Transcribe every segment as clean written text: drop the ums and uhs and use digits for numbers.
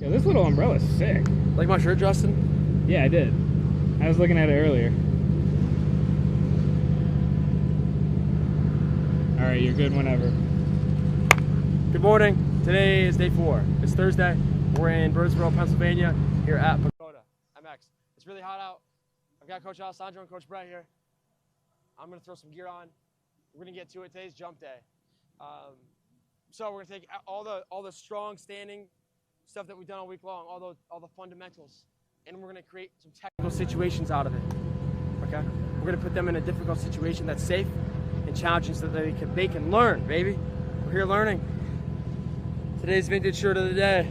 Yeah, this little umbrella's sick. Like my shirt, Justin? Yeah, I did. I was looking at it earlier. Alright, you're good whenever. Good morning. Today is day 4. It's Thursday. We're in Birdsboro, Pennsylvania, here at Pagoda MX. It's really hot out. I've got Coach Alessandro and Coach Brett here. I'm going to throw some gear on. We're going to get to it. Today's jump day. So we're going to take all the strong standing stuff that we've done all week long, all the fundamentals, and we're going to create some technical situations out of it. Okay? We're going to put them in a difficult situation that's safe and challenging so that they can learn, baby. We're here learning. Today's vintage shirt of the day.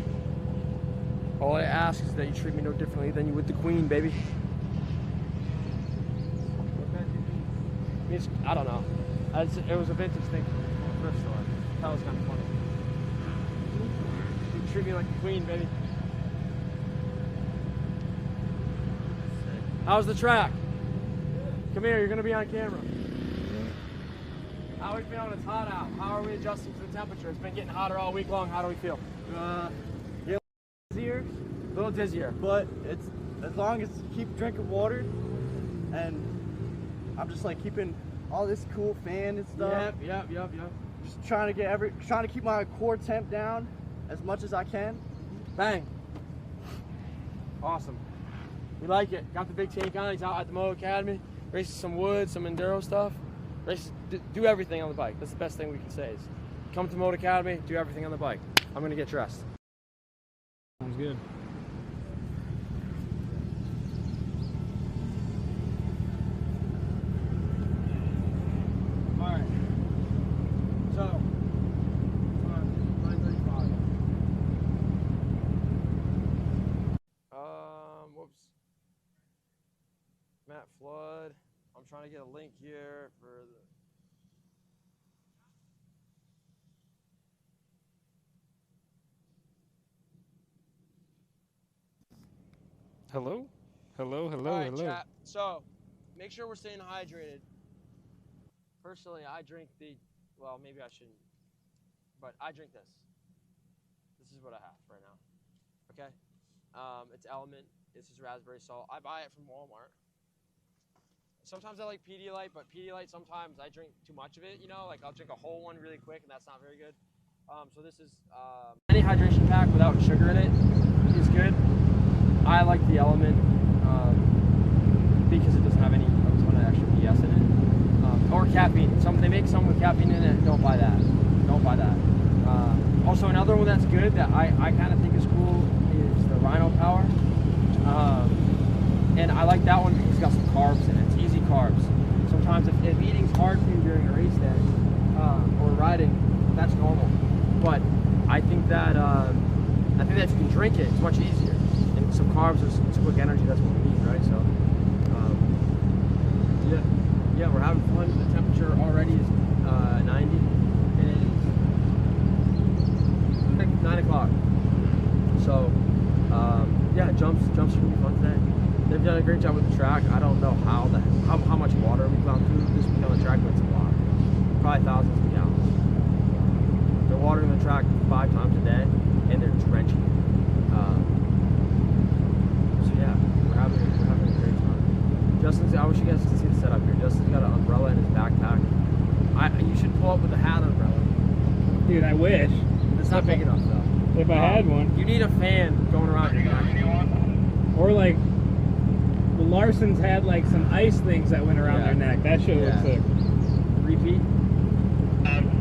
All I ask is that you treat me no differently than you would the Queen, baby. I don't know. It was a vintage thing from a thrift store. That was kind of funny. You treat me like a queen, baby. How's the track? Come here, you're going to be on camera. How are we feeling? It's hot out. How are we adjusting to the temperature? It's been getting hotter all week long. How do we feel? Yeah, dizzier, A little dizzier. but it's as long as you keep drinking water, and I'm just like keeping all this cool fan and stuff. Yep. Just trying to keep my core temp down as much as I can. Bang. Awesome. We like it. Got the big tank on. He's out at the Moto Academy. Races some wood, some enduro stuff. Races, do everything on the bike. That's the best thing we can say is come to Moto Academy, do everything on the bike. I'm going to get dressed. Sounds good. All right. So, 9:35. Whoops. Matt Flood. I'm trying to get a link here for the. Hello? Hello. All right, chat. So, make sure we're staying hydrated. Personally, I drink well, maybe I shouldn't, but I drink this. This is what I have right now. Okay? It's Element. This is raspberry salt. I buy it from Walmart. Sometimes I like Pedialyte, but Pedialyte, sometimes I drink too much of it, you know? Like, I'll drink a whole one really quick, and that's not very good. So this is any hydration pack without sugar in it is good. I like the Element because it doesn't have a ton of extra BS in it. Or caffeine. They make some with caffeine in it. Don't buy that. Don't buy that. Also, another one that's good that I kind of think is cool is the Rhino Power. And I like that one because it's got some carbs in it. It's easy carbs. Sometimes if eating's hard for you during a race day or riding, that's normal. But I think that if you can drink it, it's much easier. And some carbs is quick energy. That's what we need, right? So, yeah, we're having fun. The temperature already is 90, and it's 9 o'clock. So, yeah, jumps are gonna be fun today. They've done a great job with the track. I don't know how much water we've gone through this week on the track, but it's a lot. Probably thousands of gallons. They're watering the track 5 times a day, and they're drenching it. So yeah, we're having a great time. I wish you guys could see the setup here. Justin's got an umbrella in his backpack. You should pull up with a hat umbrella. Dude, I wish. It's not big enough though. If I had one. You need a fan going around your neck. Or like, the Larsons had like some ice things that went around their neck. That shit looks sick. Repeat.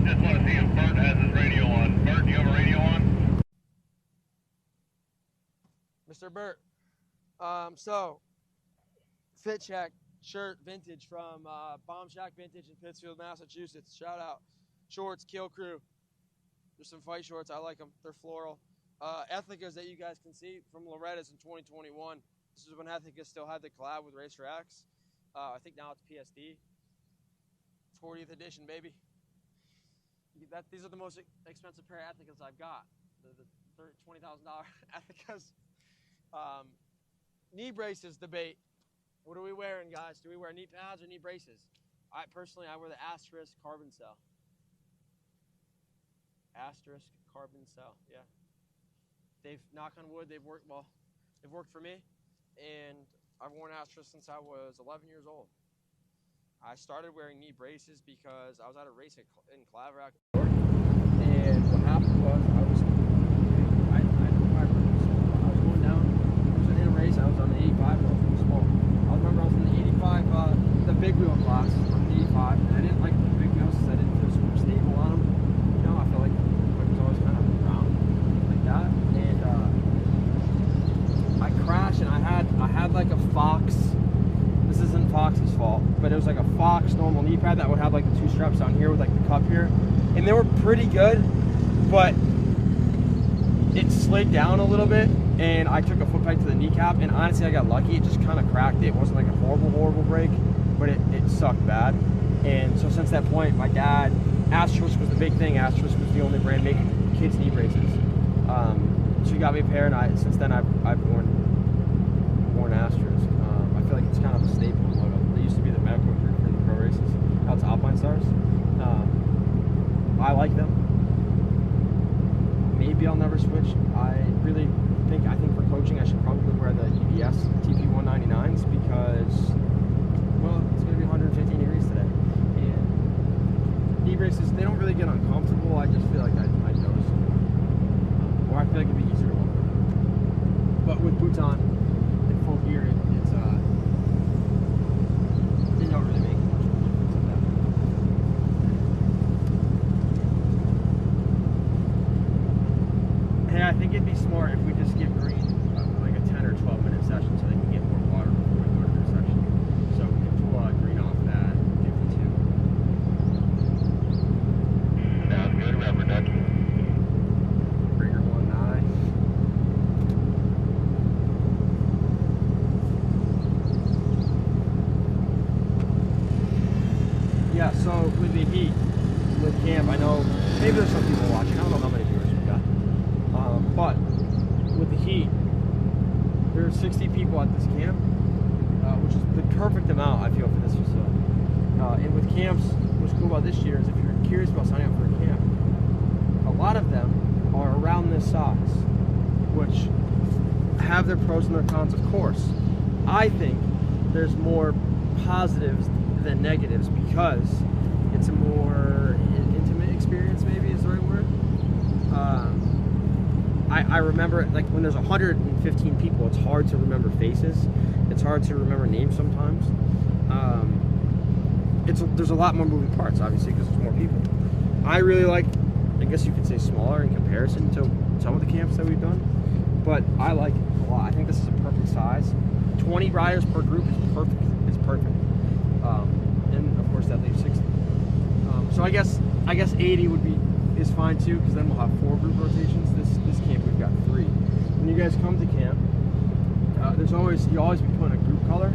Just want to see if Bert has his radio on. Bert, do you have a radio on? Mr. Bert. So, Fit Check shirt vintage from Bomb Shack Vintage in Pittsfield, Massachusetts. Shout out. Shorts, Kill Crew. There's some fight shorts. I like them. They're floral. Ethicas that you guys can see from Loretta's in 2021. This is when Ethica still had the collab with Racer X. I think now it's PSD. 40th edition, baby. These are the most expensive pair of Ethicas I've got. The $20,000 Ethicas. Knee braces debate. What are we wearing, guys? Do we wear knee pads or knee braces? I wear the Asterisk Carbon Cell. Asterisk Carbon Cell, yeah. They've, knock on wood, they've worked well. They've worked for me, and I've worn Astros since I was 11 years old. I started wearing knee braces because I was at a race in Claverack, and what happened was I was going down. I was in a race. I was on the 85. I was really small. I remember I was in the 85, the big wheel class on the 85, and I didn't like the big wheels because I didn't feel super stable on them. You know, I felt like it was always kind of round like that, and I crashed, and I had like a Fox. This isn't Fox's fault, but it was like a Fox normal knee pad that would have like the 2 straps down here with like the cup here, and they were pretty good, but it slid down a little bit, and I took a foot peg to the kneecap, and honestly I got lucky. It just kind of cracked it. It wasn't like a horrible break, but it sucked bad. And so since that point, my dad, Astros was the big thing. Astros was the only brand making kids knee braces. So he got me a pair, and since then I've worn Astros. I feel like it's kind of a staple logo. They used to be the medical group for the pro races. Now it's Alpine Stars. I like them. Maybe I'll never switch. I think for coaching I should probably wear the EBS TP199s because, well, it's going to be 115 degrees today. And knee braces, they don't really get uncomfortable. I just feel like I'd notice them. Or I feel like it'd be easier to walk with. But with boots on and full gear, it's they don't really make much of a difference in that. Hey, I think it'd be smart if we just give Green like a 10 or 12 minute session so they can get more water before we go to their section. So we can pull Green off at 52. Sounds good. Remember, Dutch. Breaker 19. Yeah, so with the heat, with camp, I know maybe there's some people watching. I don't know how many viewers we've got. But with the heat, there are 60 people at this camp, which is the perfect amount, I feel, for this facility. And with camps, what's cool about this year is if you're curious about signing up for a camp, a lot of them are around this size, which have their pros and their cons, of course. I think there's more positives than negatives because it's a more intimate experience, maybe is the right word. I remember, like, when there's 115 people, it's hard to remember faces. It's hard to remember names sometimes. There's a lot more moving parts, obviously, because there's more people. I really like, I guess you could say, smaller in comparison to some of the camps that we've done, but I like it a lot. I think this is a perfect size. 20 riders per group is perfect. It's perfect. And of course that leaves 60. So I guess 80 is fine too, because then we'll have 4 group rotations. This camp we've got 3. When you guys come to camp, you'll always be put in a group color,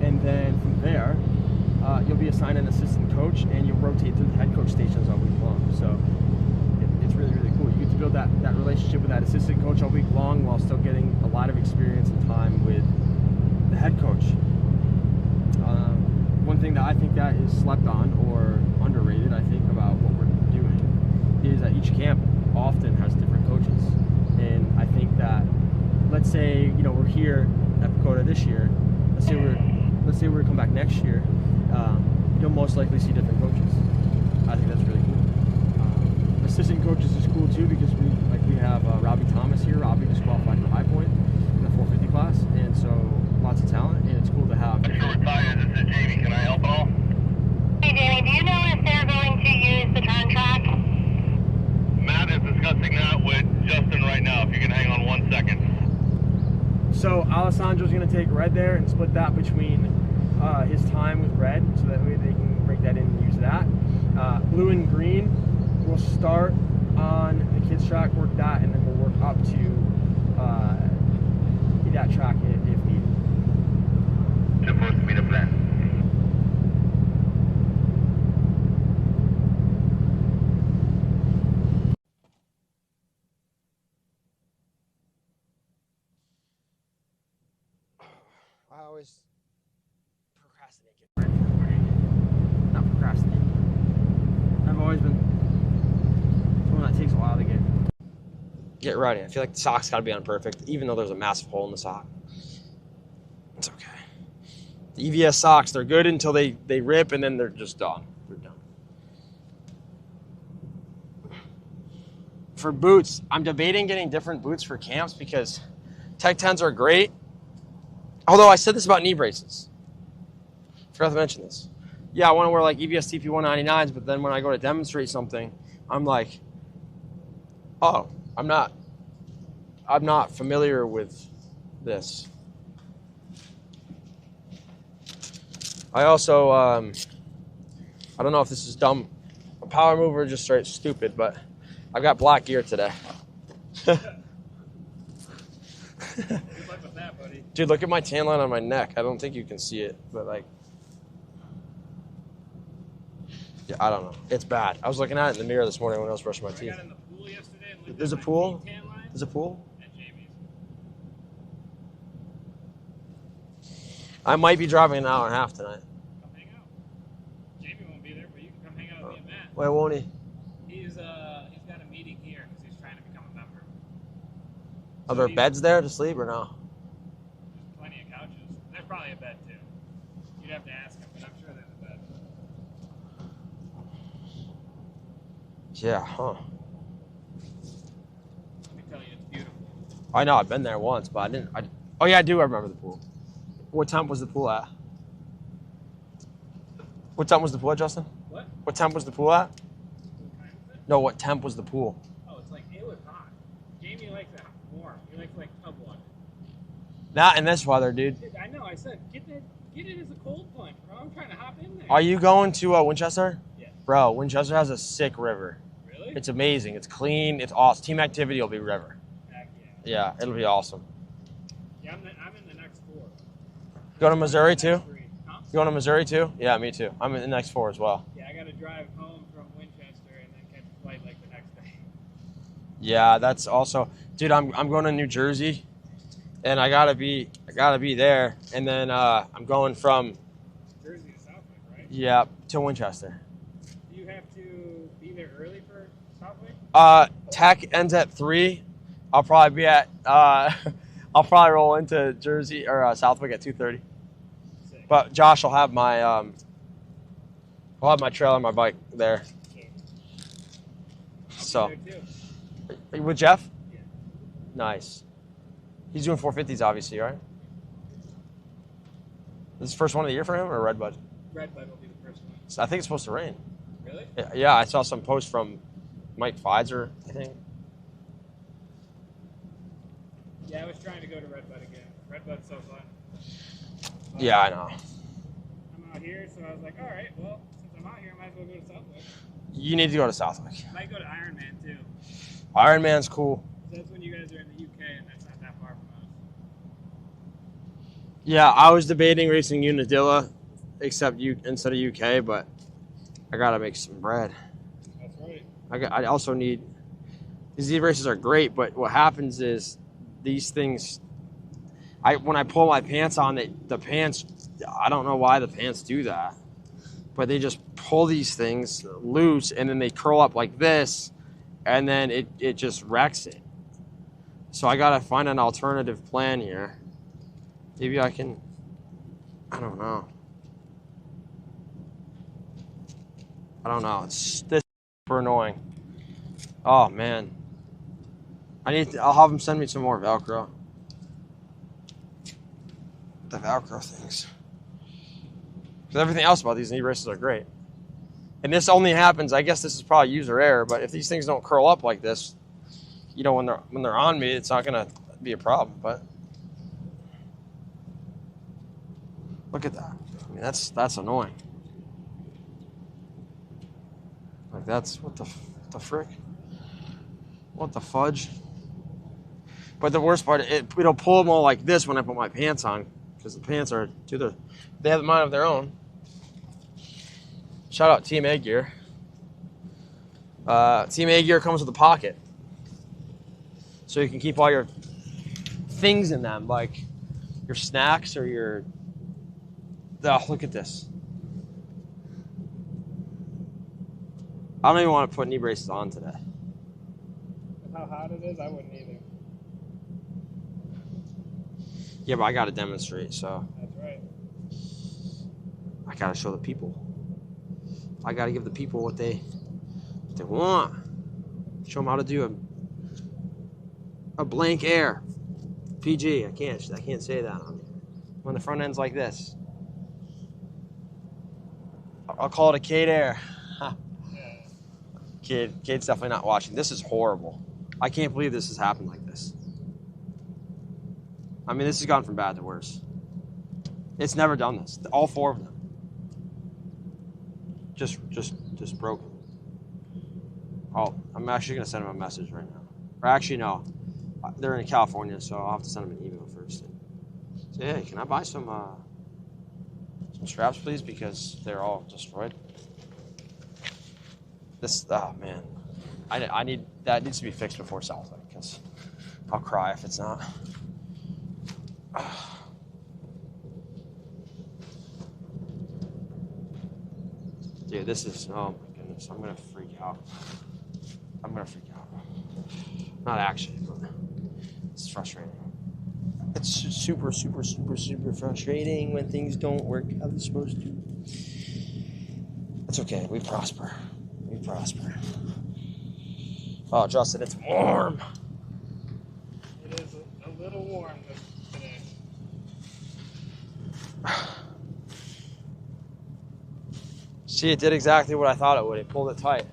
and then from there you'll be assigned an assistant coach, and you'll rotate through the head coach stations all week long. So it's really cool. You get to build that relationship with that assistant coach all week long while still getting a lot of experience and time with the head coach. One thing that I think that is slept on or underrated, I think, about what we're doing is that each camp often has different coaches. And I think that, let's say, we're here at Pagoda this year. Let's say we're to come back next year. You'll most likely see different coaches. I think that's really cool. Assistant coaches is cool too because we have Robbie Thomas here. Robbie just qualified for High Point in the 450 class, and so lots of talent, and it's cool to have. Short tires, this is Jamie. Can I help at all? Hey, Jamie, do you know if they're going to use the turn track? Matt is discussing that with Justin right now. If you can hang on 1 second. So Alessandro's going to take red there and split that between his time with red, so that way they can break that in and use that. Blue and green will start on the kids track, work that, and then we'll work up to that track if needed. Supposed to be the plan. I always procrastinate getting ready for the morning. Not procrastinate. I've always been someone that takes a while to get Get ready. I feel like the sock's got to be on perfect, even though there's a massive hole in the sock. It's okay. The EVS socks, they're good until they rip, and then they're just done. They're done. For boots, I'm debating getting different boots for camps because Tech 10s are great. Although I said this about knee braces. Forgot to mention this. Yeah, I want to wear like EVS TP 199s, but then when I go to demonstrate something, I'm like, oh, I'm not familiar with this. I also, I don't know if this is dumb, a power mover or just straight stupid, but I've got black gear today. Good luck with that, buddy. Dude, look at my tan line on my neck. I don't think you can see it, but like, yeah, I don't know. It's bad. I was looking at it in the mirror this morning when I was brushing my teeth. I got in the pool yesterday and looked There's a at my pool? tan line There's a pool? at Jamie's. I might be driving an hour and a half tonight. Come hang out. Jamie won't be there, but you can come hang out with me and Matt. Why won't he? He's got a meeting here because he's trying to become a member. Are there beds there to sleep or no? There's plenty of couches. There's probably a bed too. You'd have to ask him, but I'm sure there's a bed. Yeah, huh. Let me tell you, it's beautiful. I know, I've been there once, but oh yeah, I do remember the pool. What temp was the pool at? What temp was the pool at, Justin? What? What temp was the pool at? What kind is it? No, what temp was the pool? Oh, it's like, it was hot. Jamie likes it warm. He likes like tub water. Not in this weather, dude. Dude, I know, I said, get it as a cold plunge, bro. I'm trying to hop in there. Are you going to Winchester? Yes. Bro, Winchester has a sick river. Really? It's amazing. It's clean. It's awesome. Team activity will be river. Heck yeah. Yeah, it'll be awesome. Yeah, I'm in the next 4. Go to Missouri too? Next 3. Huh? You going to Missouri too? Yeah, me too. I'm in the next 4 as well. Yeah, I got to drive home from Winchester and then catch a flight like the next day. Yeah, that's also, dude. I'm going to New Jersey, and I gotta be there, and then I'm going from Jersey to Southwick, right? yeah to Winchester. Do you have to be there early for Southwick? Tech ends at 3. I'll probably be at I'll probably roll into Jersey or Southwick at 2:30. Sick. But Josh will have my I'll have my trailer and my bike there. Sick. So I'll be there too. with Jeff? Yeah. Nice. He's doing 450s, obviously, right? This is the first one of the year for him, or Redbud? Redbud will be the first one. So I think it's supposed to rain. Really? Yeah, I saw some post from Mike Pfizer, I think. Yeah, I was trying to go to Redbud again. Redbud's so fun. But Yeah, I know. I'm out here, so I was like, all right, well, since I'm out here, I might as well go to Southwick. You need to go to Southwick. I might go to Ironman too. Ironman's cool. So that's when you guys are in the UK, and that's not that far from us. Yeah, I was debating racing Unadilla, except instead of UK, but I gotta make some bread. That's right. I also need. These races are great, but what happens is these things. When I pull my pants on, the pants. I don't know why the pants do that, but they just pull these things loose, and then they curl up like this, and then it just wrecks it. So I gotta find an alternative plan here. Maybe I can. I don't know. It's this super annoying. Oh man. I'll have them send me some more Velcro. The Velcro things. Because everything else about these knee braces are great. And this only happens, I guess this is probably user error, but if these things don't curl up like this, you know, when they're on me, it's not gonna be a problem. But look at that. I mean, that's annoying. Like that's what the frick? What the fudge? But the worst part, it'll pull them all like this when I put my pants on, because the pants are they have a mind of their own. Shout out TMA gear. TMA gear comes with a pocket, so you can keep all your things in them, like your snacks or your. Oh, look at this. I don't even want to put knee braces on today. With how how hot it is, I wouldn't either. Yeah, but I got to demonstrate, so. That's right. I got to show the people. I got to give the people what they want. Show them how to do a blank air. PG, I can't say that on here. When the front end's like this. I'll call it a Cade Air. Cade's definitely not watching. This is horrible. I can't believe this has happened like this. I mean, this has gone from bad to worse. It's never done this. All 4 of them. Just broken. Oh, I'm actually gonna send them a message right now. Or actually, no. They're in California, so I'll have to send them an email first. And say, hey, can I buy some straps, please? Because they're all destroyed. Oh man, that needs to be fixed before Southwick, because I'll cry if it's not. Dude, this is, oh my goodness, I'm gonna freak out. Not actually, but it's frustrating. It's super frustrating when things don't work how they're supposed to. It's okay, we prosper. Oh, Justin, it's warm. It is a little warm today. See, it did exactly what I thought it would. It pulled it tight.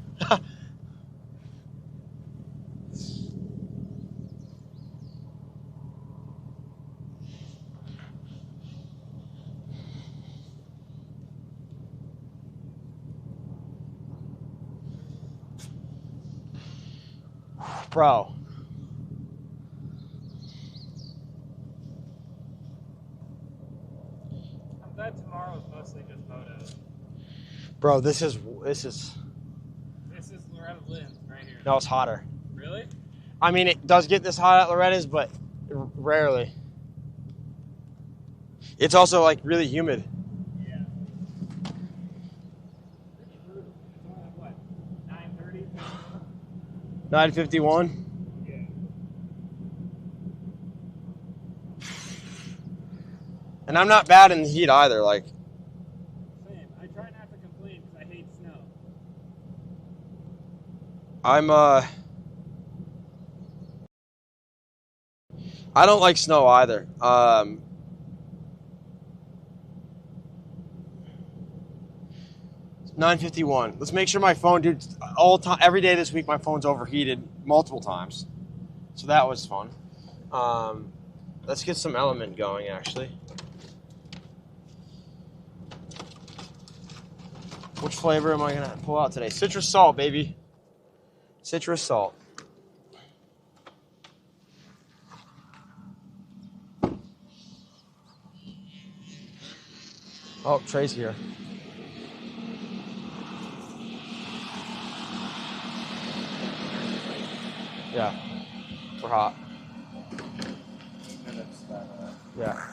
Bro. I'm glad tomorrow's mostly just Moto. Bro, this is This is Loretta Lynn's right here. no, it's hotter. Really? I mean, it does get this hot at Loretta's, but rarely. It's also like really humid. Yeah. Pretty brutal. It's only like what? 9:30? 9:51. Yeah. And I'm not bad in the heat either. Like, Same. I try not to complain because I hate snow. I don't like snow either. 9:51. Let's make sure my phone, dude, every day this week my phone's overheated multiple times. So that was fun. Let's get some element going, actually. Which flavor am I gonna pull out today? Citrus salt, baby. Citrus salt. Oh, Trey's here. Yeah, we're hot. Yeah.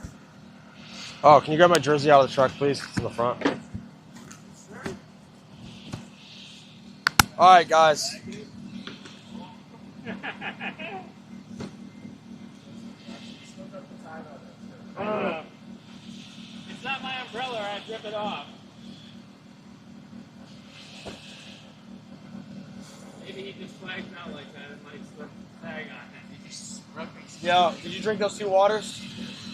Oh, can you grab my jersey out of the truck, please? It's in the front. All right, guys. It's not my umbrella, I rip it off. Maybe he just flags out like that and like slip tag on it. He just rubs. Yo, did you drink those 2 waters?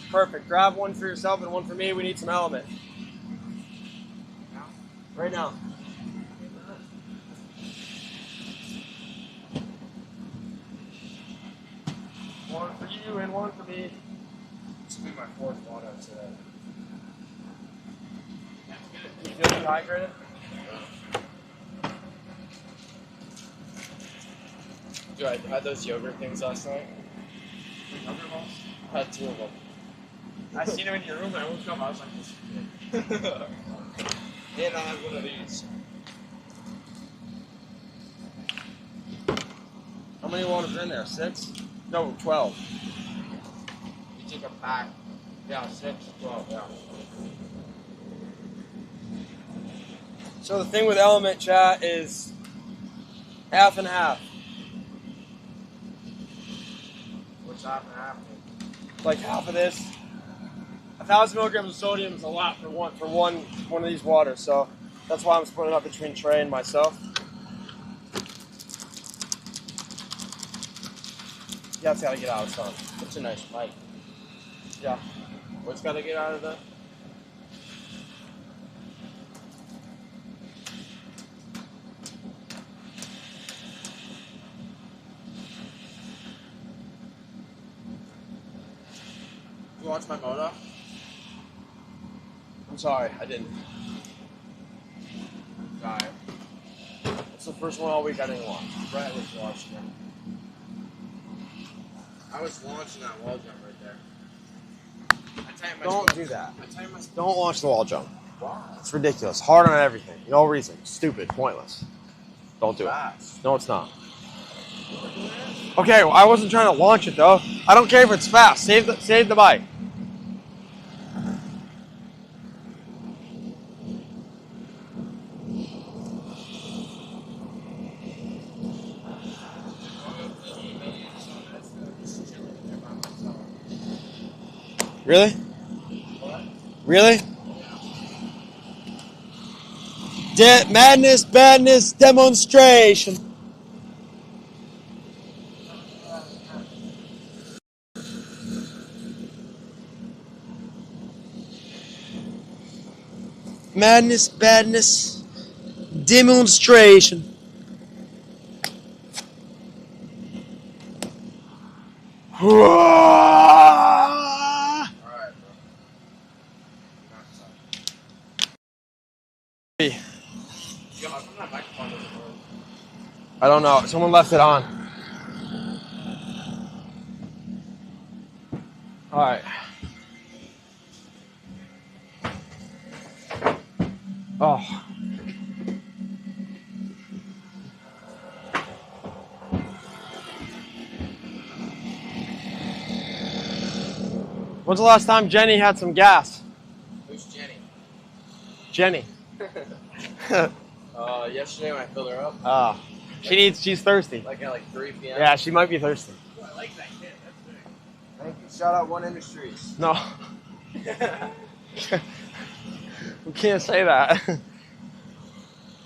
Perfect. Grab one for yourself and one for me. We need some element. Right now. One for you and one for me. This will be my 4th water today. You feel dehydrated? Dude, I had those yogurt things last night. Yogurt balls? I had 2 of them. I seen them in your room and I woke up. I was like, this is good. And I have one of these. How many waters are in there? 6? No, 12. You take a pack. Yeah, 6, 12, yeah. So the thing with element, chat, is half and half. like half of this. 1,000 milligrams of sodium is a lot for one of these waters, so that's why I'm splitting it up between Trey and myself. Yeah, it's gotta get out of the sun. It's a nice mic. Yeah. What's gotta get out of the? You watch my Moto? I'm sorry, I didn't. Sorry. It's the first one all week I didn't watch. Brett was watching it. I was launching that wall jump right there. Don't do that. I timed my Don't launch the wall jump. Why? It's ridiculous. Hard on everything. No reason. Stupid. Pointless. Don't do it. Fast. No, it's not. Okay, well, I wasn't trying to launch it though. I don't care if it's fast. Save the bike. Really? Really? Madness, badness, demonstration. Madness, badness, demonstration. I don't know. Someone left it on. All right. Oh. When's the last time Jenny had some gas? Who's Jenny? Jenny. Yesterday when I filled her up. She's thirsty. Like at 3 p.m. Yeah, she might be thirsty. I like that kid. That's big. Thank you. Shout out One Industries. No. We can't say that.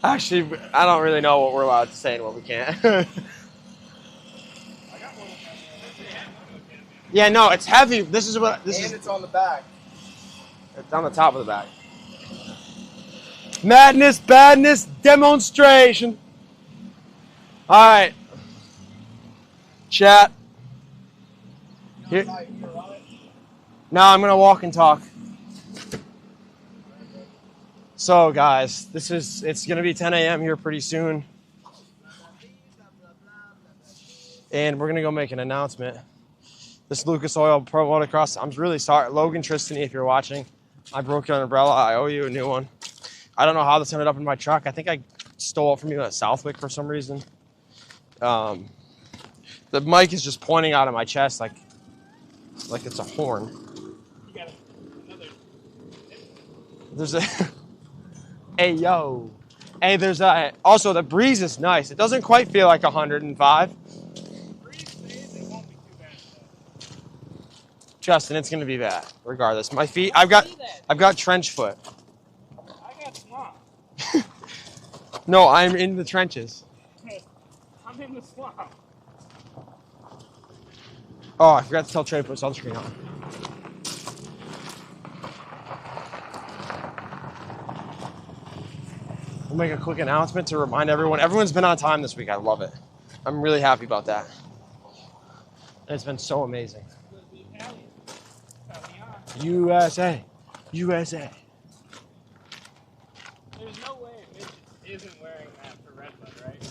Actually, I don't really know what we're allowed to say and what we can't. Yeah, no, it's heavy. This is It's on the back. It's on the top of the bag. Madness, badness, demonstration. All right. Chat. Here. No, I'm going to walk and talk. So, guys, it's going to be 10 a.m. here pretty soon. And we're going to go make an announcement. This Lucas Oil Pro Motocross, I'm really sorry. Logan Tristany, if you're watching, I broke your umbrella. I owe you a new one. I don't know how this ended up in my truck. I think I stole it from you at Southwick for some reason. The mic is just pointing out of my chest like it's a horn. You got another. There's a hey yo, hey there's a also the breeze is nice. It doesn't quite feel like 105. Justin, it's gonna be bad regardless. My feet, I've got trench foot. I got swamp. No, I'm in the trenches. I'm in the swamp. Oh, I forgot to tell Trey to put sunscreen on. We'll make a quick announcement to remind everyone. Everyone's been on time this week. I love it. I'm really happy about that. And it's been so amazing. USA. USA. There's no way Mitch isn't wearing that for Redbud, right?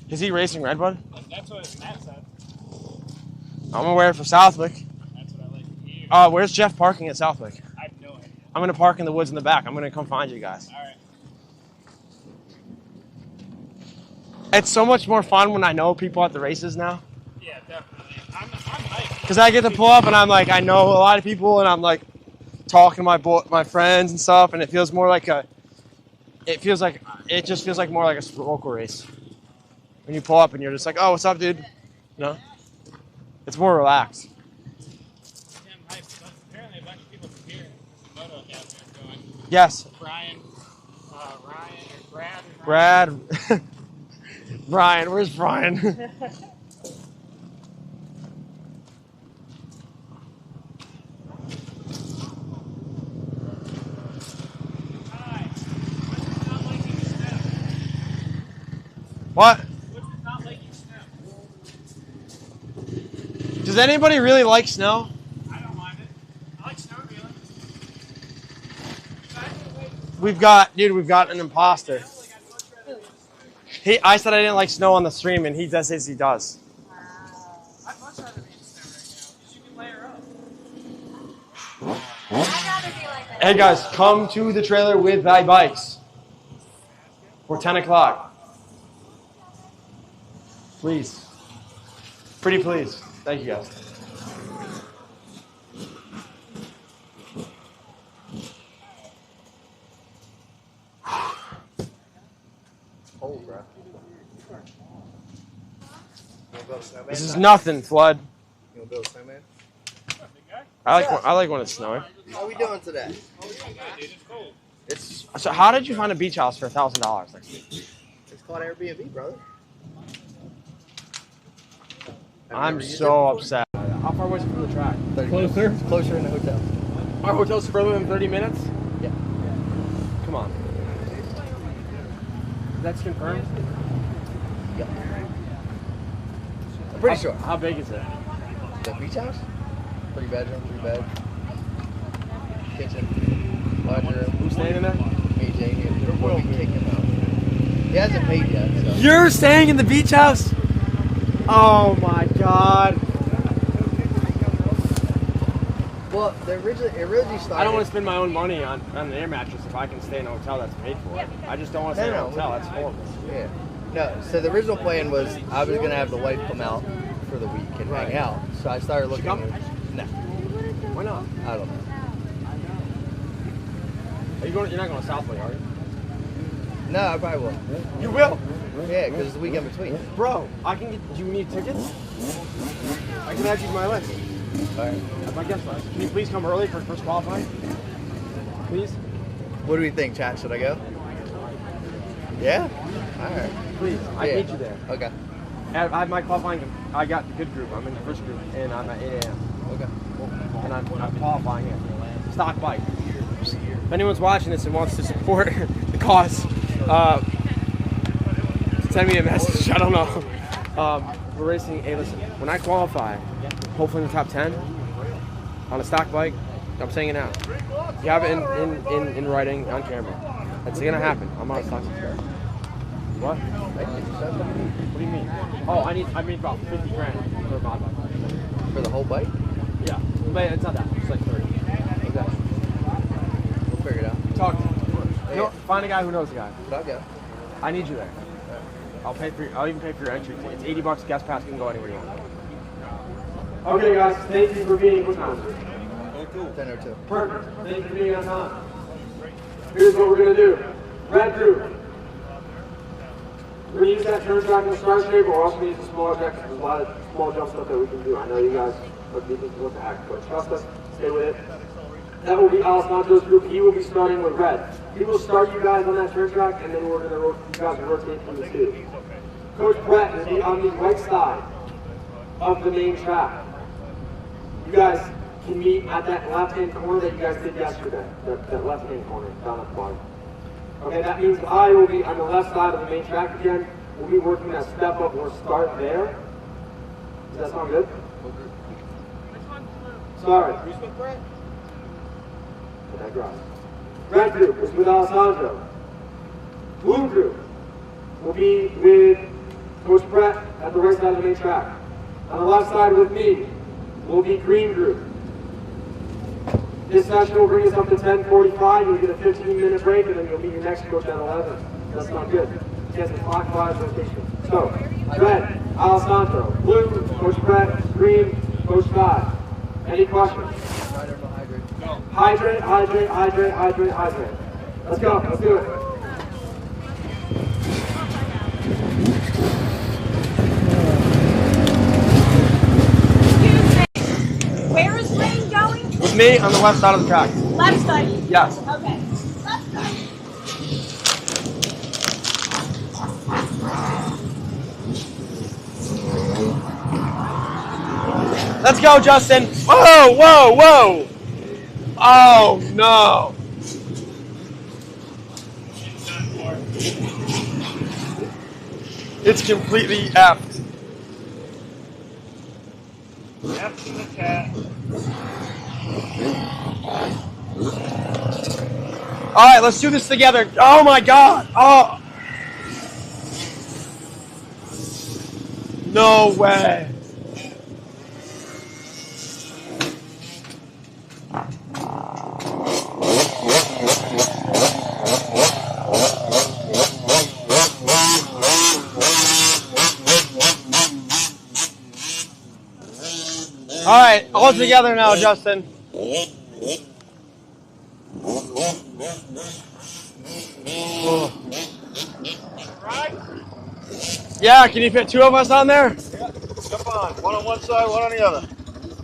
Is he racing Redbud? That's what Matt said. I'm going to wear it for Southwick. That's what I like to hear. Where's Jeff parking at Southwick? I have no idea. I'm going to park in the woods in the back. I'm going to come find you guys. All right. It's so much more fun when I know people at the races now. Yeah, definitely. I'm hyped. Because I get to pull up and I'm like, I know a lot of people and I'm like talking to my friends and stuff, and it feels more like it just feels like more like a local race. When you pull up and you're just like, oh, what's up, dude? You know? It's more relaxed. Yes. Brian, Ryan, or Brad. Brad. Brian, where's Brian? Hi. What's it not liking snow? What? What's it not liking snow? Does anybody really like snow? I don't mind it. I like snowmobiling. We've got an imposter. I said I didn't like snow on the stream, and he just says he does. I'd much rather be in snow right now, because you can layer up. I'd rather be like that. Hey guys, come to the trailer with thy bikes for 10 o'clock. Please. Pretty please. Thank you guys. Cold, bro. This is nothing, Flood. You want to build a snowman? I like when it's snowing. How are we doing today? So how did you find a beach house for $1,000? It's called Airbnb, brother. I'm so upset. How far away is it from the track? Closer? It's closer in the hotel. Our hotel's further than 30 minutes? Yeah. Come on. That's confirmed? Yeah. I'm pretty sure. How big is it? The beach house? 3 bedroom, 3 bed. Kitchen. Laundry room. Who's staying in there? Me, Jamie, and we'll be taking him out. He hasn't paid yet, so. You're staying in the beach house? Oh my god. Well, it originally started. I don't want to spend my own money on an air mattress if I can stay in a hotel that's paid for. I just don't want to stay in a hotel. That's horrible. Yeah. No, so the original plan was I was going to have the wife come out for the week and hang out. So I started looking. come? No, Why not? I don't know. You're not going to Southway, are you? No, I probably will. You will? Yeah, because it's the weekend between. Bro, I can get. Do you need tickets? I can add you to my list. All right. That's my guest list. Can you please come early for first qualifying? Please? What do we think, chat? Should I go? Yeah? All right. Please. I Yeah. need you there. Okay. I have my qualifying. I got the good group. I'm in the first group, and I'm at 8 a.m. Okay. And I'm qualifying it. Stock bike. If anyone's watching this and wants to support the cause, send me a message. I don't know. We're racing. Hey, listen. When I qualify, hopefully in the top 10 on a stock bike, I'm saying it now. You have it in writing on camera. That's gonna happen. I'm on a stock bike. What? What do you mean? Oh, I need about 50 grand for a mod bike. For the whole bike? Yeah, but it's not that. It's like 30. Okay. We'll figure it out. Talk. You know, find a guy who knows a guy. But I'll go. I need you there. I'll even pay for your entry. It's $80 gas pass. You can go anywhere you want. Okay, guys. Thank you for being on time. 10:02. Perfect. Thank you for being on time. Here's what we're gonna do. Red group. We're gonna use that turn track in the start shape, but we're also gonna use a smaller deck. There's a lot of small jump stuff that we can do. I know you guys are thinking what the heck, but trust us. Stay with it. That will be Alessandro's group. He will be starting with red. He will start you guys on that turn track, and then we're gonna you guys rotate from the two. Coach Brett will be on the right side of the main track. You guys can meet at that left-hand corner that you guys did yesterday. That left-hand corner down at the bottom. Okay, that means I will be on the left side of the main track again. We'll be working that step up or start there. Does that sound good? Sorry. Who's with Brett? I digress. Red group is with Alessandro. Blue group will be with Coach Brett at the right side of the main track. On the left side with me will be green group. This session will bring us up to 10:45. You'll get a 15-minute break, and then you'll meet your next coach at 11. That's not good. Yes, it's clockwise rotation. So, red, Alessandro. Blue, Coach Brett. Green, Coach Todd. Any questions? Hydrate, hydrate, hydrate, hydrate, hydrate. Let's go. Let's do it. Where is Lane going? With me on the left side of the track. Left side. Yes. Okay. Let's go, Justin. Whoa, whoa, whoa. Oh, no. It's completely effed. F in the chat. All right, let's do this together. Oh, my God. Oh. No way. All right, all together now, Justin. Oh. Yeah, can you fit two of us on there? Yeah. Jump on one side, one on the other.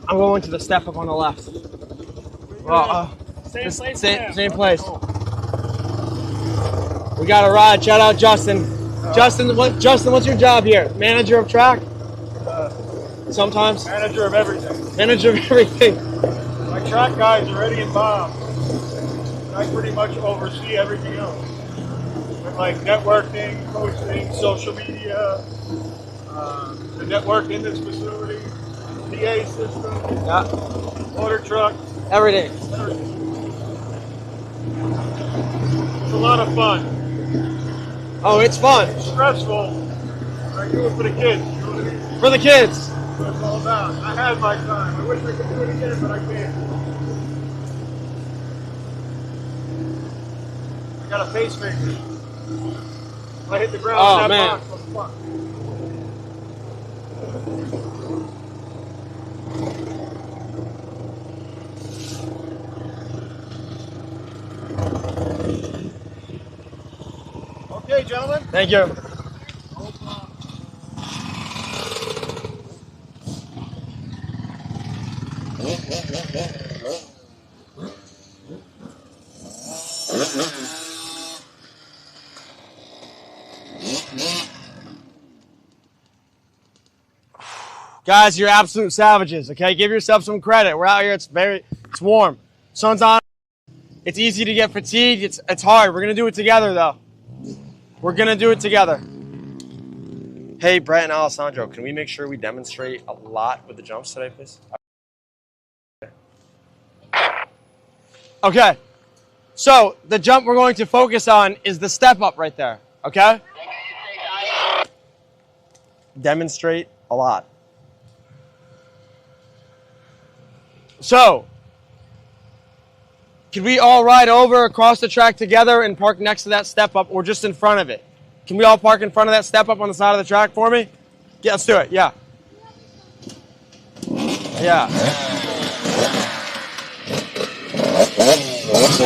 I'm going to the step up on the left. Same place. Same place. We got a ride. Shout out Justin. Justin, what's your job here? Manager of track? Sometimes. Manager of everything. Manager of everything. My track guys are Eddie and Bob. I pretty much oversee everything else. With like networking, coaching, social media, the network in this facility, PA system, water truck, Everything. everything. It's a lot of fun. Oh, it's fun. It's stressful. I do it for the kids. You know what I mean? For the kids. That's what it's all about. I had my time. I wish I could do it again, but I can't. I got a pacemaker. If I hit the ground Oh, in that man. box, I'm fucked. Okay, gentlemen. Thank you. Guys, you're absolute savages, okay? Give yourself some credit. We're out here, it's warm. Sun's on. It's easy to get fatigued. It's hard. We're gonna do it together though. We're gonna do it together. Hey, Brett and Alessandro, can we make sure we demonstrate a lot with the jumps today, please? Okay. So the jump we're going to focus on is the step up right there, okay? Demonstrate a lot. So, can we all ride over across the track together and park next to that step up or just in front of it? Can we all park in front of that step up on the side of the track for me? Yeah, let's do it. Yeah. Yeah. This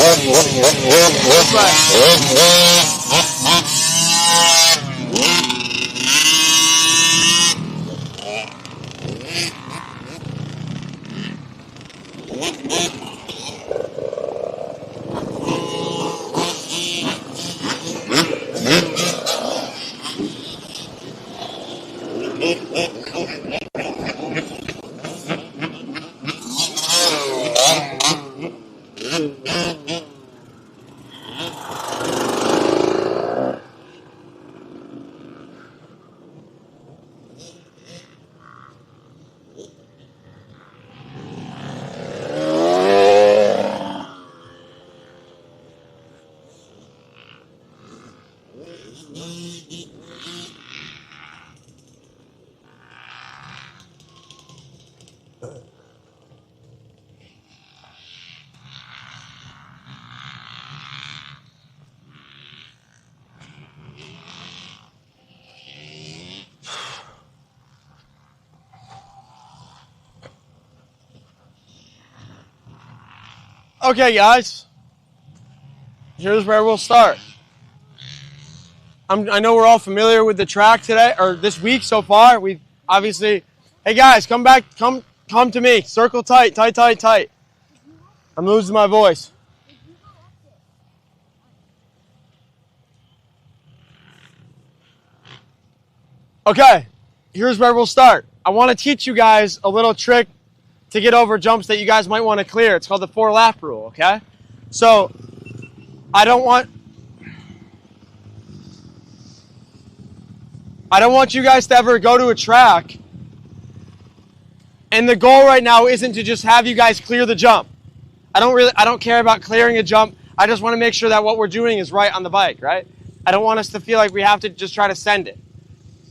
Okay, guys. Here's where we'll start. I know we're all familiar with the track today, or this week so far. We've obviously, hey guys, come back, come to me. Circle tight, tight, tight, tight. I'm losing my voice. Okay, here's where we'll start. I want to teach you guys a little trick to get over jumps that you guys might want to clear. It's called the 4-lap rule, okay? So I don't want you guys to ever go to a track and the goal right now isn't to just have you guys clear the jump. I don't care about clearing a jump. I just want to make sure that what we're doing is right on the bike, right? I don't want us to feel like we have to just try to send it.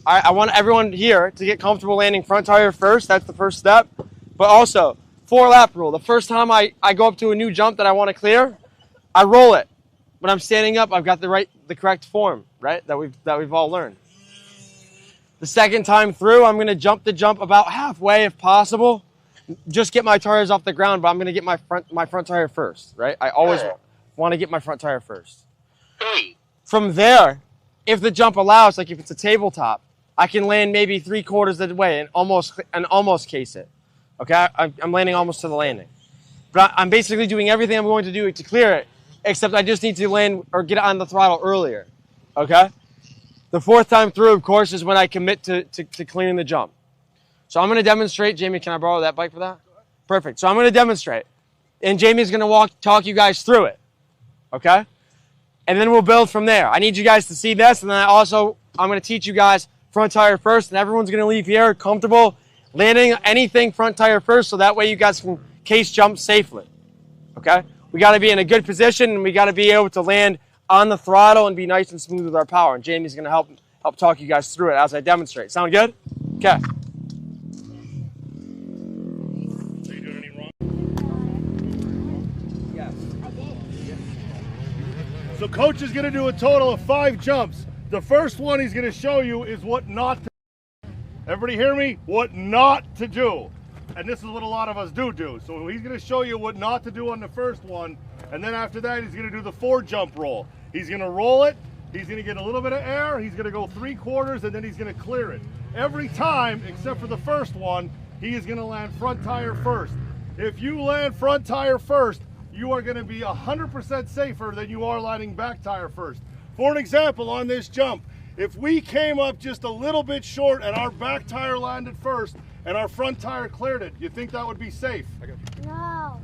All right, I want everyone here to get comfortable landing front tire first. That's the first step. But also, 4-lap rule. The first time I go up to a new jump that I want to clear, I roll it. When I'm standing up, I've got the correct form, right? That we've all learned. The second time through, I'm going to jump the jump about halfway if possible. Just get my tires off the ground, but I'm going to get my front tire first, right? I always want to get my front tire first. From there, if the jump allows, like if it's a tabletop, I can land maybe 3/4 of the way and almost case it. Okay, I'm landing almost to the landing. But I'm basically doing everything I'm going to do to clear it, except I just need to land or get on the throttle earlier. Okay? The 4th time through, of course, is when I commit to clearing the jump. So I'm going to demonstrate. Jamie, can I borrow that bike for that? Perfect. So I'm going to demonstrate. And Jamie's going to talk you guys through it. Okay? And then we'll build from there. I need you guys to see this, and then I'm going to teach you guys front tire first, and everyone's going to leave here comfortable landing anything front tire first, so that way you guys can case jump safely. Okay? We got to be in a good position, and we got to be able to land on the throttle and be nice and smooth with our power. And Jamie's going to help talk you guys through it as I demonstrate. Sound good? Okay. Are you doing any wrong? Yes. So coach is going to do a total of 5 jumps. The first one he's going to show you is what not to do. Everybody hear me? What not to do. And this is what a lot of us do. So he's going to show you what not to do on the first one. And then after that, he's going to do the 4-jump roll. He's going to roll it. He's going to get a little bit of air. He's going to go 3/4, and then he's going to clear it. Every time, except for the first one, he is going to land front tire first. If you land front tire first, you are going to be 100% safer than you are landing back tire first. For an example, on this jump, if we came up just a little bit short and our back tire landed first and our front tire cleared it, you think that would be safe? No.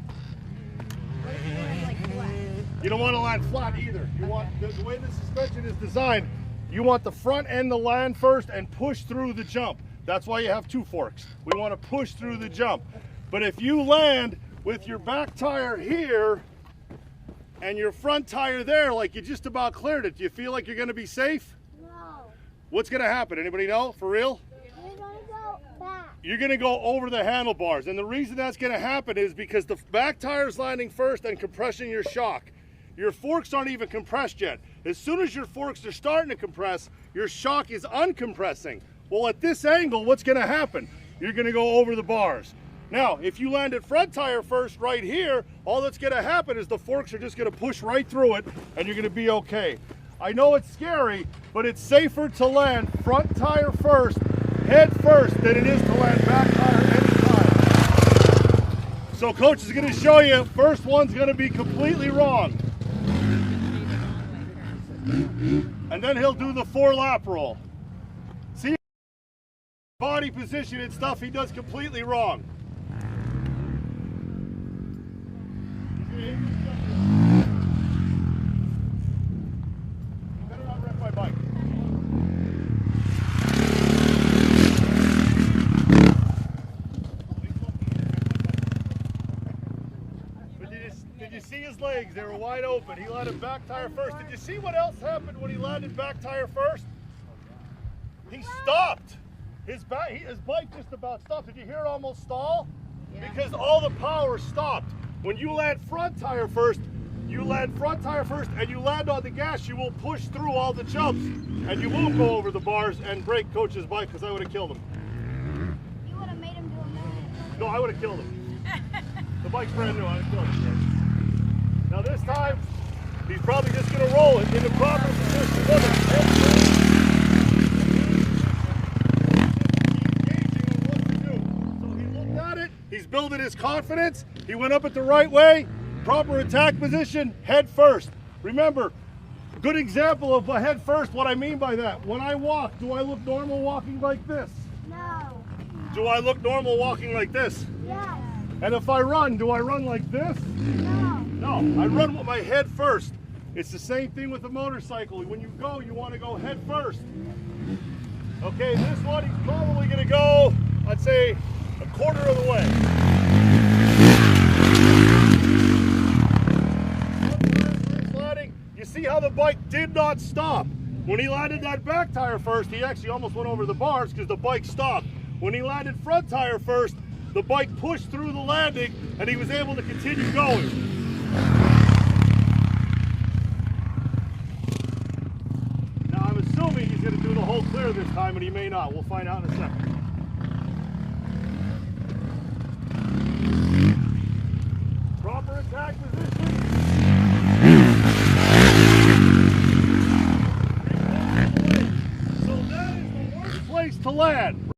You don't want to land flat either. You want the way the suspension is designed, you want the front end to land first and push through the jump. That's why you have 2 forks. We want to push through the jump. But if you land with your back tire here and your front tire there, like you just about cleared it, do you feel like you're going to be safe? No. What's going to happen? Anybody know? For real? We're going to go back. You're going to go over the handlebars. And the reason that's going to happen is because the back tire is landing first and compressing your shock. Your forks aren't even compressed yet. As soon as your forks are starting to compress, your shock is uncompressing. Well, at this angle, what's going to happen? You're going to go over the bars. Now, if you landed front tire first right here, all that's going to happen is the forks are just going to push right through it, and you're going to be okay. I know it's scary, but it's safer to land front tire first, head first, than it is to land back tire anytime. So coach is going to show you, first one's going to be completely wrong. And then he'll do the 4-lap roll. See, body position and stuff he does completely wrong. Better not wreck my bike. But did you see his legs? They were wide open. He landed back tire first. Did you see what else happened when he landed back tire first? He stopped. His bike just about stopped. Did you hear it almost stall? Yeah. Because all the power stopped. When you land front tire first, and you land on the gas, you will push through all the jumps, and you won't go over the bars and break coach's bike, because I would have killed him. You would have made him do a million. No, I would have killed him. The bike's brand new, I would have killed him. Now this time, he's probably just going to roll it in the proper position. Look at it. He's building his confidence. He went up it the right way. Proper attack position, head first. Remember, good example of a head first, what I mean by that. When I walk, do I look normal walking like this? No. Do I look normal walking like this? Yes. And if I run, do I run like this? No, I run with my head first. It's the same thing with the motorcycle. When you go, you want to go head first. Okay, this one, he's probably going to go, I'd say, a quarter of the way. You see how the bike did not stop. When he landed that back tire first, he actually almost went over the bars because the bike stopped. When he landed front tire first, the bike pushed through the landing and he was able to continue going. Now I'm assuming he's going to do the whole clear this time, and he may not. We'll find out in a second. Proper attack position. So that is the worst place to land.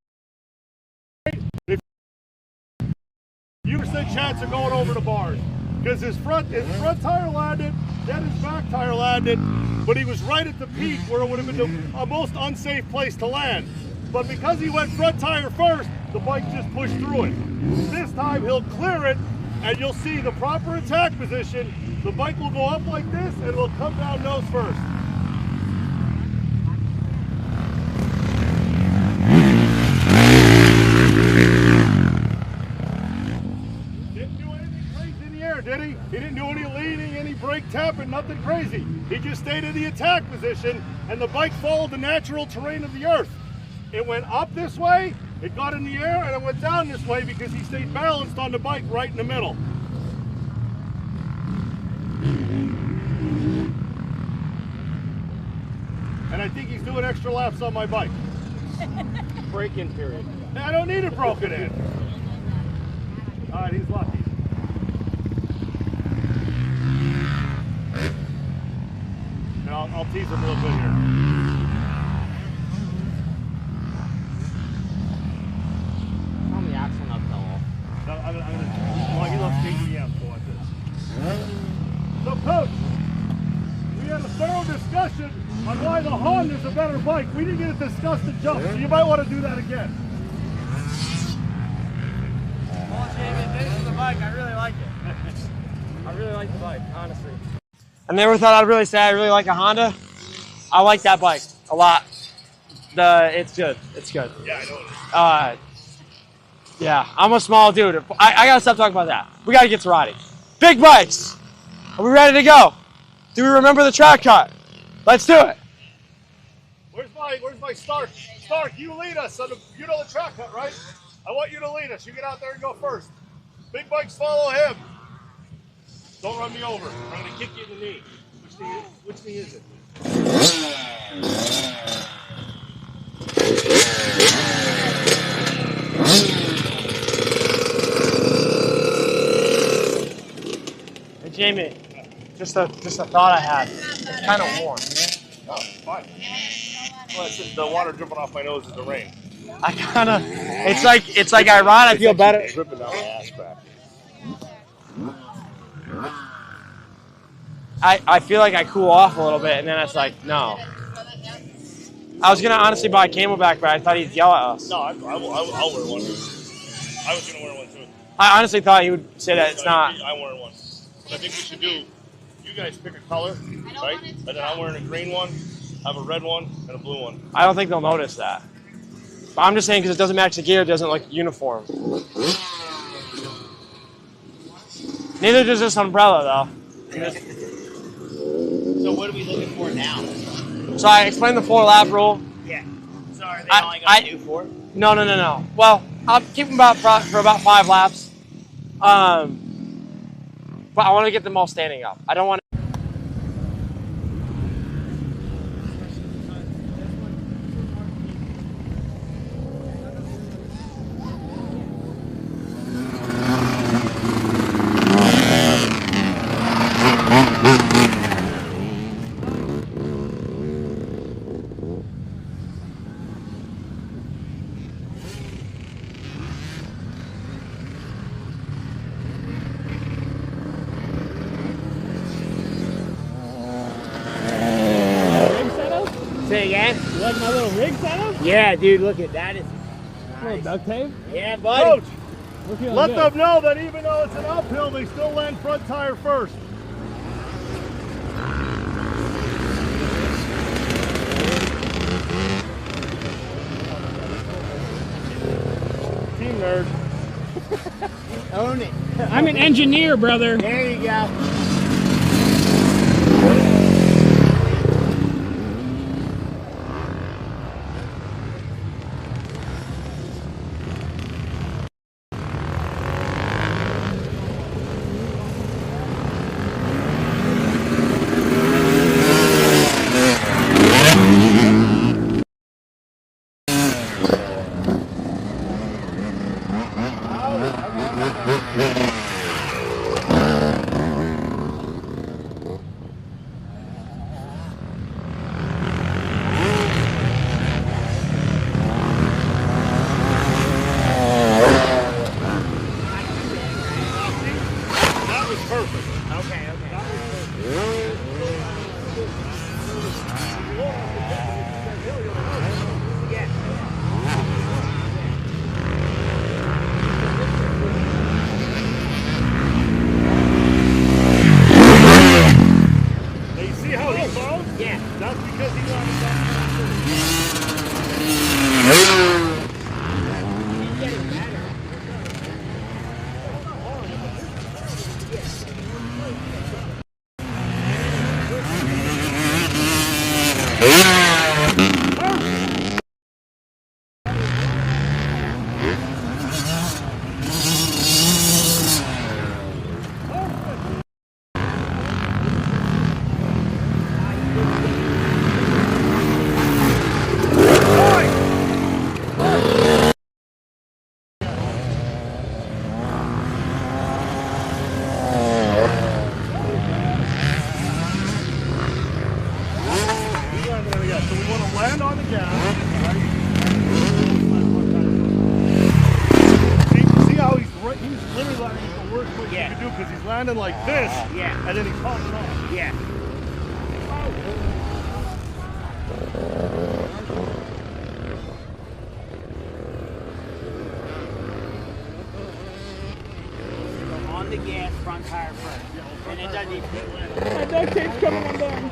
If you percent chance of going over the bars, because his front tire landed, then his back tire landed, but he was right at the peak where it would have been the most unsafe place to land. But because he went front tire first, the bike just pushed through it. This time he'll clear it, and you'll see the proper attack position. The bike will go up like this, and it'll come down nose first. Didn't do anything crazy in the air, did he? He didn't do any leaning, any brake tapping, nothing crazy. He just stayed in the attack position, and the bike followed the natural terrain of the earth. It went up this way, it got in the air, and it went down this way because he stayed balanced on the bike right in the middle. And I think he's doing extra laps on my bike. Break-in period. I don't need it broken in. All right, he's lucky. And I'll tease him a little bit here. Tell me axle nut fell off. Well, he loves KTM, so watch this. So, Coach, we had a thorough discussion on why the Honda's a better bike. We didn't get it discussed in jump, so you might want to do that again. Well, Jamie, thanks for the bike. I really like it. I really like the bike, honestly. I never thought I'd really say I really like a Honda. I like that bike a lot. It's good. It's good. Yeah, I know it is. Yeah, I'm a small dude. I gotta stop talking about that. We gotta get to riding. Big bikes. Are we ready to go? Do we remember the track cut? Let's do it. Where's my Stark? Stark, you lead us. You know the track cut, right? I want you to lead us. You get out there and go first. Big bikes follow him. Don't run me over. I'm gonna kick you in the knee. Which knee is it? Hey Jamie, just a thought I had. It's kind of warm. Oh, fine. Well, it's the water dripping off my nose is the rain. I kind of. It's like I ride. I feel better. Dripping down my ass crack. I feel like I cool off a little bit, and then it's like, no. I was gonna honestly buy a Camelback, but I thought he'd yell at us. No, I'll wear one. I was gonna wear one too. I honestly thought he would say that it's not. I'm wearing one. What I think we should do, you guys pick a color, right? And then I'm wearing a green one, I have a red one, and a blue one. I don't think they'll notice that. But I'm just saying because it doesn't match the gear, it doesn't look uniform. Neither does this umbrella, though. So what are we looking for now? So I explained the 4-lap rule. Yeah. So are they only going to do 4? No. Well, I'll keep them for about 5 laps. But I want to get them all standing up. I don't want to. Say again? You like my little rig setup? Yeah, dude, look at that. Is A little duct tape? yeah, buddy. Coach, We're feeling Let good. them know that even though it's an uphill, they still land front tire first. Team nerd. Own it. I'm an engineer, brother. There you go. Landing like this, Yeah. and then he pops off. Yeah. On the gas, front tire first. And it doesn't even. My duct tape's coming undone.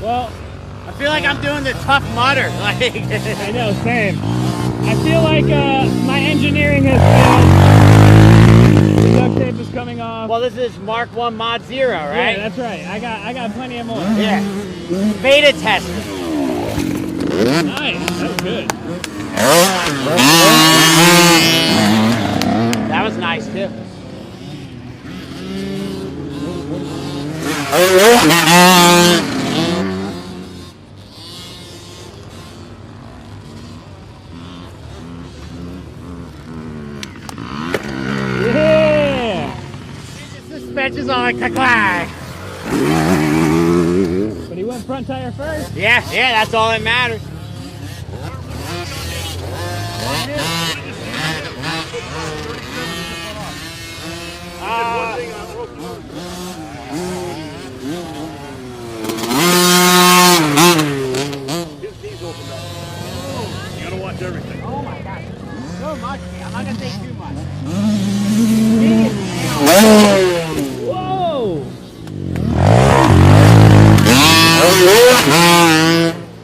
Well, I feel like I'm doing the Tough Mudder. Like I know, same. I feel like my engineering has failed. The duct tape is coming off. Well, this is Mark 1 Mod 0, right? Yeah, that's right. I got plenty of more. Yeah. Beta tester. Nice. That was good. That was nice too. Yeah. Suspension's on like clack. But he went front tire first. Yeah, that's all that matters. You gotta watch everything. Oh my gosh. So much. I'm not gonna say too much. Whoa!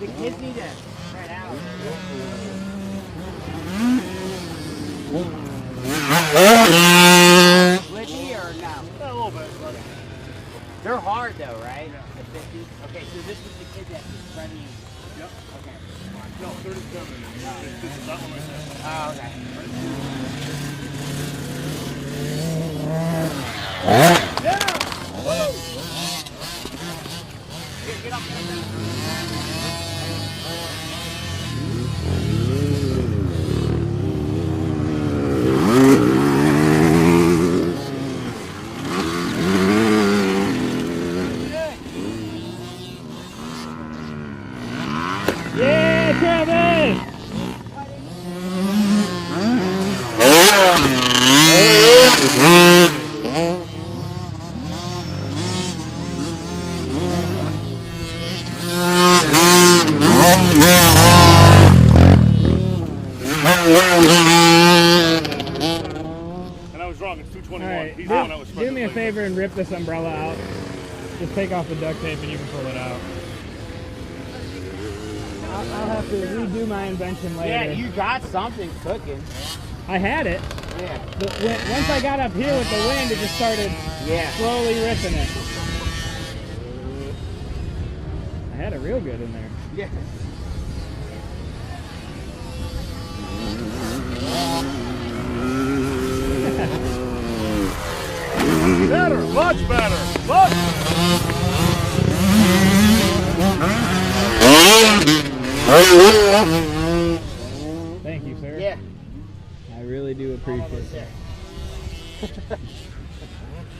The kids need to spread out. Slippy or no? A little bit, but They're hard though, right? The 50s? Okay, so this was the kid that was running. Yep. Okay. No, 37. This is that one right there. Oh, okay. Get up. Yeah, Travis! And I was wrong. It's 221. Alright, He's the one that was do me a favor and rip this umbrella out. Just take off the duct tape and you can pull it out. I'll have to redo my invention later. Yeah, you got something cooking. I had it. Yeah. Once I got up here with the wind, it just started slowly ripping it. I had it real good in there. Yeah. Better, much better, much. Thank you, sir. Yeah. I really do appreciate it.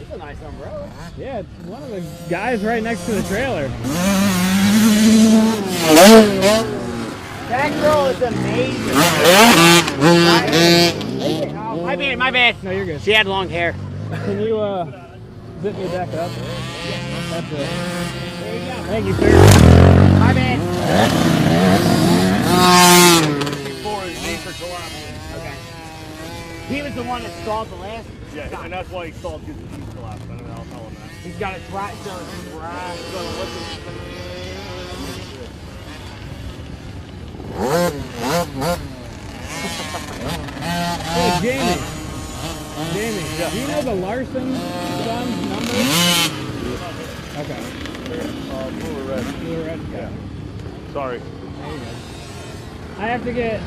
It's a nice umbrella. Yeah, it's one of the guys right next to the trailer. That girl is amazing. Oh, my bad. No, you're good. She had long hair. Can you zip me back up? That's it. There you go. Thank you, sir. My bad. Before his knees are collapsing. Okay. He was the one that stalled the last Yeah, time. and that's why he stalled his knees collapsed. I don't know, I'll tell him that. He's got it right, so it's right. He's gonna look at Hey, Jamie. Jamie, do you know the Larson son's number? Okay. Blue or red? Blue or red? Yeah. Sorry. There you go. I have to get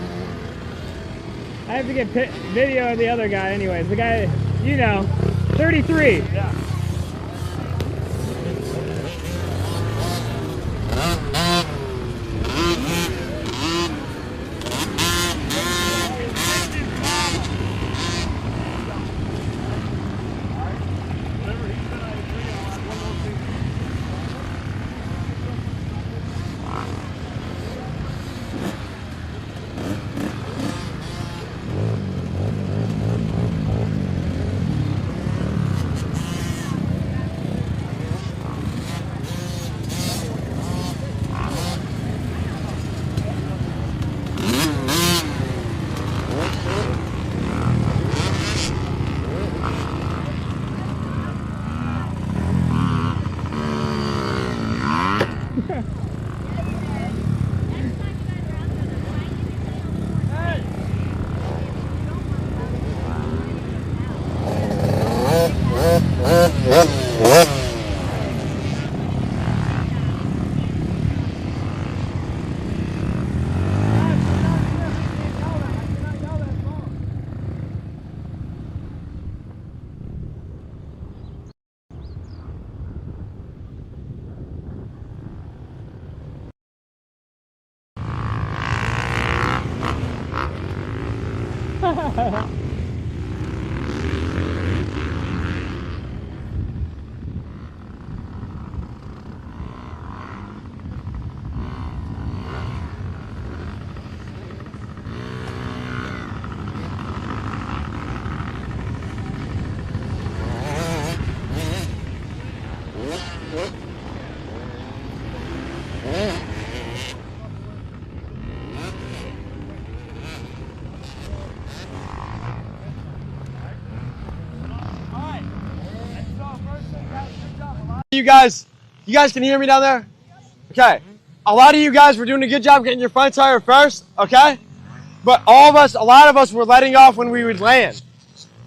video of the other guy anyways. The guy, you know, 33. Yeah. You guys can hear me down there? Okay. A lot of you guys were doing a good job getting your front tire first, okay? But a lot of us were letting off when we would land.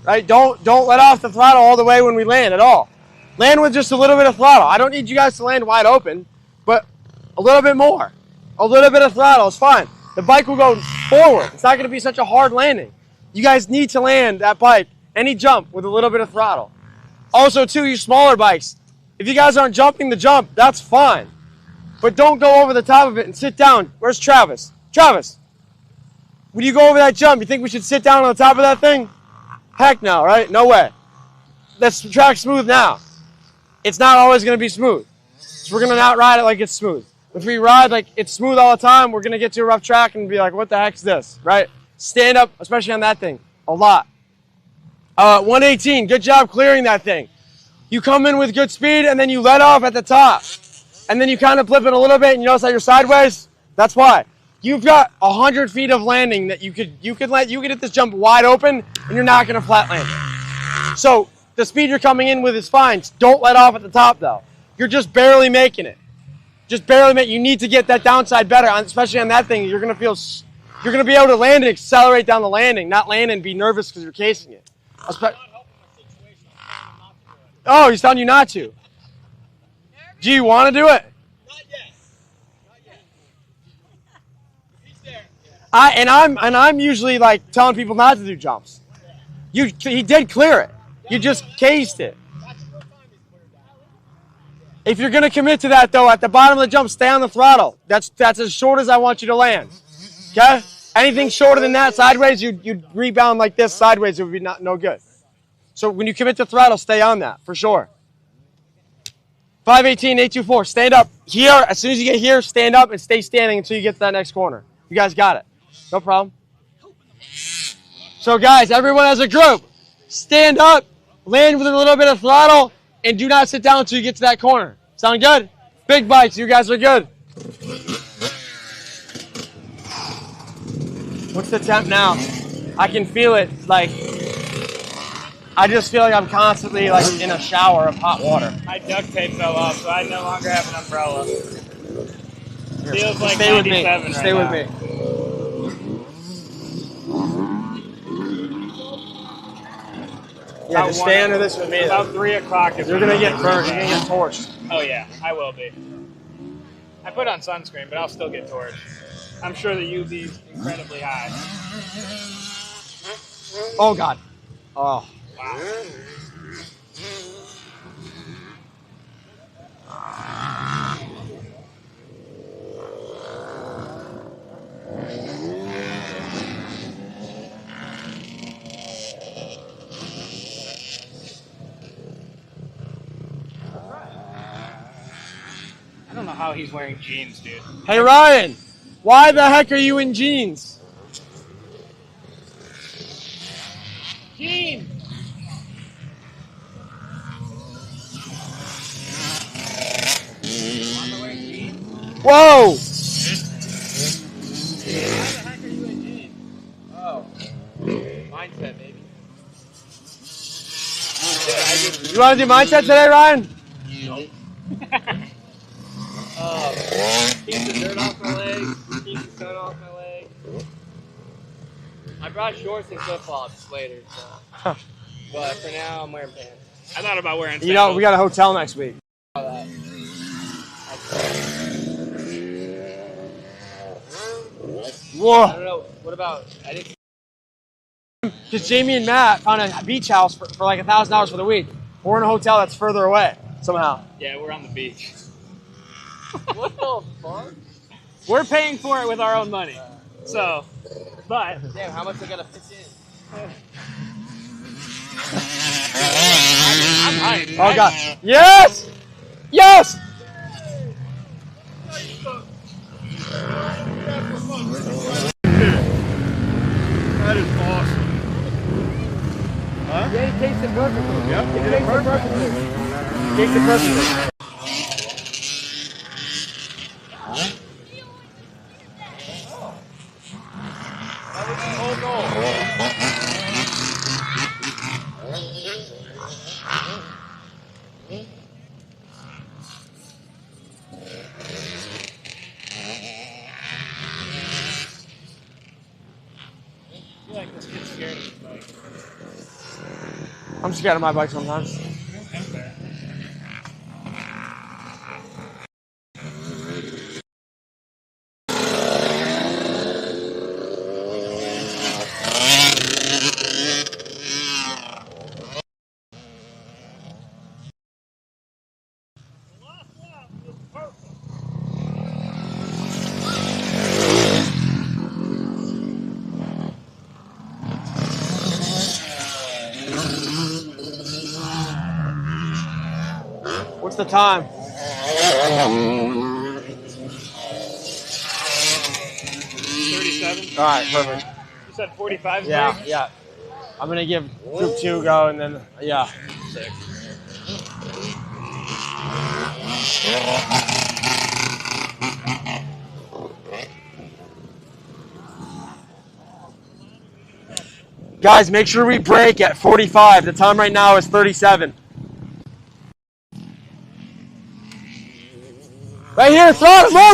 Right? Don't let off the throttle all the way when we land at all. Land with just a little bit of throttle. I don't need you guys to land wide open, but a little bit more. A little bit of throttle is fine. The bike will go forward. It's not going to be such a hard landing. You guys need to land that bike, any jump, with a little bit of throttle. Also, too, you smaller bikes, if you guys aren't jumping the jump, that's fine. But don't go over the top of it and sit down. Where's Travis? Travis, when you go over that jump, you think we should sit down on the top of that thing? Heck no, right? No way. Let's track smooth now. It's not always going to be smooth. So we're going to not ride it like it's smooth. If we ride like it's smooth all the time, we're going to get to a rough track and be like, what the heck's this, right? Stand up, especially on that thing, a lot. 118, good job clearing that thing. You come in with good speed and then you let off at the top. And then you kind of flip it a little bit and you notice that you're sideways. That's why. You've got 100 feet of landing that you could hit this jump wide open and you're not going to flat land it. So the speed you're coming in with is fine. Don't let off at the top though. You're just barely making it. Just barely make. You need to get that downside better, especially on that thing. You're going to be able to land and accelerate down the landing, not land and be nervous because you're casing it. Oh, he's telling you not to. Do you want to do it? Not yet. Not yet. He's there. I'm usually like telling people not to do jumps. He did clear it. You just cased it. If you're gonna commit to that though, at the bottom of the jump, stay on the throttle. That's as short as I want you to land. Okay? Anything shorter than that, sideways, you'd rebound like this sideways. It would be no good. So when you commit to throttle, stay on that for sure. 518, 824, stand up here. As soon as you get here, stand up and stay standing until you get to that next corner. You guys got it. No problem. So guys, everyone as a group, stand up, land with a little bit of throttle, and do not sit down until you get to that corner. Sound good? Big bikes, you guys are good. What's the temp now? I can feel it, like, I just feel like I'm constantly like in a shower of hot water. My duct tape fell off, so I no longer have an umbrella. Feels like Stay with me. 97 right Stay now. with me. Yeah, just stay under this with me. About 3 o'clock. You're gonna get burnt. You're gonna get torched. Oh yeah, I will be. I put on sunscreen, but I'll still get torched. I'm sure the UV is incredibly high. Oh God. Oh. Wow. I don't know how he's wearing jeans, dude. Hey Ryan, why the heck are you in jeans? Jeans. Whoa! Why the heck are you in jeans? Oh. Mindset, baby. You want to do mindset today, Ryan? Nope. Keep the dirt off my legs. Keep the sun off my legs. I brought shorts and flip-flops later, so. But for now, I'm wearing pants. I thought about wearing You know, we got a hotel next week. Whoa. I don't know. What about? I didn't. Because Jamie and Matt found a beach house for like $1,000 for the week. We're in a hotel that's further away somehow. Yeah, we're on the beach. What the fuck? We're paying for it with our own money. So, but Damn, how much I gotta pitch in? Oh God! Yes! Yes! That is awesome. Huh? Yeah, he takes it perfectly. Yep, He takes it perfectly. Takes it perfectly. I'm scared of my bike sometimes. What's the time? 37. All right, perfect. You said 45. Yeah, yeah. I'm gonna give group 2 go, and then yeah. Guys, make sure we break at 45. The time right now is 37. Right here, throw it. More.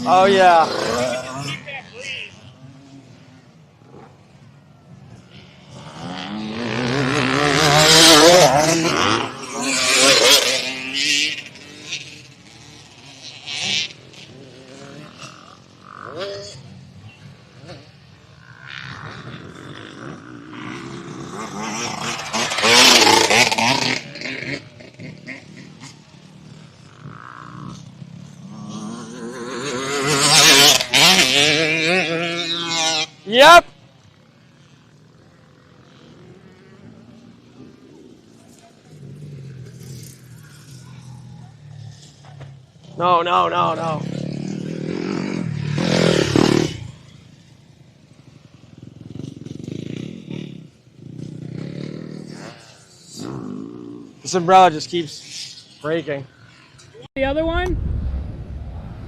Oh yeah. Yep. No. This umbrella just keeps breaking. The other one?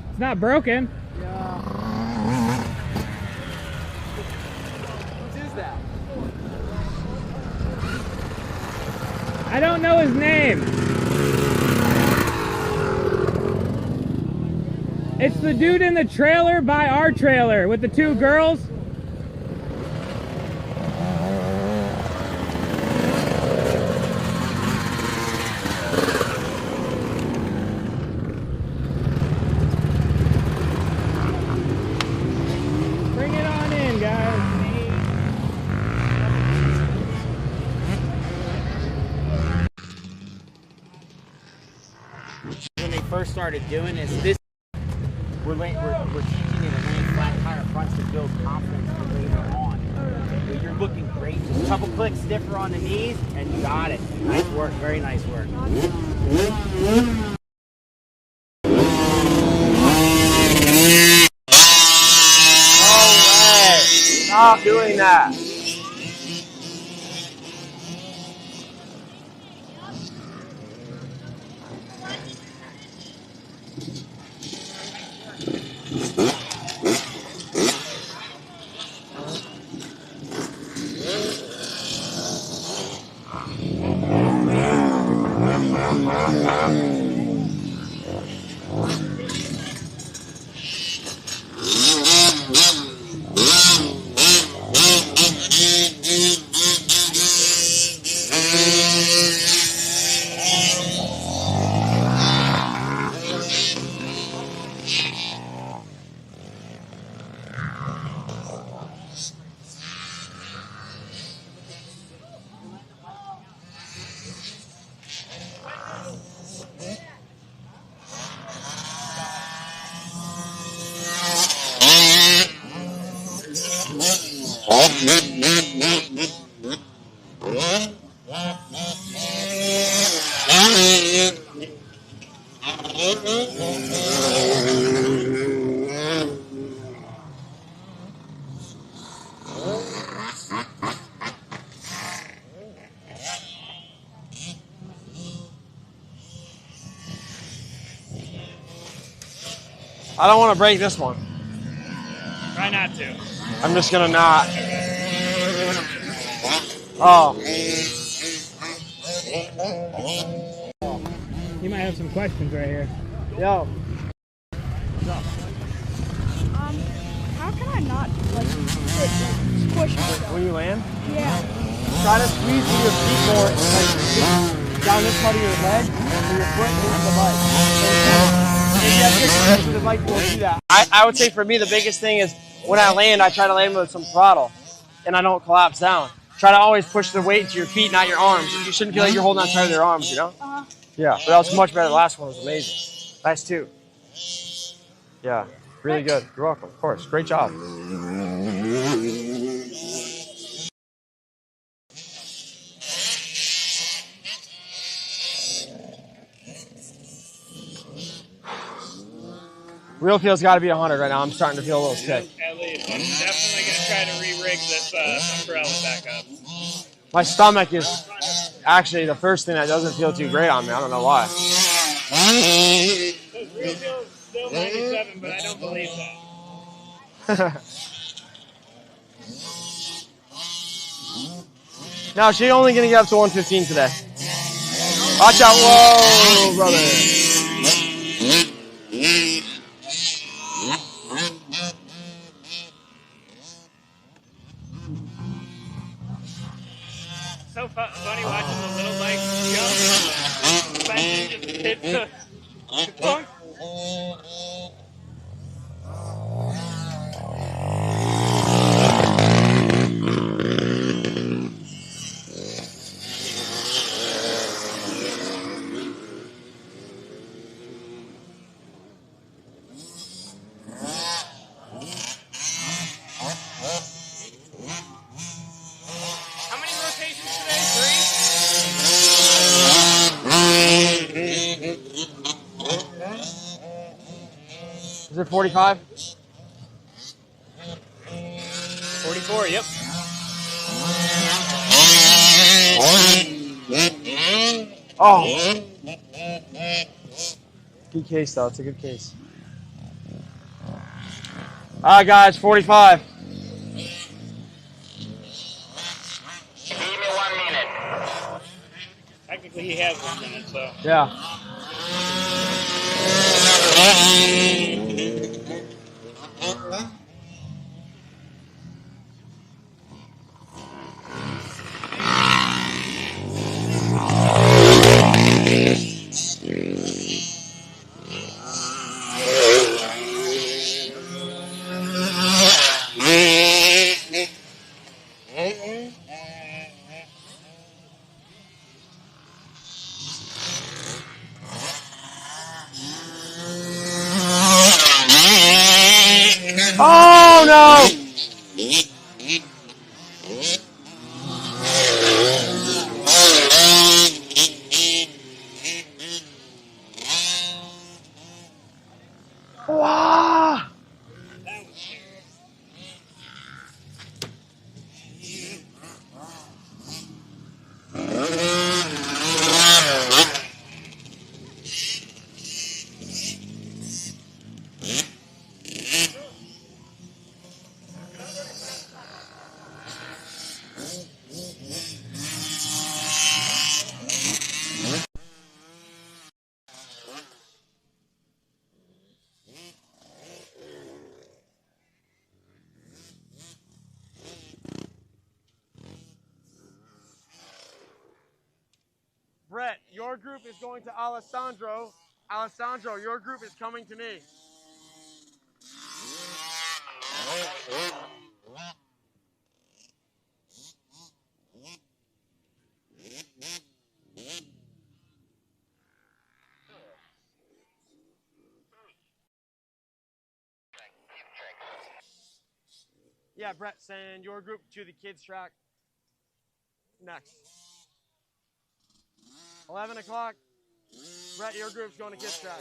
It's not broken. Yeah. Whose is that? I don't know his name. It's the dude in the trailer by our trailer with the 2 girls. Bring it on in, guys. When they first started doing this, we're teaching you to lane flat tire fronts to build confidence for later on. But you're looking great. Just a couple clicks stiffer on the knees, and you got it. Nice work. Very nice work. No way. Stop doing that. I don't want to break this one. Try not to. I'm just gonna not. Oh. You might have some questions right here. Yo. How can I not like squish myself? When you land, Yeah. try to squeeze with your feet more, like just down this part of your leg, and your foot hits the bike. If you have distance, the bike will do that. I would say for me the biggest thing is when I land, I try to land with some throttle, and I don't collapse down. Try to always push the weight to your feet, not your arms. You shouldn't feel like you're holding on tight with your arms, you know? Yeah, but that was much better. The last one was amazing. Nice too. Yeah, really good. You're welcome, of course. Great job. Real feel's got to be 100 right now. I'm starting to feel a little sick. At least. I'm definitely going to try to re-rig this umbrella back up. My stomach is actually the first thing that doesn't feel too great on me. I don't know why. The real feel is still 97, but I don't believe that. No, she's only going to get up to 115 today. Watch out. Whoa, brother. So funny watching the little bike jump. Suspension just hits the trunk. How many rotations today? 3? Is it 45? 44, yep. Oh. Good case, though. It's a good case. All right, guys, 45. Give me 1 minute. Technically, he has 1 minute, so. Yeah. Oh, no! Wow. Brett, your group is going to Alessandro. Alessandro, your group is coming to me. Yeah. Yeah, Brett, send your group to the kids track next. 11 o'clock. Brett, your group's going to kids track.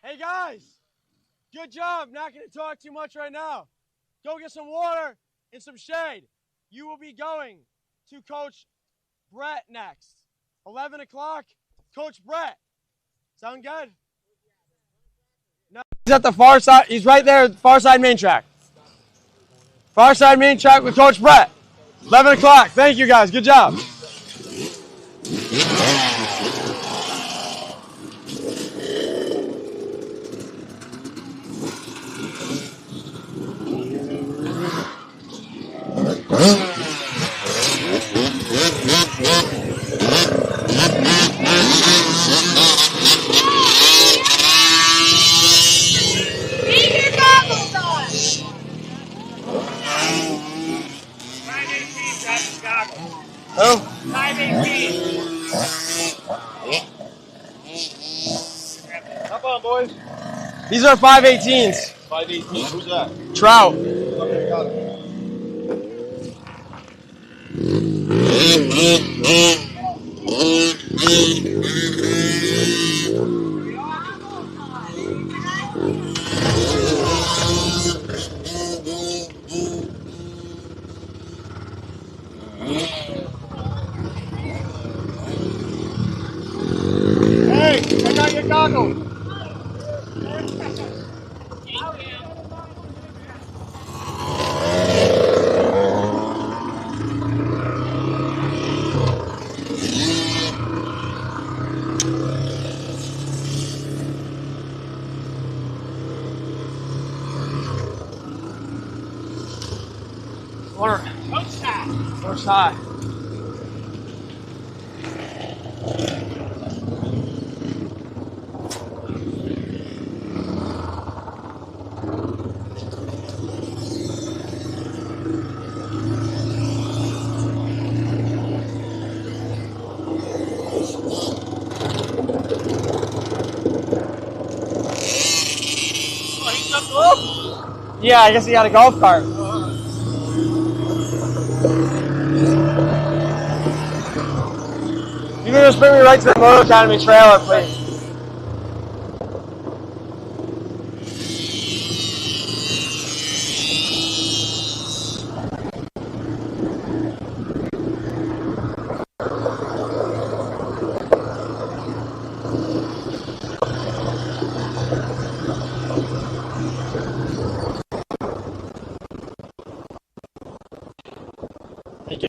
Hey guys, good job. Not going to talk too much right now. Go get some water and some shade. You will be going to Coach Brett next. 11 o'clock, Coach Brett. Sound good? No, he's at the far side. He's right there, far side main track. Far side main track with Coach Brett. 11 o'clock. Thank you guys. Good job. Oh. 518. Hop on, boys. These are 518s. 518. Who's that? Trout. Okay, got it. Hey, check out your goggles. Coach high. Yeah, I guess he got a golf cart. You can just bring me right to the Moto Academy trailer, please. Thank you.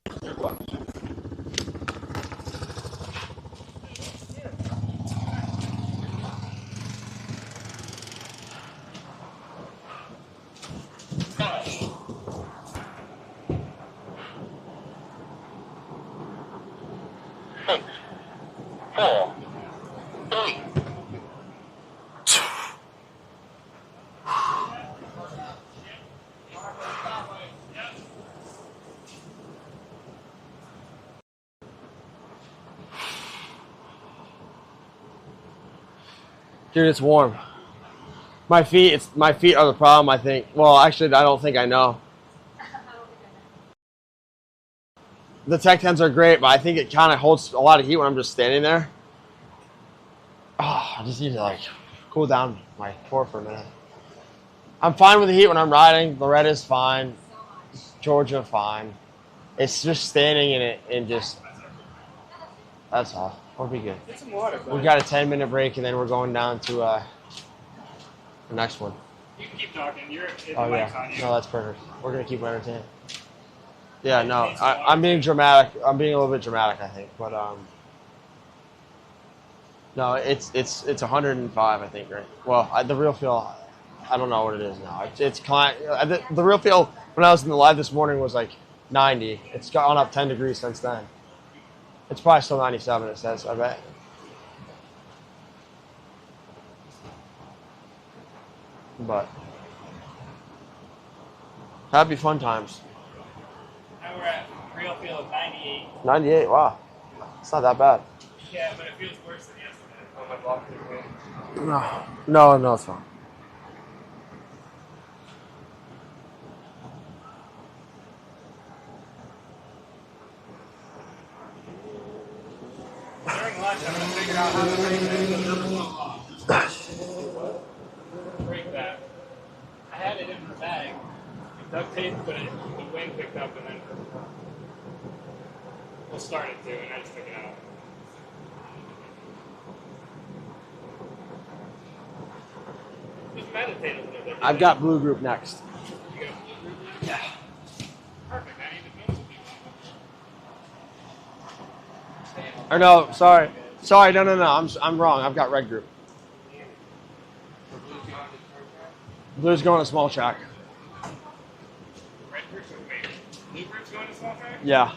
Dude, it's warm. My feet are the problem, I think. Well, actually, I don't think I know. The Tech 10s are great, but I think it kind of holds a lot of heat when I'm just standing there. Oh, I just need to like cool down my core for a minute. I'm fine with the heat when I'm riding. Loretta's fine. Georgia, fine. It's just standing in it and just, that's all. We'll be good. Get some water, buddy. We got a 10-minute break and then we're going down to the next one. You can keep talking. Oh yeah, no, that's perfect. We're gonna keep entertained. Yeah, no, I'm being dramatic. I'm being a little bit dramatic, I think, but no, it's 105, I think, right? Well, the real feel, I don't know what it is now. It's the real feel when I was in the live this morning was like 90. It's gone up 10 degrees since then. It's probably still 97. It says, I bet. But happy fun times. Now we're at Real feel of 98. 98. Wow, it's not that bad. Yeah, but it feels worse than yesterday. Oh, my block is No, it's fine. During lunch, I'm going to figure out how to break that. Break that. I had it in my bag. Duct tape, but the wind picked up and then we'll start it too, and I just took it out. Just meditate a little bit. I've got Blue Group next. You got blue group now? Yeah. Perfect. I need to film some people. Or no, sorry, no. I'm wrong. I've got Red Group. Blue's going to small track. Red group's wait. Blue group's going to small track? Yeah.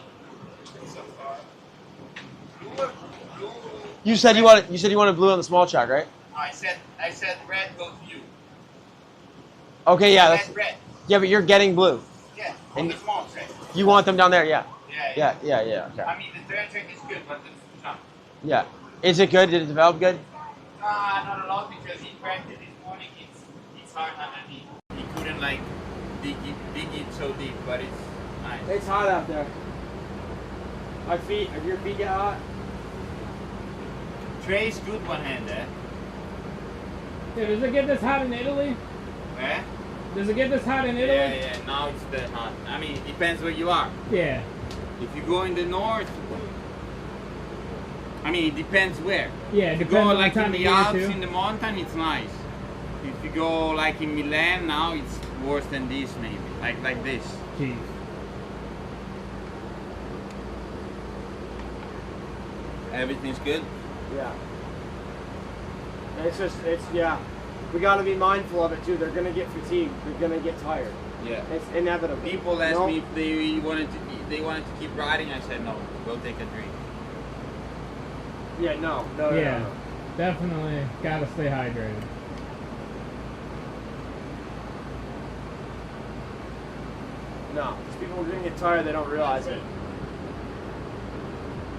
You said you wanted blue on the small track, right? I said red goes you. Okay, yeah. That's, Red. yeah, but you're getting blue. Yeah, on the small track. You want them down there, yeah. Yeah. Okay. I mean, the third track is good, but the jump. Yeah. Is it good? Did it develop good? Not a lot because he practiced this morning. It's hard underneath. He couldn't like dig it so deep, but it's nice. It's hot out there. Your feet get hot? Trey's good one-hander. Yeah, does it get this hot in Italy? Where? Does it get this hot in Italy? Yeah. Now it's that hot. I mean, it depends where you are. Yeah. If you go in the north, I mean, it depends where. Yeah, it if you depends go on like the time in of the year, Alps, too. in the mountain, it's nice. If you go like in Milan, now it's worse than this maybe. Like this. Jeez. Everything's good? Yeah. Yeah. We got to be mindful of it too. They're going to get fatigued. They're going to get tired. Yeah. It's inevitable. People asked me if they wanted to keep riding. I said no. Go take a drink. Yeah, no. Yeah, definitely gotta stay hydrated. No, because people are going to get tired. They don't realize it.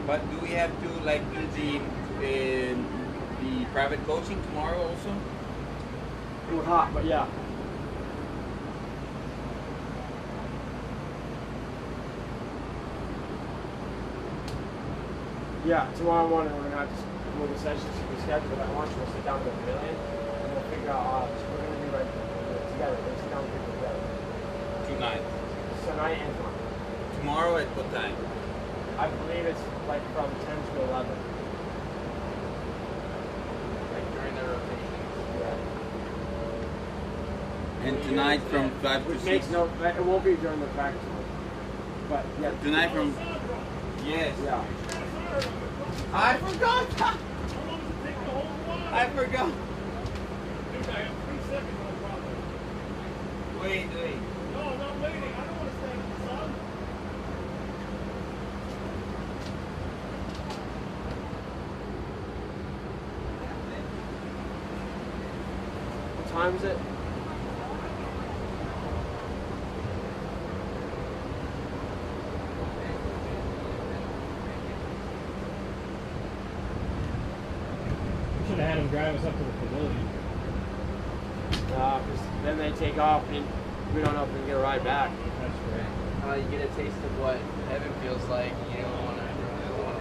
But do we have to like do the private coaching tomorrow also? It was hot, but yeah. Yeah, tomorrow morning we're gonna have to move the sessions to be scheduled at lunch. We'll sit down with the pavilion and we'll figure out. We're gonna do like together. We're gonna sit down with people together. Tonight. Tonight and tomorrow. Tomorrow at what time? I believe it's like from 10 to 11. Like during their rotation. Yeah. And tonight from 5 to 6? It won't be during the practice. But yeah. Tonight from... Yes. Yeah. I forgot! I forgot! Dude, I have 3 seconds, no problem. Wait. No, I'm not waiting. I don't want to stand in the sun. What time is it? Should have had him drive us up to the pavilion. Because then they take off and we don't know if we can get a ride back. That's right. You get a taste of what heaven feels like. You don't want to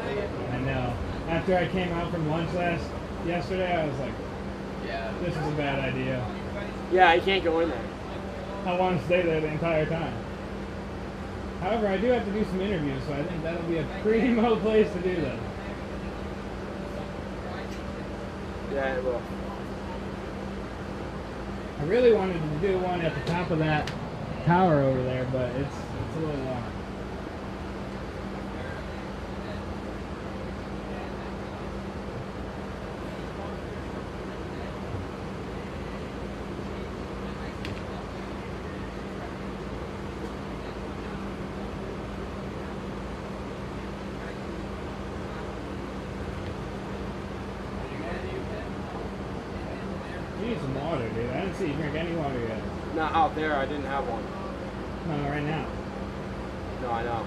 take it. I know. After I came out from lunch yesterday, I was like, Yeah. this is a bad idea. Yeah, you can't go in there. I want to stay there the entire time. However, I do have to do some interviews, so I think that'll be a primo place to do that. Yeah, it will. I really wanted to do one at the top of that tower over there, but it's a little long. You need some water, dude. I didn't see you drink any water yet. Not out there, I didn't have one. No, right now. No, I know.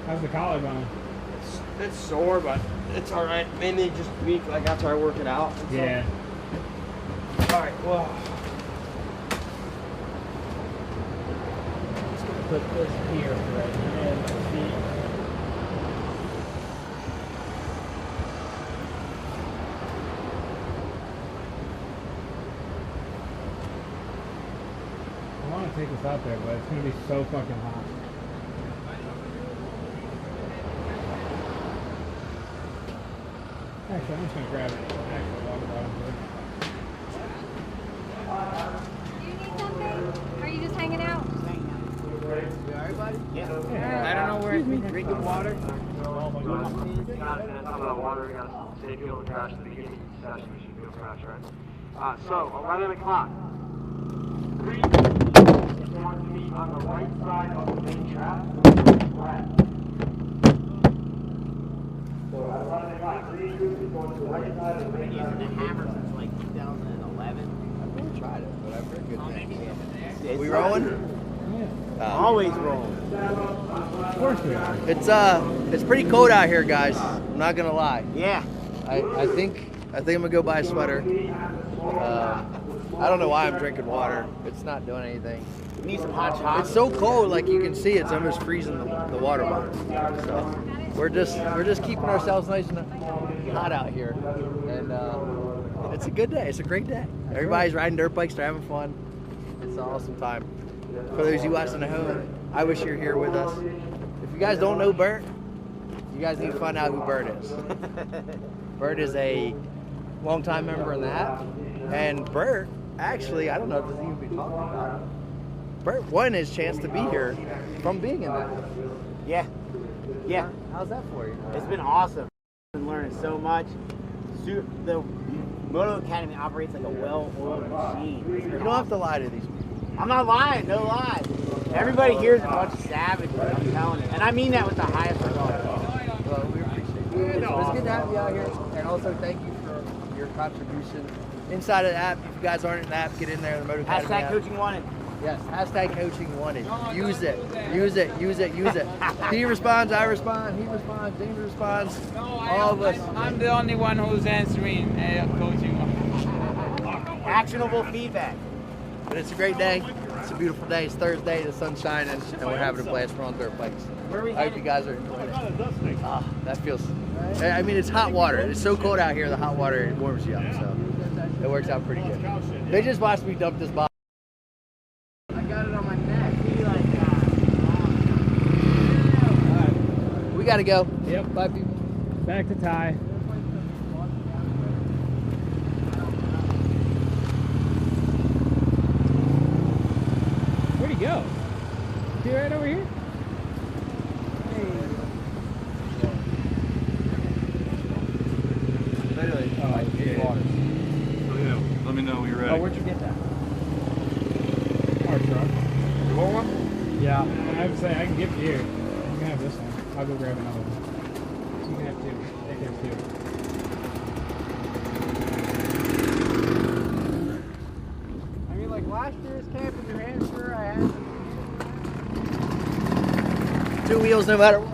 How's the collarbone? It's sore, but it's all right. Mainly just weak, like after I work it out. Yeah. All right. Well, Just gonna put this here for right here. My feet. I want to take this out there, but it's gonna be so fucking hot. Actually, I'm just gonna grab it. Actually, water bottle. Do you need something? Are you just hanging out? Everybody? Yeah. I don't know where it's Drinking water. Take you over crash at the beginning of the session. We should go crash, right? So, 11 o'clock. 3 is going to be on the right side of the main track. Left. So, at 11 o'clock, 3 is going to the right side of the main track. Using the hammer since like 2011. I've never tried it, but I've heard good things. It's We rolling? always rolling. Of course we are. It's pretty cold out here, guys. I'm not gonna lie. Yeah. I think I'm gonna go buy a sweater. I don't know why I'm drinking water. It's not doing anything. Need some hot chocolate. It's so cold, like you can see, it's almost freezing the water bottle. So we're just keeping ourselves nice and hot out here, and it's a good day. It's a great day. Everybody's riding dirt bikes. They're having fun. It's an awesome time. For those of you watching at home, I wish you're here with us. If you guys don't know Bert, you guys need to find out who Bert is. Bert is a longtime member in the app, and Bert, actually, I don't know if this even be talking about it. Bert won his chance to be here from being in that. Yeah. Yeah. How's that for you? It's been awesome. I've been learning so much. The Moto Academy operates like a well-oiled machine. You don't have to lie to these people. I'm not lying, no lie. Everybody here is a bunch of savages, I'm telling you. And I mean that with the highest regard. Well, we appreciate it. It's good to have you out here, and also thank you for your contribution inside of the app. If you guys aren't in the app, get in there. The Moto Academy Hashtag app. coaching wanted. Yes, hashtag coaching wanted. Use it. Use it. Use it. Use it. He responds, I respond, he responds, James responds. All of us. I'm the only one who's answering coaching. Actionable feedback. But it's a great day. It's a beautiful day. It's Thursday. The sun's shining, and we're having a blast. We're on dirt bikes. I hope you guys are enjoying it. Ah, that feels. I mean, it's hot water. It's so cold out here. The hot water warms you up, so it works out pretty good. They just watched me dump this bottle. I got it on my neck. Be like that. We gotta go. Yep. Bye, people. Back to Ty. Where'd he go? Is he right over here? Literally. So yeah, let me know when you're ready. Oh, where'd you get that? Our truck. You want one? Yeah. I have to say, I can give it here. You can have this one. I'll go grab another one. You can have two. They can have two. I mean, like last year's camp in New Hampshire, I had 2 wheels no matter what.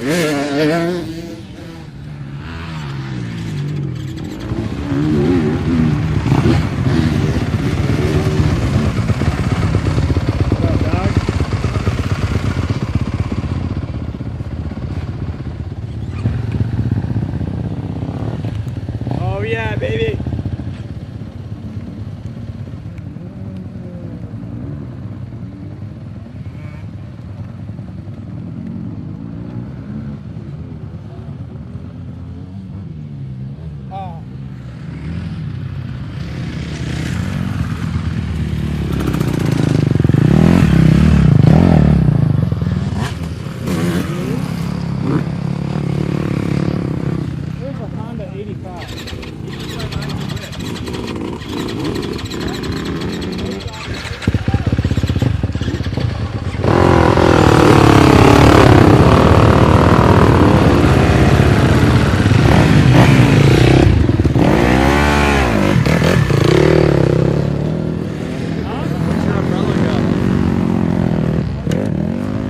Oh yeah, baby. There's a Honda 85.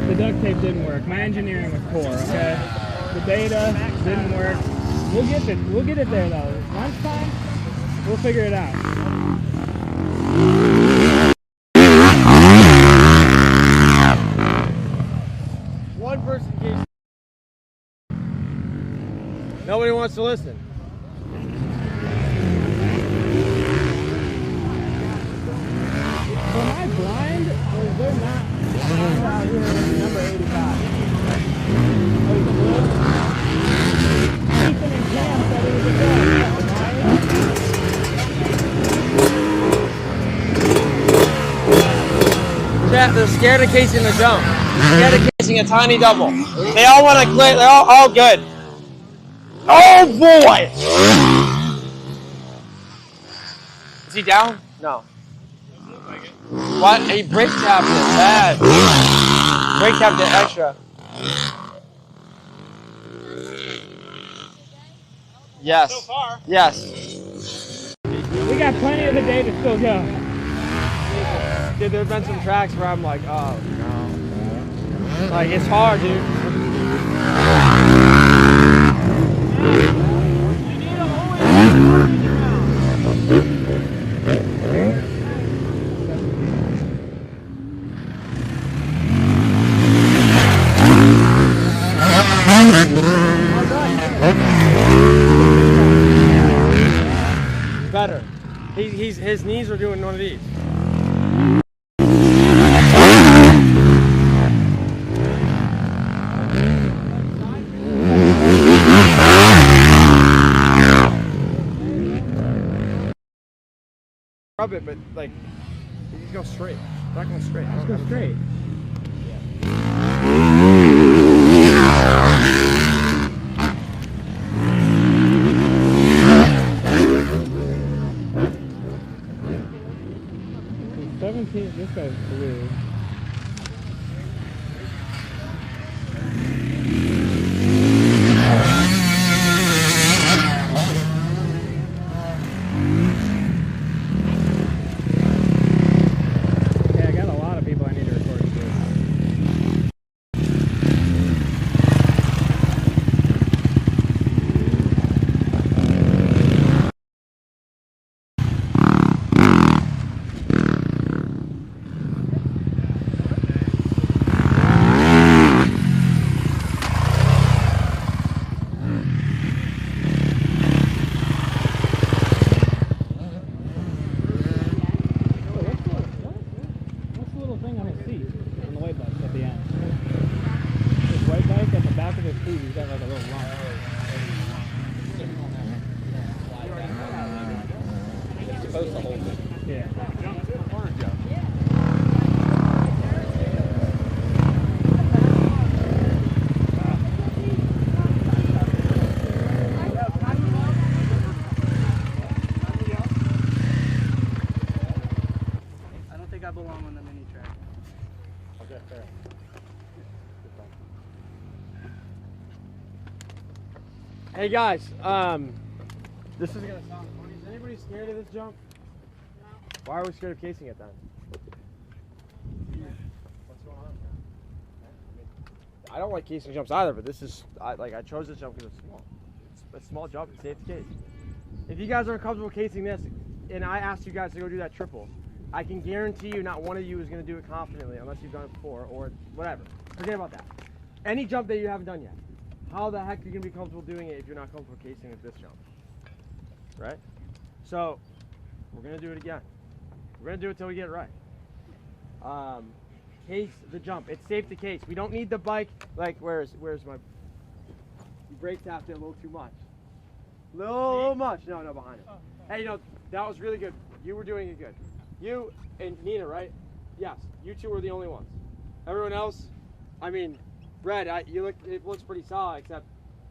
The duct tape didn't work. My engineering was poor, okay? The data didn't work. We'll get it there though. Lunchtime, we'll figure it out. One person gave. Nobody wants to listen. Am I blind or is there not out here number 85? Oh, he's blue? Ethan and Cam said it was a Chat, they're scared of casing the jump. Scared of casing a tiny double. They all want to clear. They're all good. Oh boy! Is he down? No. What? He brake tapped it. Bad. Brake tapped it extra. Yes. So far. Yes. We got plenty of the day to still go. Dude, there've been some tracks where I'm like, oh no. Like, it's hard, dude. Better. His knees are doing one of these. Rub it, but like, you go straight. Not going straight. Let's go straight. 17, this guy's blue. Okay, I got a lot of people I need to record to. He's got like a little lump. It's supposed to hold it. Yeah. Corner jump. I don't think I belong on the mini track. Okay, fair. Hey guys, this is gonna sound funny. Is anybody scared of this jump? No. Why are we scared of casing it then? What's going on? I don't like casing jumps either, but this is, I chose this jump because it's small. It's a small jump, it's safe to case. If you guys aren't comfortable casing this, and I asked you guys to go do that triple, I can guarantee you not one of you is going to do it confidently unless you've done it before or whatever. Forget about that. Any jump that you haven't done yet, how the heck are you going to be comfortable doing it if you're not comfortable casing with this jump? Right? So, we're going to do it again. We're going to do it till we get it right. Case the jump. It's safe to case. We don't need the bike, like, where's my, you brake tapped it a little too much. Little much. No, behind it. Hey, you know, that was really good. You were doing it good. You and Nina, right? Yes, you two were the only ones. Everyone else, I mean, Brad, it looks pretty solid, except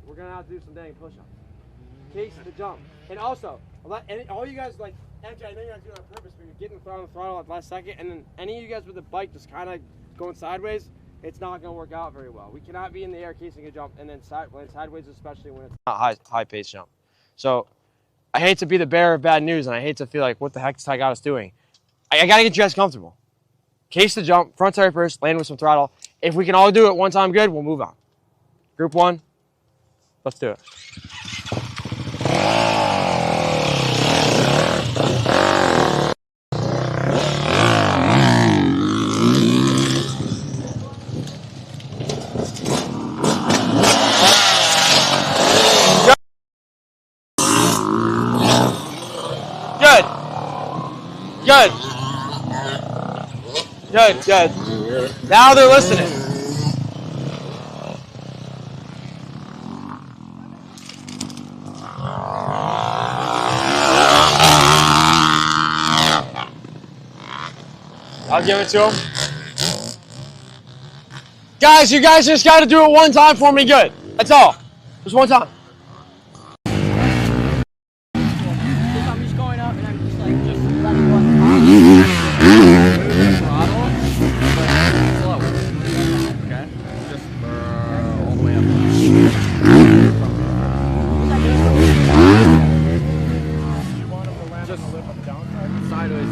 we're gonna have to do some dang push-ups. Case the jump. And also, all you guys, like, actually, I know you're not doing it on purpose, but you're getting the throttle at the last second, and then any of you guys with the bike just kind of going sideways, it's not gonna work out very well. We cannot be in the air casing a jump, and then sideways, especially when it's not high pace jump. So, I hate to be the bearer of bad news, and I hate to feel like, what the heck is I got us doing? I gotta get you guys comfortable. Case the jump, front tire first, land with some throttle. If we can all do it one time good, we'll move on. Group one, let's do it. Good. Now they're listening. I'll give it to them. Guys, you guys just got to do it one time for me good. That's all. Just one time. I'm just going up and I'm just like, just letting one throttle, but slow. Okay? Just all the way up. You want them to land just on the lip on the downside? Sideways.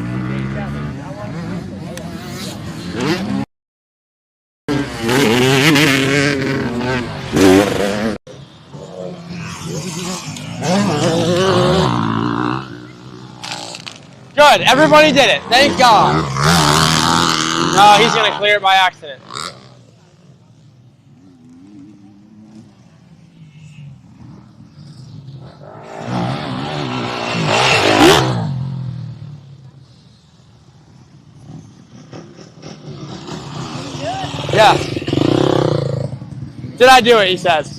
Good, everybody did it. Thank God. No, he's gonna clear it by accident. Yeah. Did I do it, he says.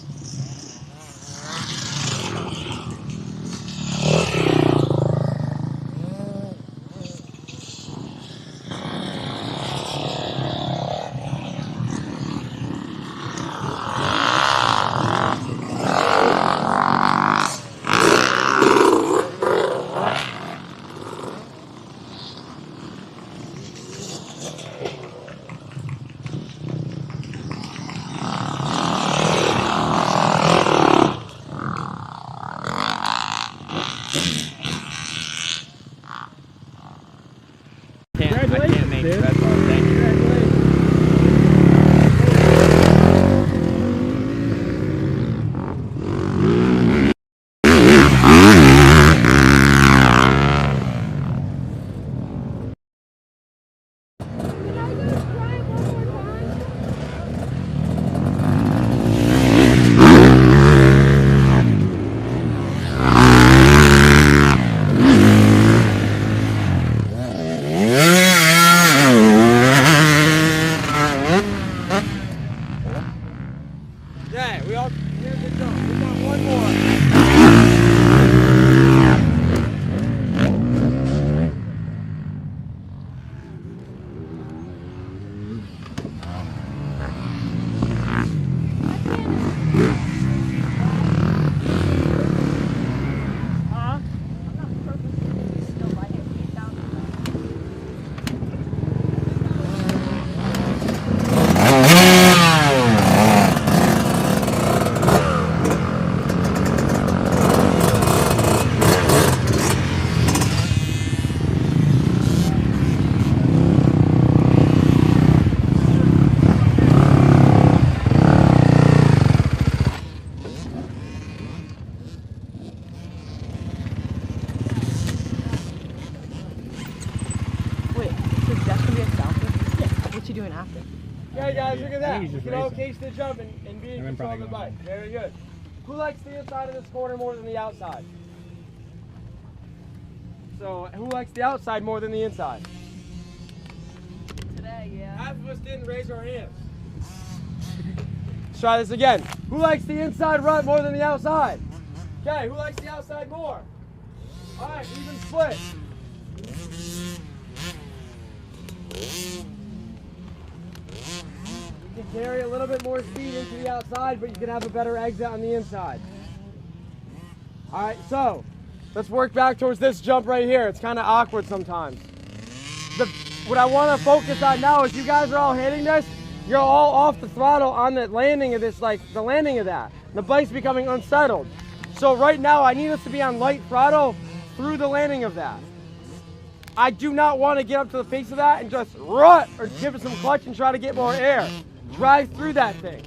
Look at that. You can all case the jump and be in I'm control of the probably bike. Very good. Who likes the inside of this corner more than the outside? So who likes the outside more than the inside? Today, yeah. Half of us didn't raise our hands. Let's try this again. Who likes the inside rut more than the outside? Okay, who likes the outside more? All right, even split. You can carry a little bit more speed into the outside, but you can have a better exit on the inside. All right, so let's work back towards this jump right here. It's kind of awkward sometimes. What I want to focus on now is you guys are all hitting this. You're all off the throttle on the landing of this, like the landing of that. The bike's becoming unsettled. So right now I need us to be on light throttle through the landing of that. I do not want to get up to the face of that and just rut or give it some clutch and try to get more air. Drive through that thing.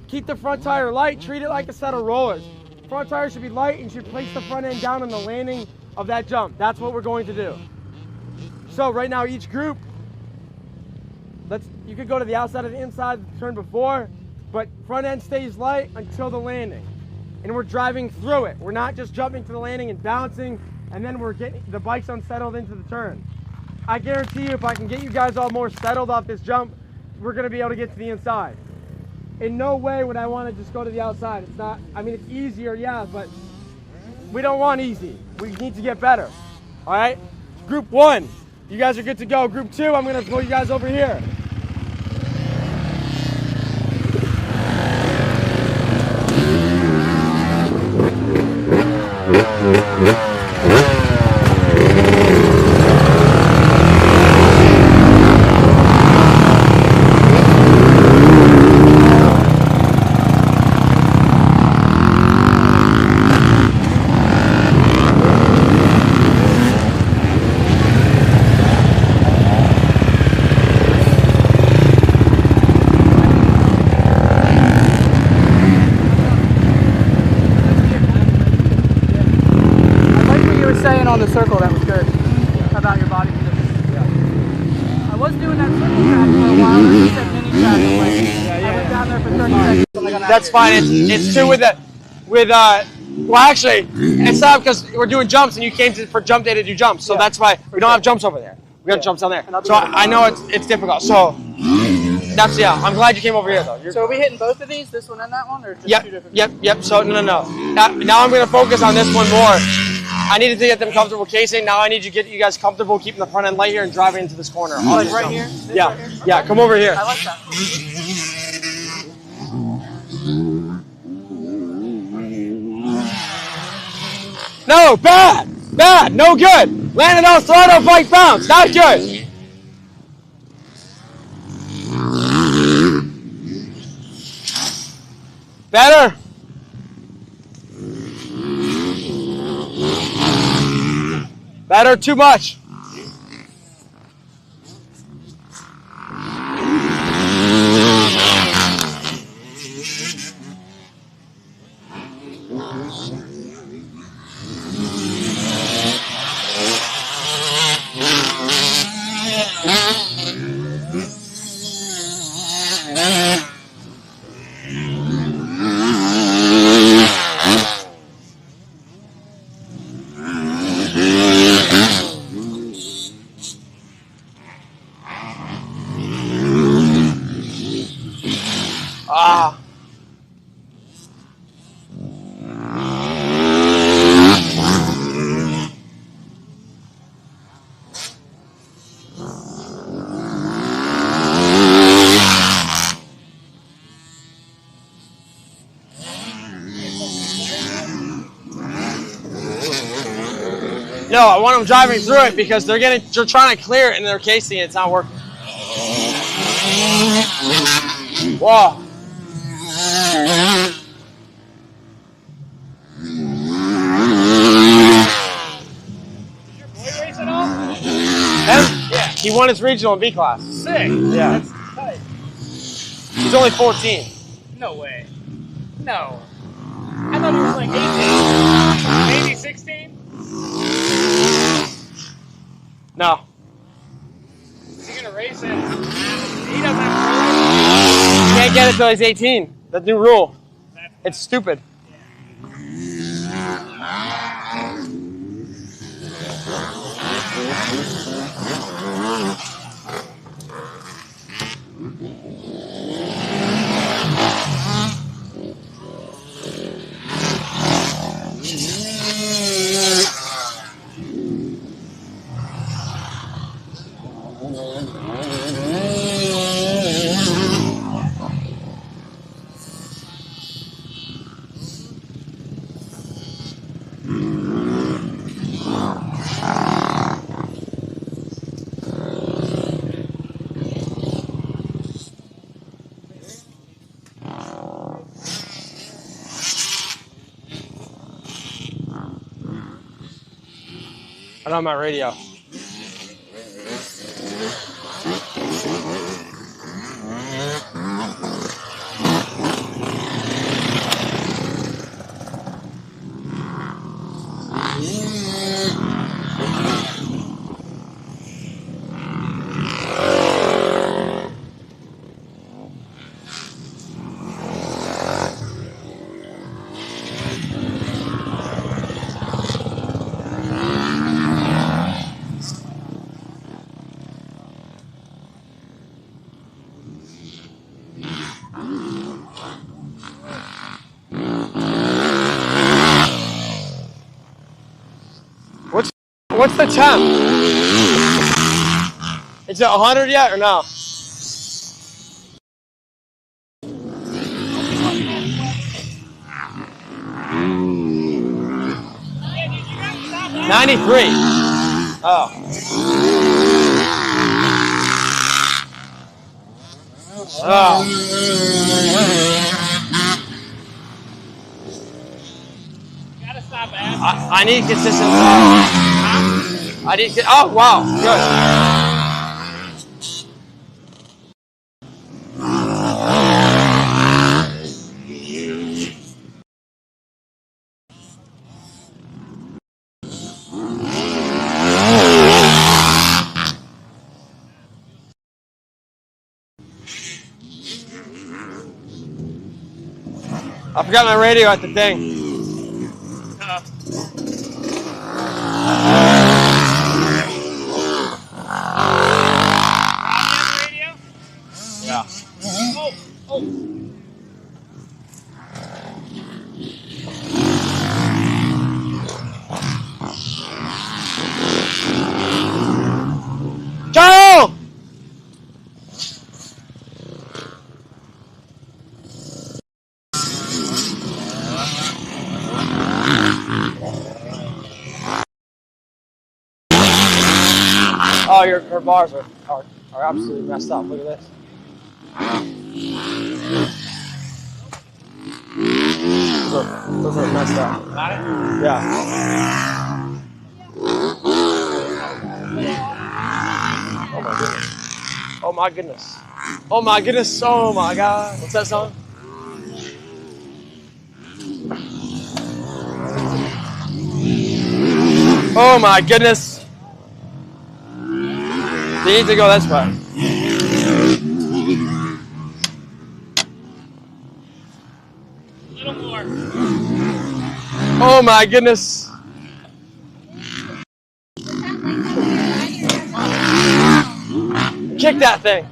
Keep the front tire light, treat it like a set of rollers. Front tire should be light and should place the front end down on the landing of that jump. That's what we're going to do. So right now each group, you could go to the outside of the inside the turn before, but front end stays light until the landing. And we're driving through it. We're not just jumping to the landing and bouncing, and then we're getting the bike's unsettled into the turn. I guarantee you if I can get you guys all more settled off this jump, we're gonna be able to get to the inside. In no way would I want to just go to the outside. It's not, I mean, it's easier, yeah, but we don't want easy. We need to get better, all right? Group 1, you guys are good to go. Group 2, I'm gonna pull you guys over here. On the circle, that was good. About your body position. Yeah. I was doing that circle track for a while. You said mini track. I went down there for 30 seconds. That's fine. It's two with well, actually, it's not because we're doing jumps and you came for jump day to do jumps. So that's why we don't have jumps over there. We got jumps down there. So I know it's difficult. So that's, I'm glad you came over here though. So are we hitting both of these, this one and that one, or just two different? Yep. So no. Now I'm going to focus on this one more. I needed to get them comfortable casing. Now I need to get you guys comfortable keeping the front end light here and driving into this corner. Like right here? Yeah. Right here? Yeah, come over here. I like that. No, bad, no good. Landed off throttle, bike bounce, not good. Better. Better, too much. No, I want them driving through it because they're trying to clear it and they're casing it. It's not working. Whoa. Did your boy race at all? Yeah. He won his regional in B class. Sick. Yeah. That's tight. He's only 14. No way. No. I thought he was like 18. Maybe 16? No. Is he gonna race it? He doesn't have to race. can't get it till he's 18. The new rule. It's stupid. I don't have my radio. What's the temp? Is it 100 yet or no? $93. Oh. Oh. I need consistent I need. Oh wow, good. I forgot my radio at the thing. Yeah. Oh. Go! Oh, her bars are absolutely messed up. Look at this. Those are messed up. Yeah. Oh my goodness. Oh my goodness. Oh my God. What's that song? Oh my goodness. They need to go this way. A little more. Oh my goodness. Kick that thing.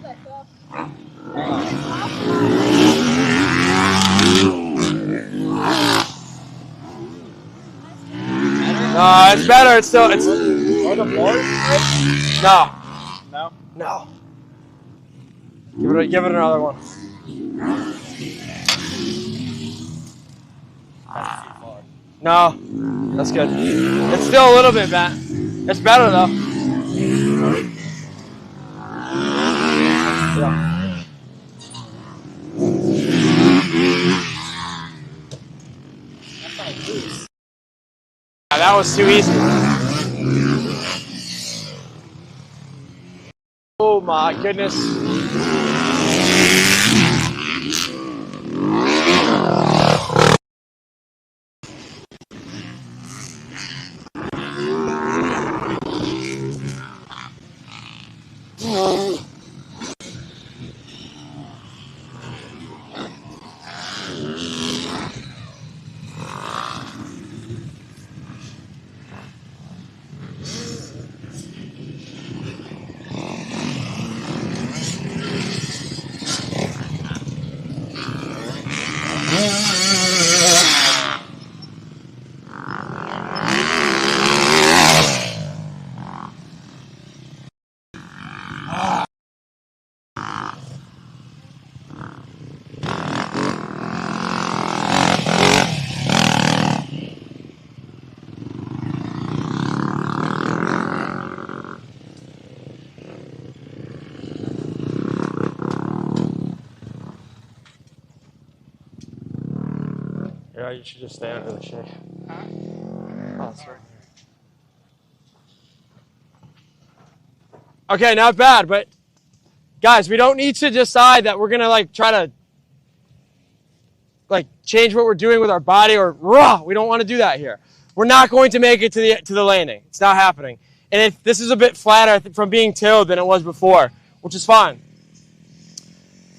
No, it's better. It's still. It's. Are the bars? No. No. No. Give it another one. No, that's good. It's still a little bit bad. It's better though. Yeah. That was too easy. Oh my goodness. Yeah, you should just stay under the shade. Huh? Oh, that's right. Okay, not bad, but guys, we don't need to decide that we're gonna like try to like change what we're doing with our body or raw. We don't want to do that here. We're not going to make it to the landing. It's not happening. And if this is a bit flatter from being tilled than it was before, which is fine.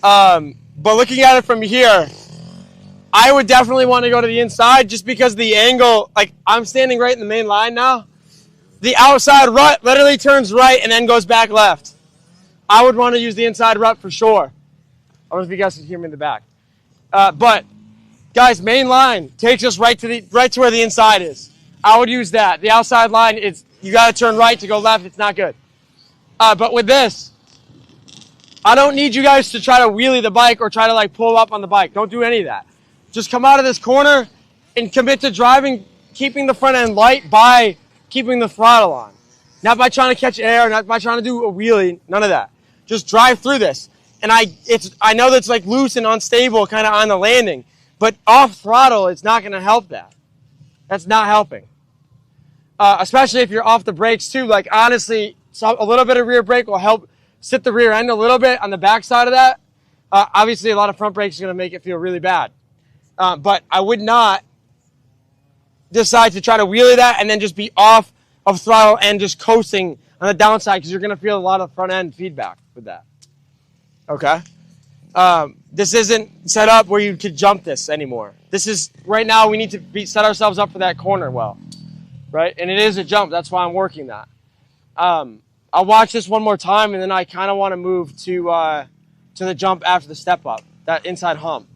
But looking at it from here, I would definitely want to go to the inside just because the angle, like I'm standing right in the main line now. The outside rut literally turns right and then goes back left. I would want to use the inside rut for sure. I don't know if you guys can hear me in the back. But guys, main line takes us right to where the inside is. I would use that. The outside line is you got to turn right to go left. It's not good. But with this, I don't need you guys to try to wheelie the bike or try to like pull up on the bike. Don't do any of that. Just come out of this corner and commit to driving, keeping the front end light by keeping the throttle on. Not by trying to catch air, not by trying to do a wheelie, none of that. Just drive through this. And I know that's like loose and unstable kind of on the landing, but off throttle, it's not going to help that. That's not helping. Especially if you're off the brakes too. Like honestly, a little bit of rear brake will help sit the rear end a little bit on the back side of that. Obviously, a lot of front brakes is going to make it feel really bad. But I would not decide to try to wheelie that and then just be off of throttle and just coasting on the downside because you're going to feel a lot of front end feedback with that. Okay? This isn't set up where you could jump this anymore. This is, right now, we need to set ourselves up for that corner well. Right? And it is a jump. That's why I'm working that. I'll watch this one more time, and then I kind of want to move to the jump after the step up, that inside hump.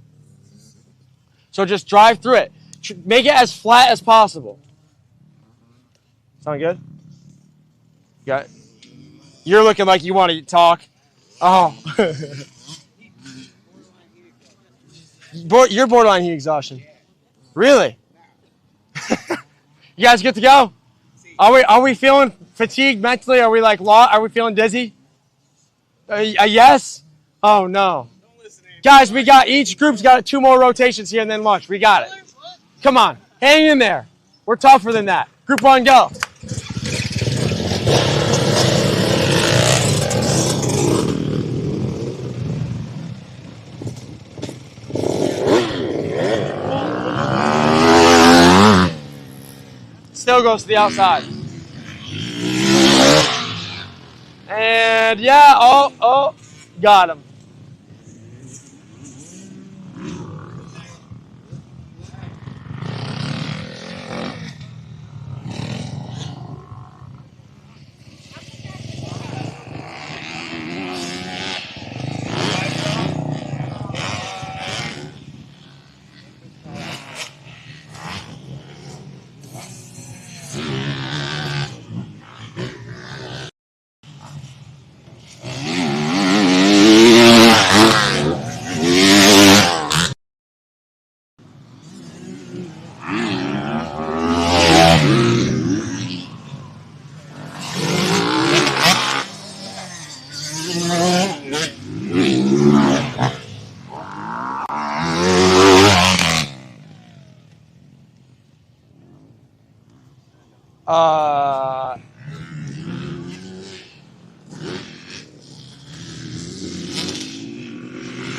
So just drive through it. Make it as flat as possible. Sound good? Yeah. You're looking like you want to talk. Oh. You're borderline heat exhaustion. Really? You guys good to go? Are we feeling fatigued mentally? Are we like are we feeling dizzy? Yes? Oh no. Guys, we got each group's got 2 more rotations here and then lunch. We got it. Come on. Hang in there. We're tougher than that. Group 1, go. Still goes to the outside. And yeah, oh, got him.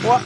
What?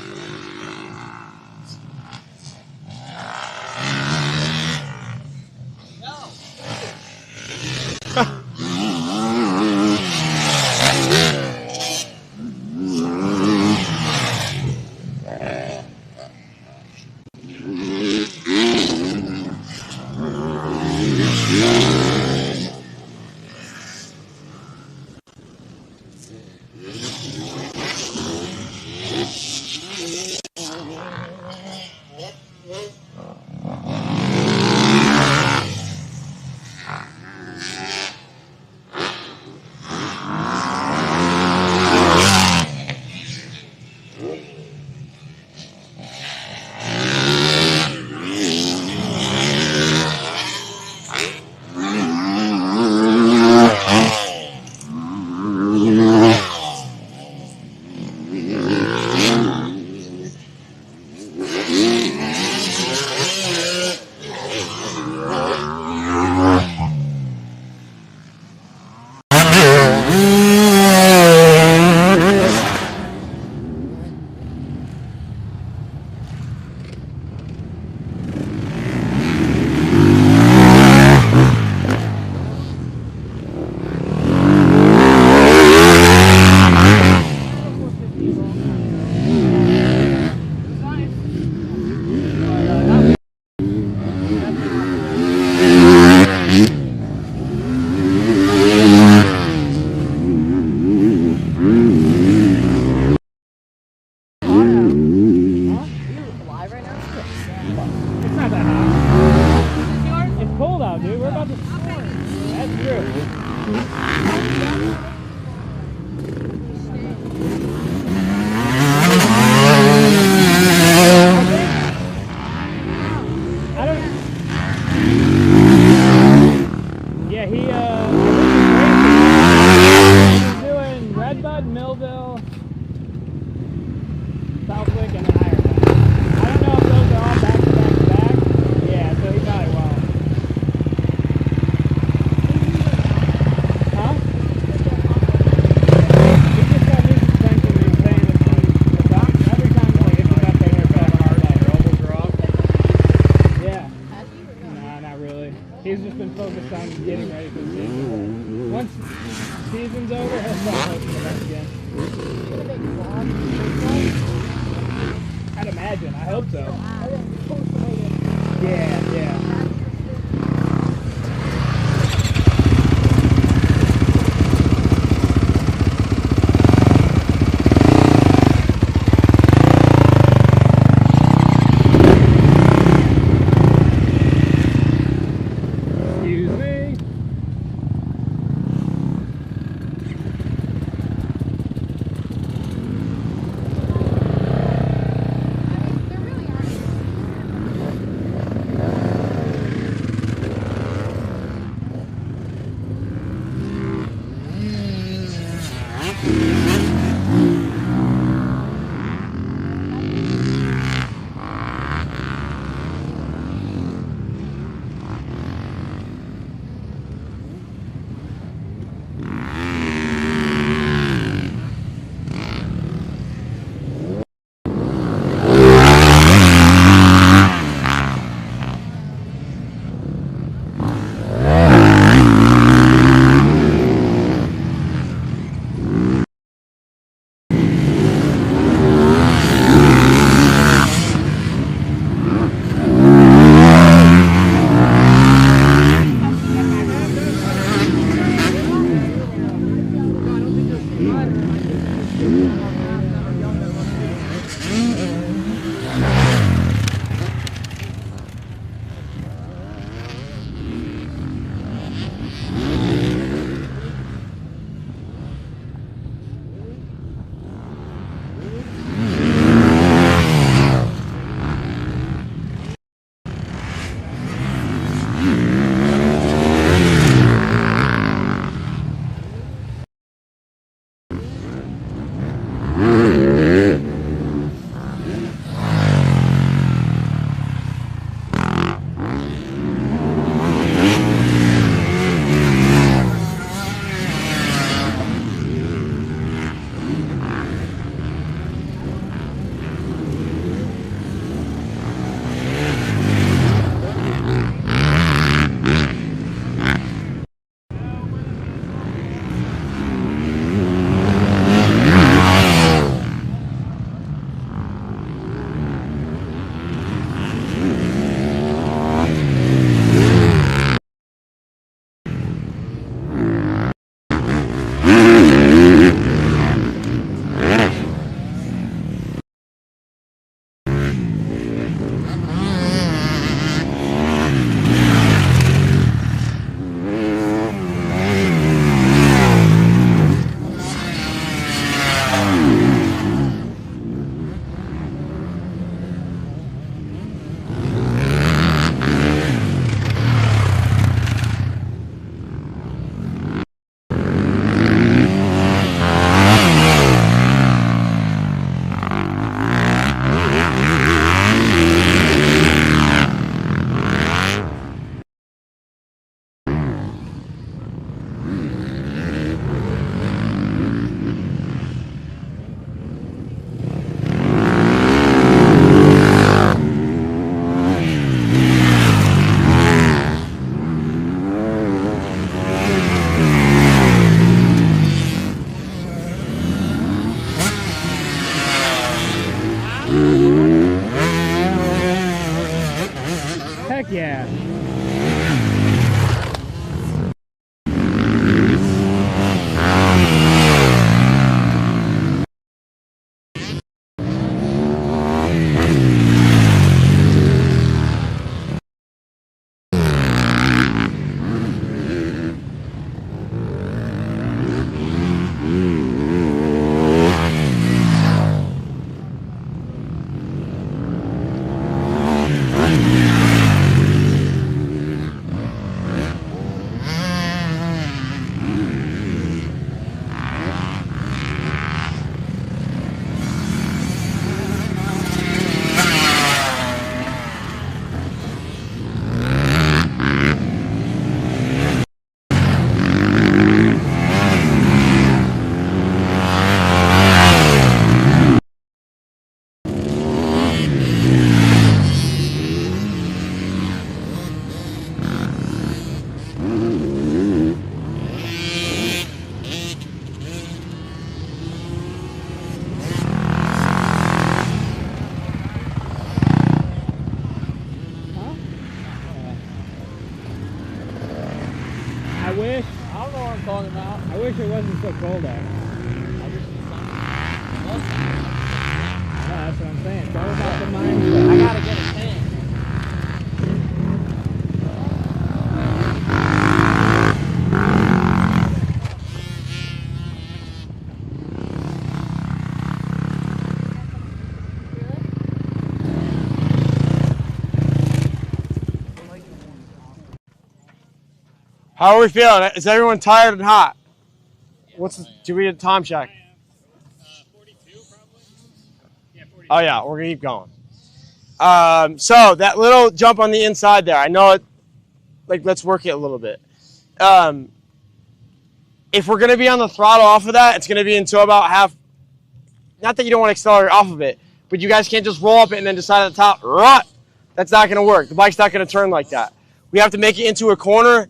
I don't. Yeah, he he's doing Redbud, Millville, Southwick, and then Ironman. I don't know if those are all back to back to back. Yeah, so he probably won't. Huh? He just got new suspension and he's saying it's every time like it's up there, it's hard. Yeah. Nah, not really. He's just been focused on getting ready for the season. Once season's over, he'll start posting it up again. I'd imagine. I hope so. Yeah, yeah. Excuse me. Heck yeah. calling him out. I wish it wasn't so cold out. That's what I'm saying. It's all about the mindset. I gotta get a tan. How are we feeling? Is everyone tired and hot? Do we get a time check? 42 probably. Yeah, 42. Oh yeah, we're gonna keep going. So that little jump on the inside there, I know it. Like, let's work it a little bit. If we're gonna be on the throttle off of that, it's gonna be until about half. Not that you don't want to accelerate off of it, but you guys can't just roll up it and then decide at the top, rut. That's not gonna work. The bike's not gonna turn like that. We have to make it into a corner.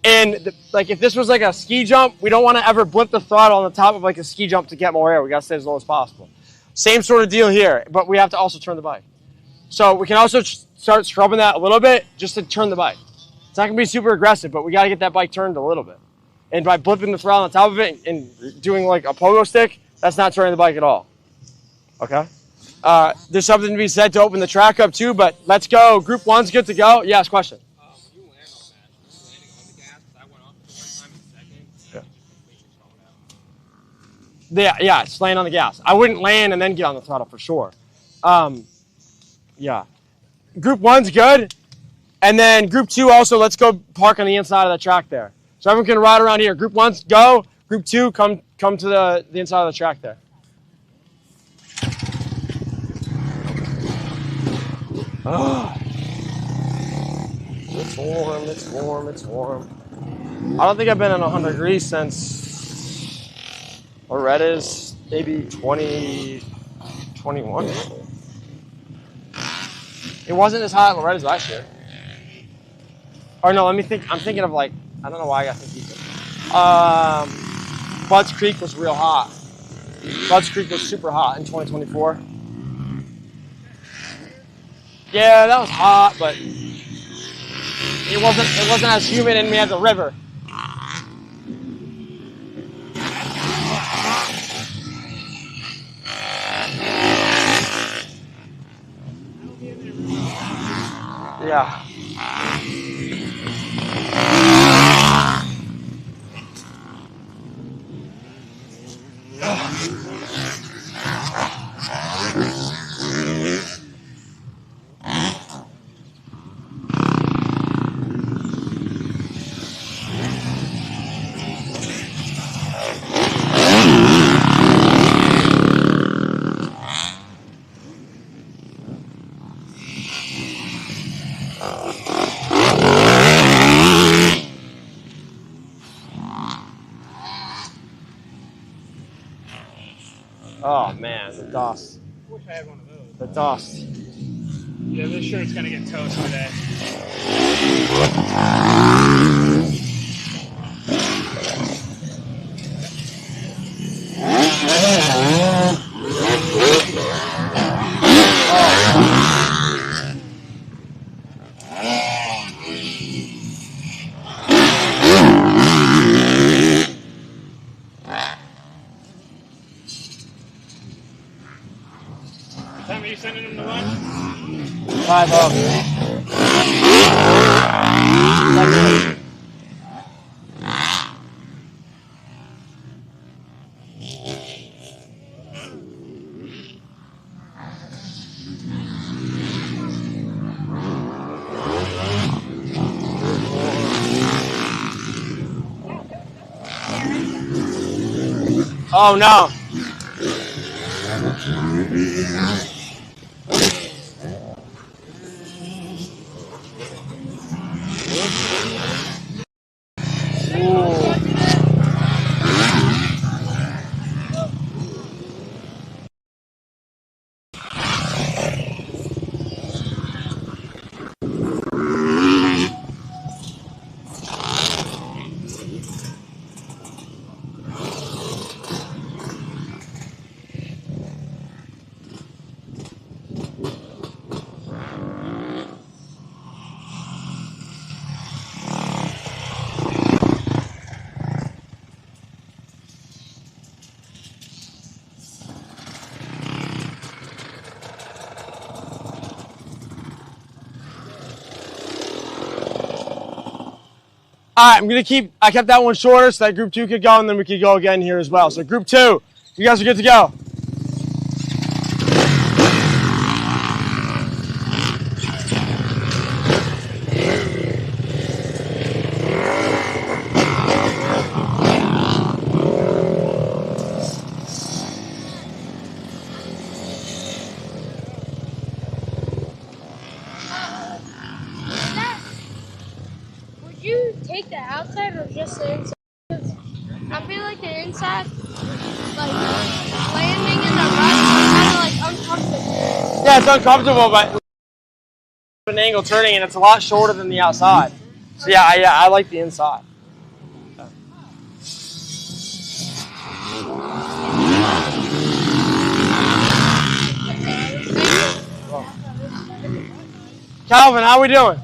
And like, if this was like a ski jump, we don't want to ever blip the throttle on the top of like a ski jump to get more air. We got to stay as low as possible. Same sort of deal here, but we have to also turn the bike. So we can also start scrubbing that a little bit just to turn the bike. It's not going to be super aggressive, but we got to get that bike turned a little bit. And by blipping the throttle on top of it and doing like a pogo stick, that's not turning the bike at all. Okay? There's something to be said to open the track up too, but let's go. Group 1's good to go. Yes, question. Yeah, it's laying on the gas. I wouldn't land and then get on the throttle for sure. Yeah. Group 1's good. And then group 2 also, let's go park on the inside of the track there. So everyone can ride around here. Group 1's go. Group 2, come to the inside of the track there. Oh. It's warm, it's warm, it's warm. I don't think I've been in 100 degrees since Loretta's maybe 2021. It wasn't as hot at Loretta's last year. Or no, let me think. I'm thinking of like, I don't know why I got thinking. Budds Creek was real hot. Budds Creek was super hot in 2024. Yeah, that was hot, but it wasn't as humid, and we had the river. Yeah. Oh man, the dust. I wish I had one of those. The dust. Yeah, this shirt's gonna get toast today. What time are you sending him to lunch? 5 up. Oh no. All right, I kept that one shorter so that group 2 could go, and then we could go again here as well. So group 2, you guys are good to go. Would you take the outside or just the inside? I feel like the inside, like landing in the rut, is kind of like uncomfortable. Yeah, it's uncomfortable, but an angle turning, and it's a lot shorter than the outside. So yeah, I like the inside. Calvin, how we doing?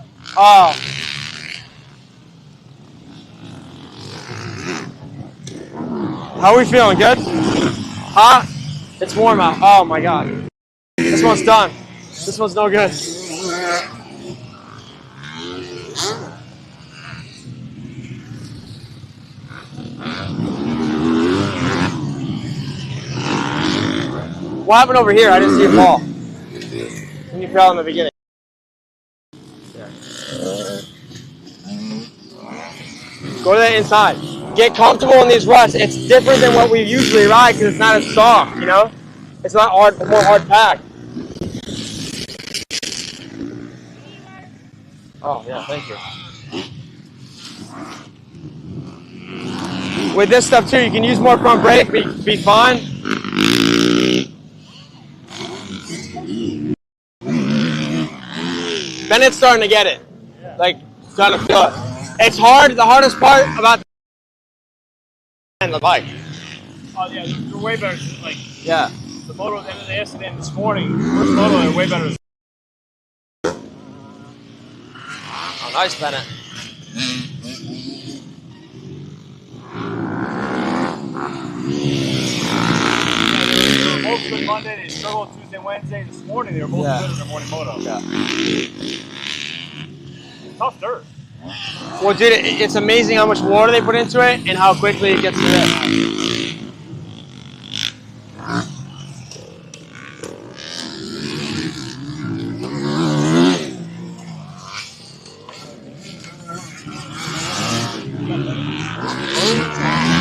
How are we feeling? Good? Hot? It's warm out. Oh my god. This one's done. This one's no good. What happened over here? I didn't see it fall. When you fell in the beginning. Go to the inside. Get comfortable in these ruts. It's different than what we usually ride because it's not as soft, you know? It's not hard, more hard packed. Oh, yeah, thank you. With this stuff too, you can use more front brake, be fine. Bennett's starting to get it. Like, starting to feel it. It's hard, the hardest part about the bike. Oh yeah, they're way better. Like Yeah. the moto at the end of the yesterday and this morning, first moto, they're way better. Oh, nice, Bennett. They were both good Monday. They struggled Tuesday, Wednesday. This morning, they were both good in their morning moto. Yeah. Tough dirt. Well, dude, it's amazing how much water they put into it and how quickly it gets to this.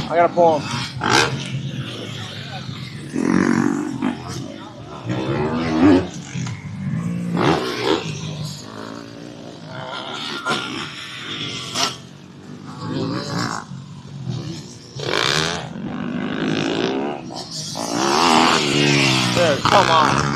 I gotta pull him. Dude, come on.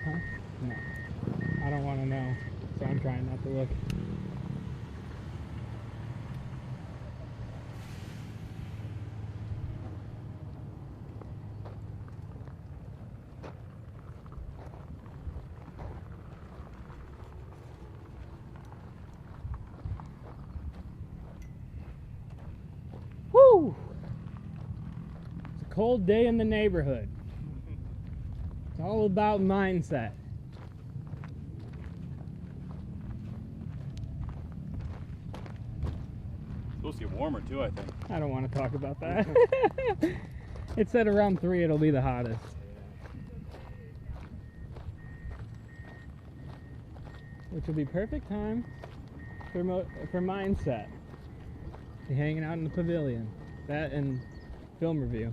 Huh? No. I don't want to know, so I'm trying not to look. Woo! It's a cold day in the neighborhood. It's all about mindset. It's supposed to get warmer too, I think. I don't want to talk about that. It said around 3 it'll be the hottest. Which will be perfect time for mindset. Be hanging out in the pavilion. That and film review.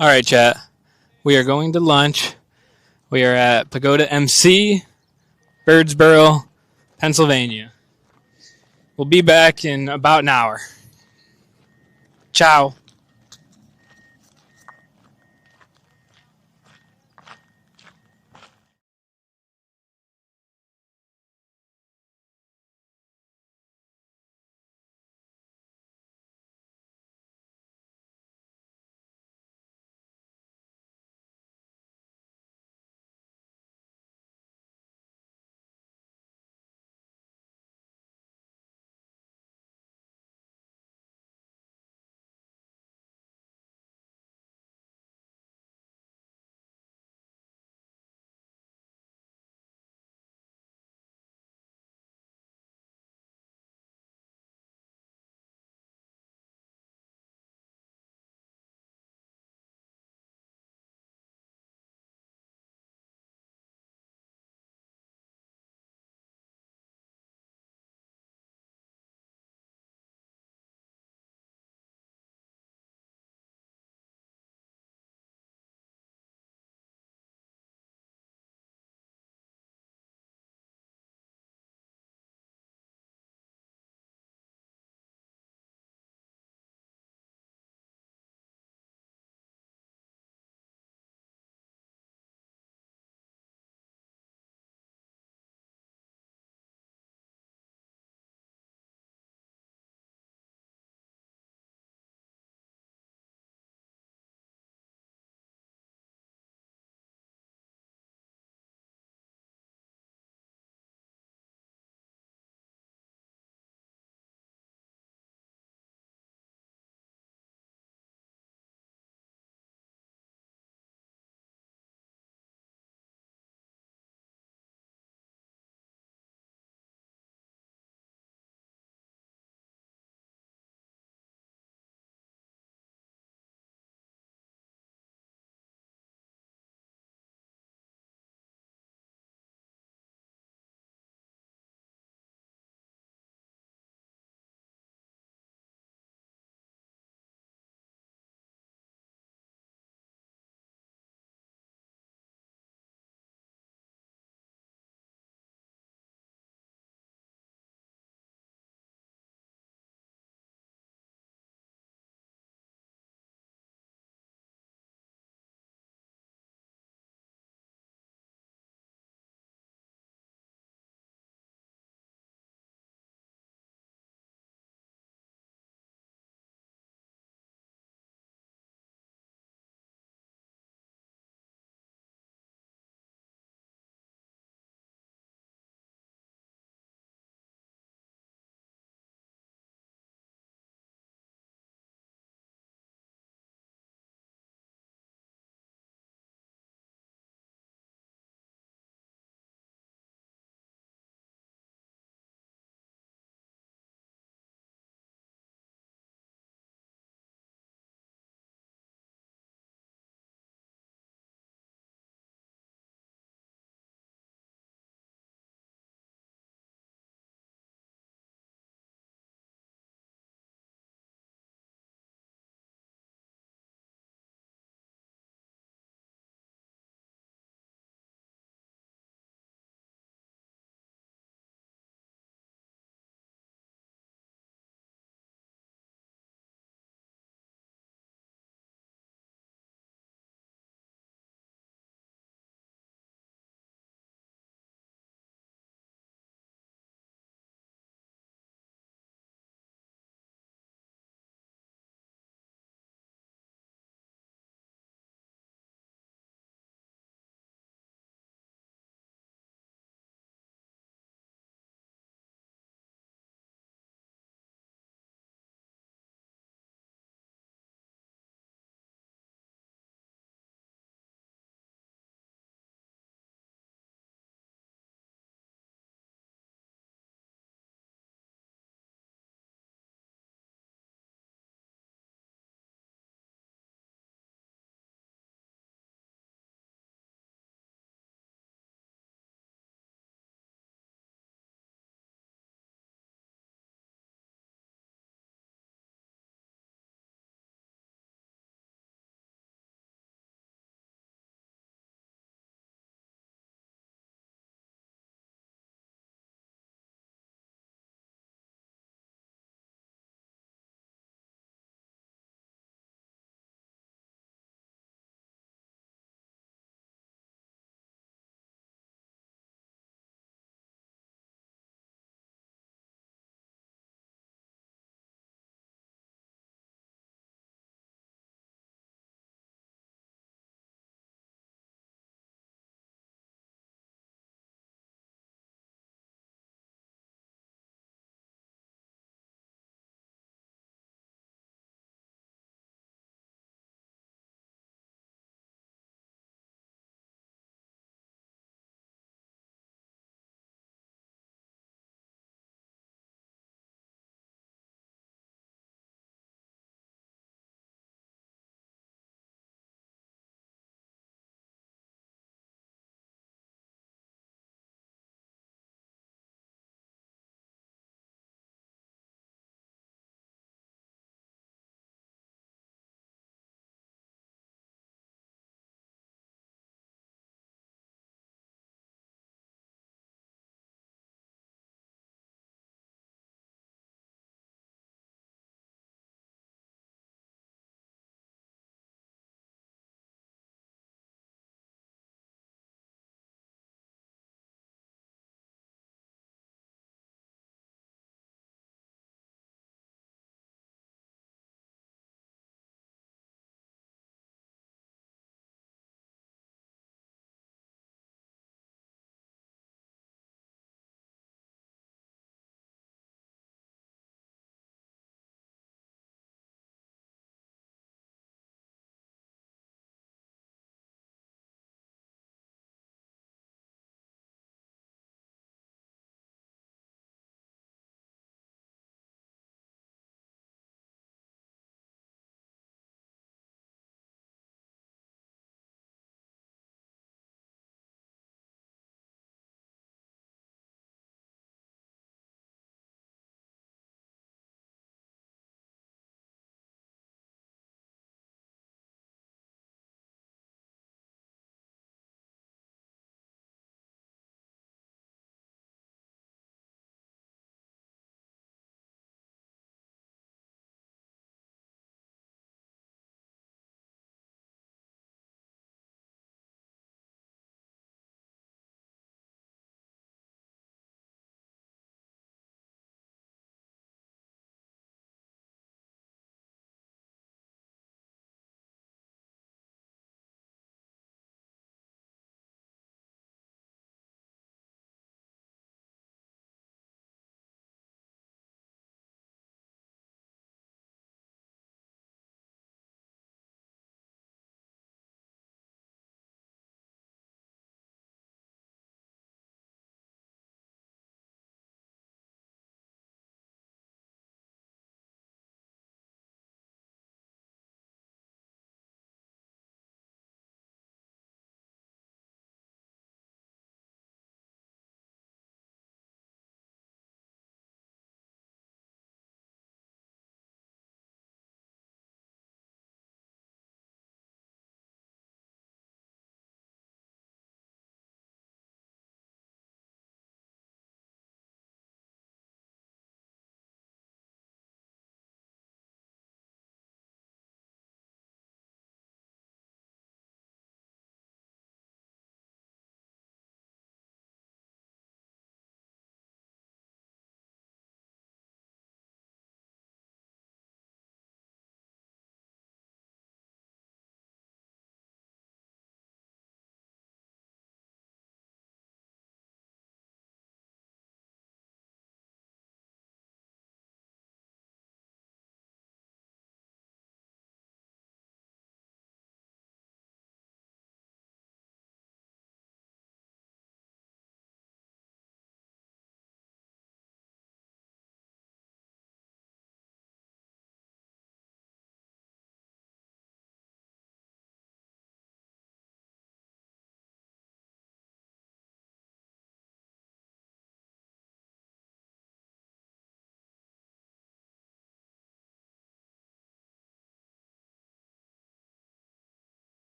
All right, chat. We are going to lunch. We are at Pagoda MC, Birdsboro, Pennsylvania. We'll be back in about an hour. Ciao.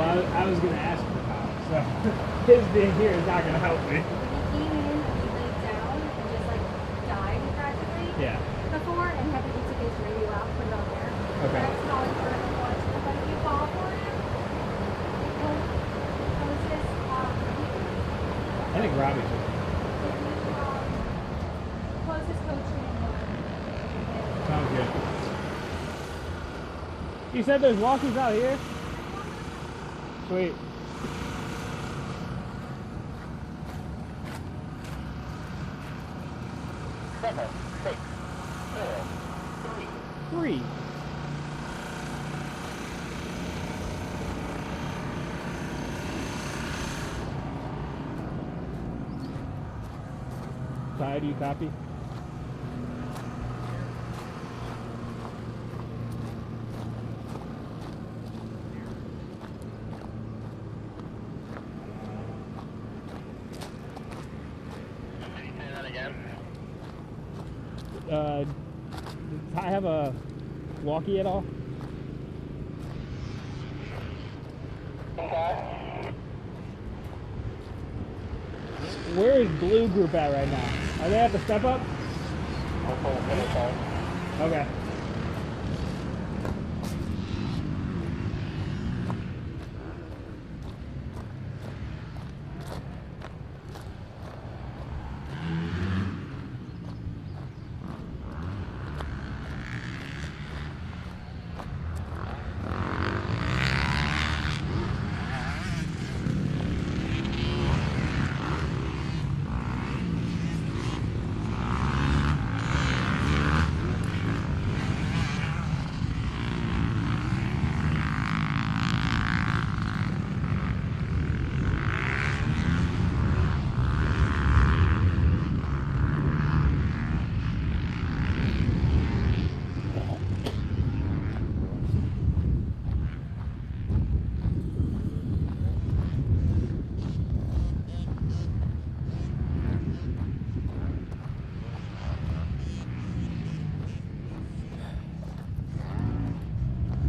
Well, I was going to ask for power, so his being here is not going to help me. He came in and he laid down and just like died practically. Yeah. Before, and had to take his radio out, put it on there. Okay. And I was calling for an ambulance, but if you call for him, it was his I think Robbie took it. closest coaching Sounds good. You said there's walkies out here? Sweet. Three. Ty, do you copy? Does Ty have a walkie at all? Where is Blue Group at right now? Are they at the step up? Okay.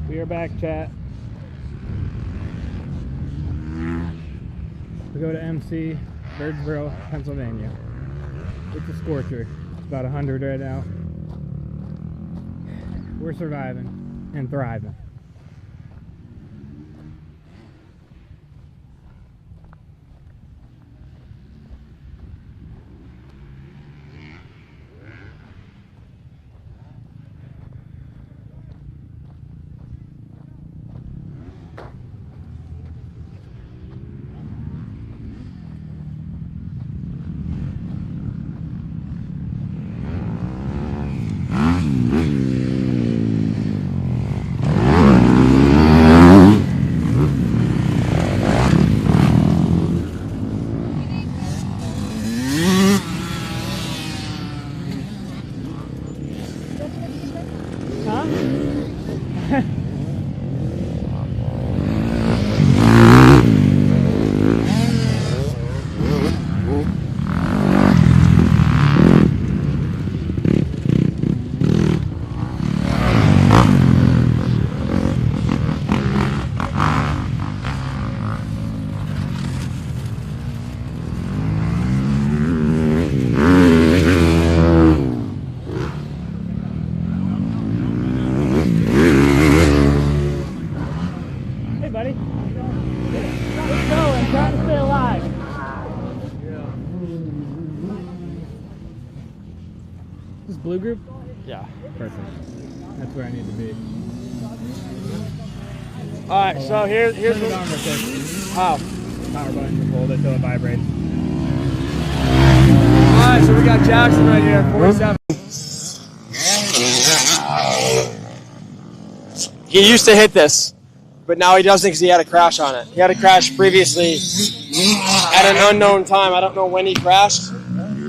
We are back, chat. Pagoda MC, Birdsboro, Pennsylvania. It's a scorcher. It's about 100 right now. We're surviving and thriving. Blue group? Yeah. Perfect. That's where I need to be. Alright, so here's Turn it on real quick. How? Power button, just hold it till it vibrates. Alright, so we got Jackson right here, 47. He used to hit this, but now he doesn't because he had a crash on it. He had a crash previously at an unknown time. I don't know when he crashed,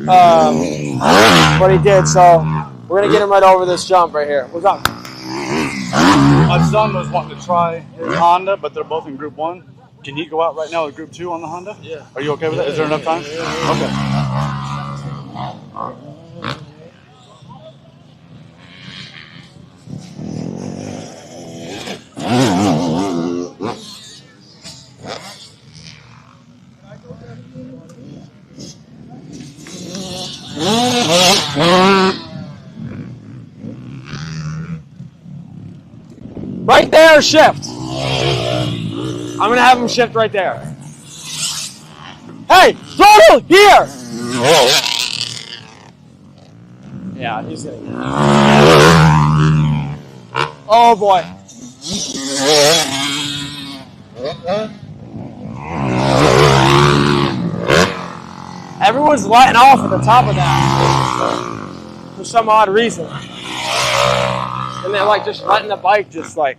but he did. So we're going to get him right over this jump right here. What's up? My son was wanting to try his Honda, but they're both in Group 1. Can he go out right now with Group 2 on the Honda? Yeah. Are you okay with that? Is there enough time? Okay. Right there, shift. I'm gonna have him shift right there. Hey, throttle here. Yeah, he's gonna. Oh boy. Everyone's letting off at the top of that for some odd reason. And they're like just letting the bike just like,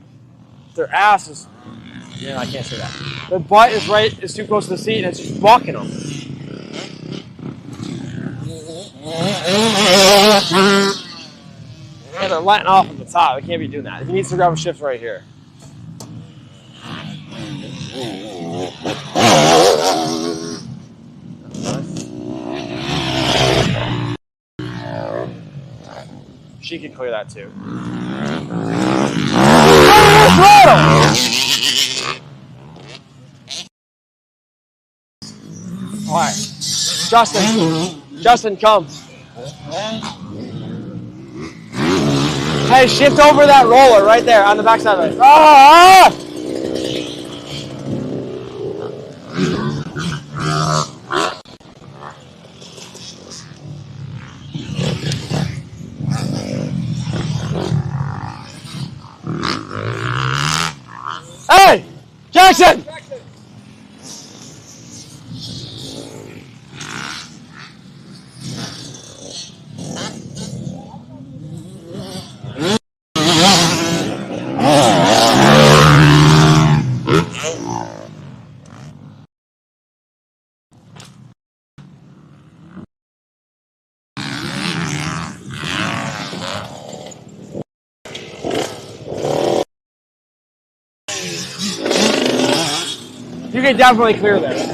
their ass is, yeah, I can't say that. Their butt is too close to the seat and it's just bucking them. Yeah, they're letting off at the top. They can't be doing that. He needs to grab a shift right here. She can clear that too. All right, Justin, come. Hey, shift over that roller right there on the backside of it. Ah! Hey, Jackson! You can definitely clear this.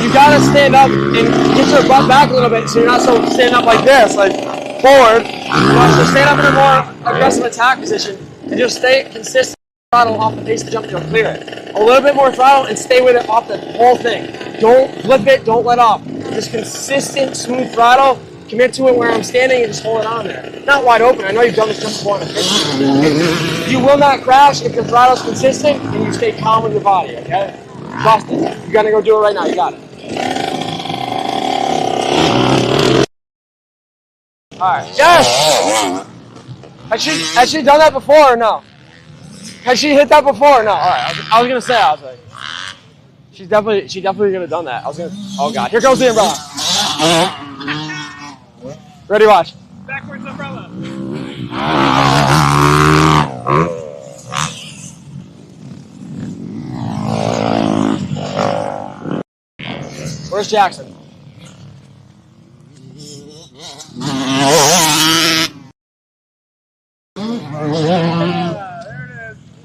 You gotta stand up and get your butt back a little bit so you're not so standing up like this, like forward. You want to stand up in a more aggressive attack position and just stay consistent. Throttle off the pace to jump and you'll clear it. A little bit more throttle and stay with it off the whole thing. Don't flip it, don't let off. Just consistent, smooth throttle. Commit to it where I'm standing and just hold it on there. Not wide open. I know you've done this jump before. You will not crash if your throttle's consistent and you stay calm with your body, okay? Trust it. You're gonna go do it right now. You got it. All right. Yes. Has she done that before or no? Has she hit that before or no? All right. I was gonna say. I was like, she definitely could have done that. I was gonna. Oh God. Here goes the umbrella. Ready? Watch. Backwards umbrella. Where's Jackson?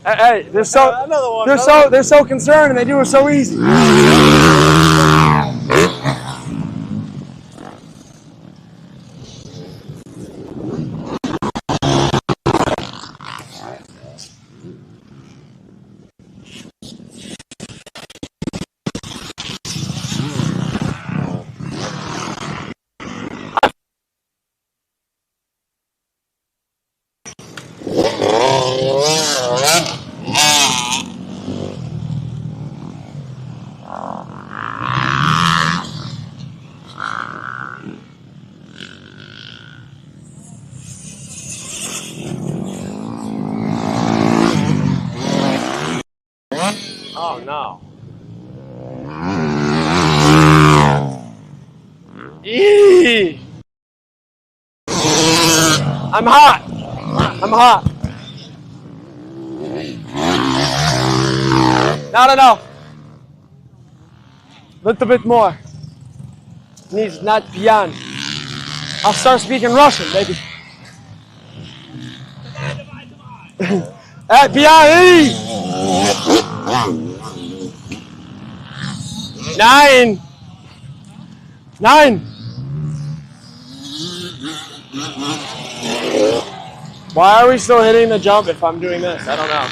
Hey, they're so concerned and they do it so easy. Oh no. Eee! I'm hot. I'm hot. Not enough. Little bit more. Needs not beyond. I'll start speaking Russian, baby. Beyond. 9. 9. Why are we still hitting the jump if I'm doing this? I don't know.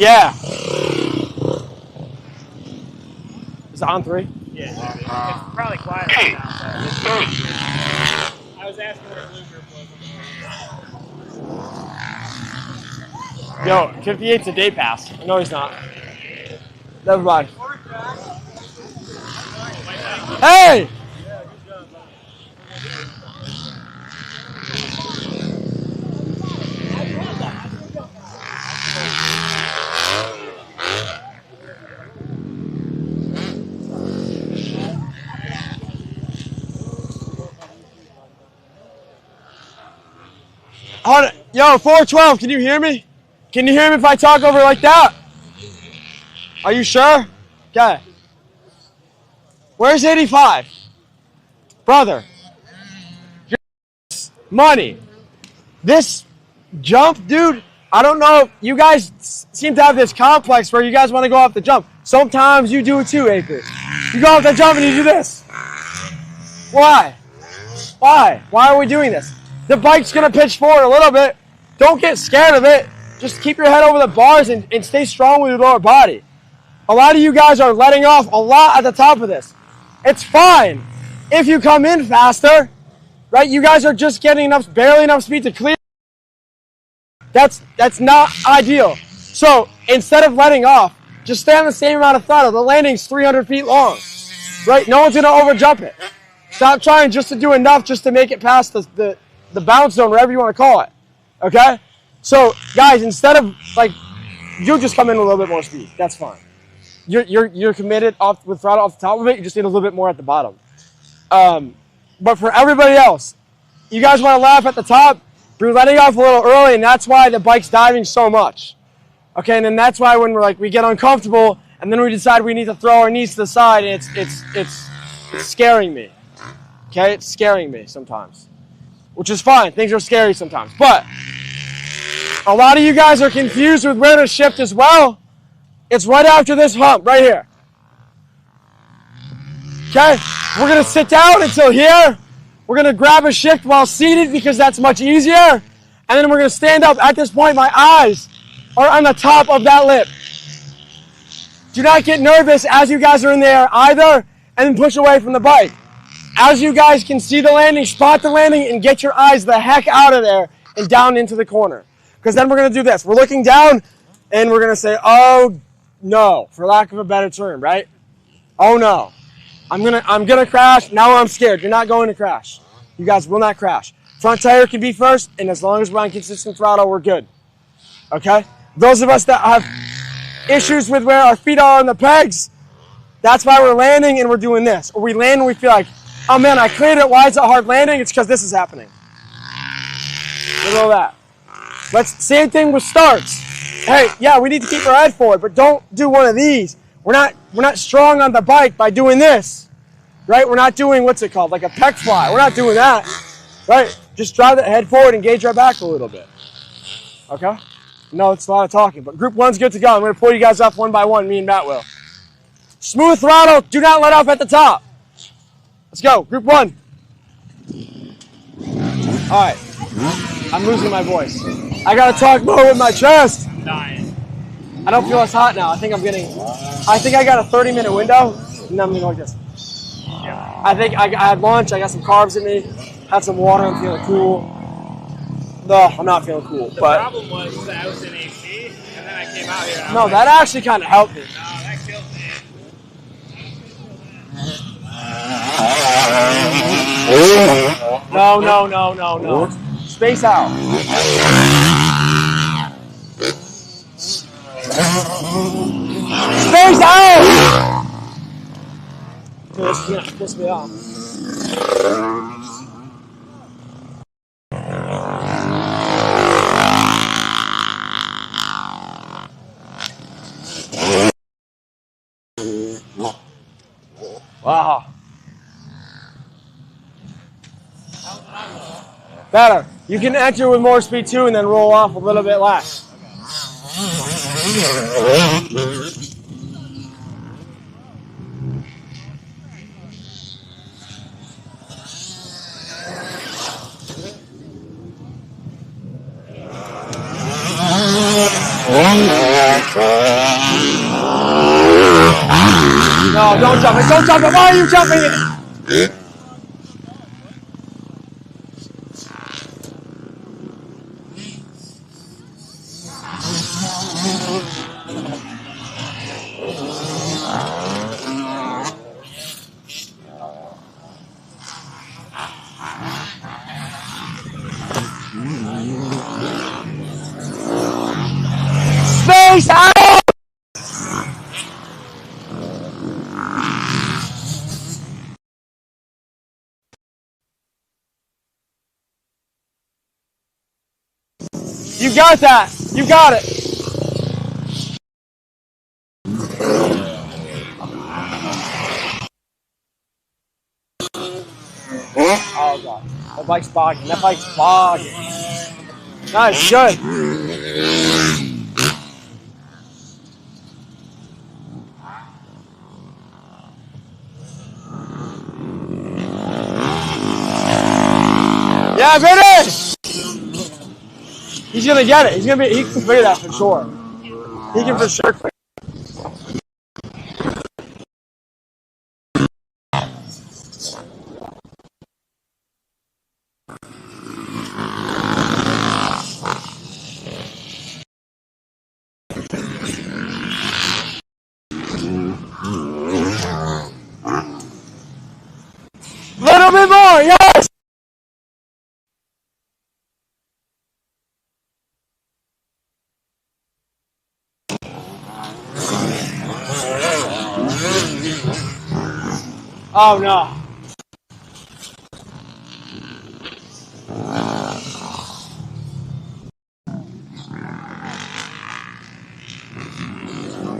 Yeah. Is it on 3? Yeah, it's probably quiet right now. I was asking where Blue Group was. Yo, 58's a day pass. No, he's not. Never mind. Hey! Yo, 412, can you hear me? Can you hear me if I talk over like that? Are you sure? Okay. Where's 85? Brother. Money. This jump, dude, I don't know. You guys seem to have this complex where you guys want to go off the jump. Sometimes you do it too, Acre. You go off the jump and you do this. Why? Why? Why are we doing this? The bike's going to pitch forward a little bit. Don't get scared of it. Just keep your head over the bars and stay strong with your lower body. A lot of you guys are letting off a lot at the top of this. It's fine if you come in faster, right? You guys are just getting barely enough speed to clear. That's not ideal. So instead of letting off, just stay on the same amount of throttle. The landing's 300 feet long, right? No one's going to overjump it. Stop trying just to do enough just to make it past the bounce zone, whatever you want to call it, okay? So, guys, instead of, you just come in with a little bit more speed. That's fine. You're committed with throttle off the top of it. You just need a little bit more at the bottom. But for everybody else, you guys want to laugh at the top, but you're letting off a little early, and that's why the bike's diving so much. Okay, and then that's why when we get uncomfortable, and then we decide we need to throw our knees to the side, and it's scaring me. Okay, it's scaring me sometimes, which is fine. Things are scary sometimes, but a lot of you guys are confused with where to shift as well. It's right after this hump, right here. Okay, we're gonna sit down until here. We're gonna grab a shift while seated because that's much easier, and then we're gonna stand up. At this point, my eyes are on the top of that lip. Do not get nervous as you guys are in the air either, and then push away from the bike. As you guys can see the landing, spot the landing, and get your eyes the heck out of there and down into the corner. Because then we're going to do this. We're looking down, and we're going to say, oh, no, for lack of a better term, right? Oh, no. I'm gonna crash. Now I'm scared. You're not going to crash. You guys will not crash. Front tire can be first, and as long as we're on consistent throttle, we're good. Okay? Those of us that have issues with where our feet are on the pegs, that's why we're landing and we're doing this. Or we land and we feel like, oh man, I cleared it. Why is it hard landing? It's because this is happening. Look at all that. Same thing with starts. Hey, yeah, we need to keep our head forward, but don't do one of these. We're not strong on the bike by doing this, right? We're not doing, what's it called, like a pec fly. We're not doing that, right? Just drive the head forward, engage our back a little bit. Okay? No, it's a lot of talking, but group one's good to go. I'm going to pull you guys off one by one, me and Matt will. Smooth throttle, do not let off at the top. Let's go, group one. All right, I'm losing my voice. I got to talk more with my chest. I'm dying. I don't feel as hot now. I think I got a 30-minute window, and I'm going to go like this. Yeah. I think I had lunch, I got some carbs in me, had some water, I'm feeling cool. No, I'm not feeling cool. The problem was that I was in AC, and then I came out here. And no, that actually kind of helped me. No, that killed me. No. Space out. Space out! This is gonna piss me off. Wow. Better. You can enter with more speed too and then roll off a little bit less. don't jump it. Don't jump it. Why are you jumping it? Space out! You got that. You got it. Oh god. That bike's bogging. That bike's bogging. Nice. Good. Yeah, finish! He's gonna get it. He can figure that for sure. He can for sure figure it. Little bit more, yes! Oh no.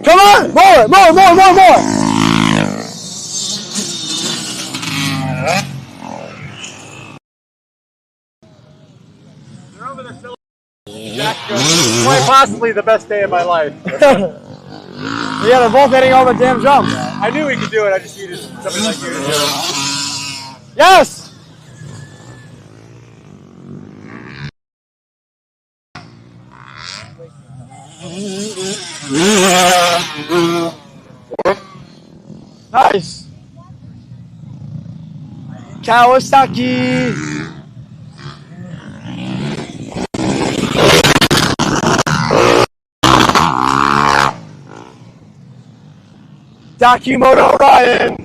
Come on! More! Quite possibly the best day of my life. Yeah, they're both hitting all the damn jumps. I knew we could do it. I just needed somebody like you to do it. Yes! Nice. Kawasaki. Moto Ryan.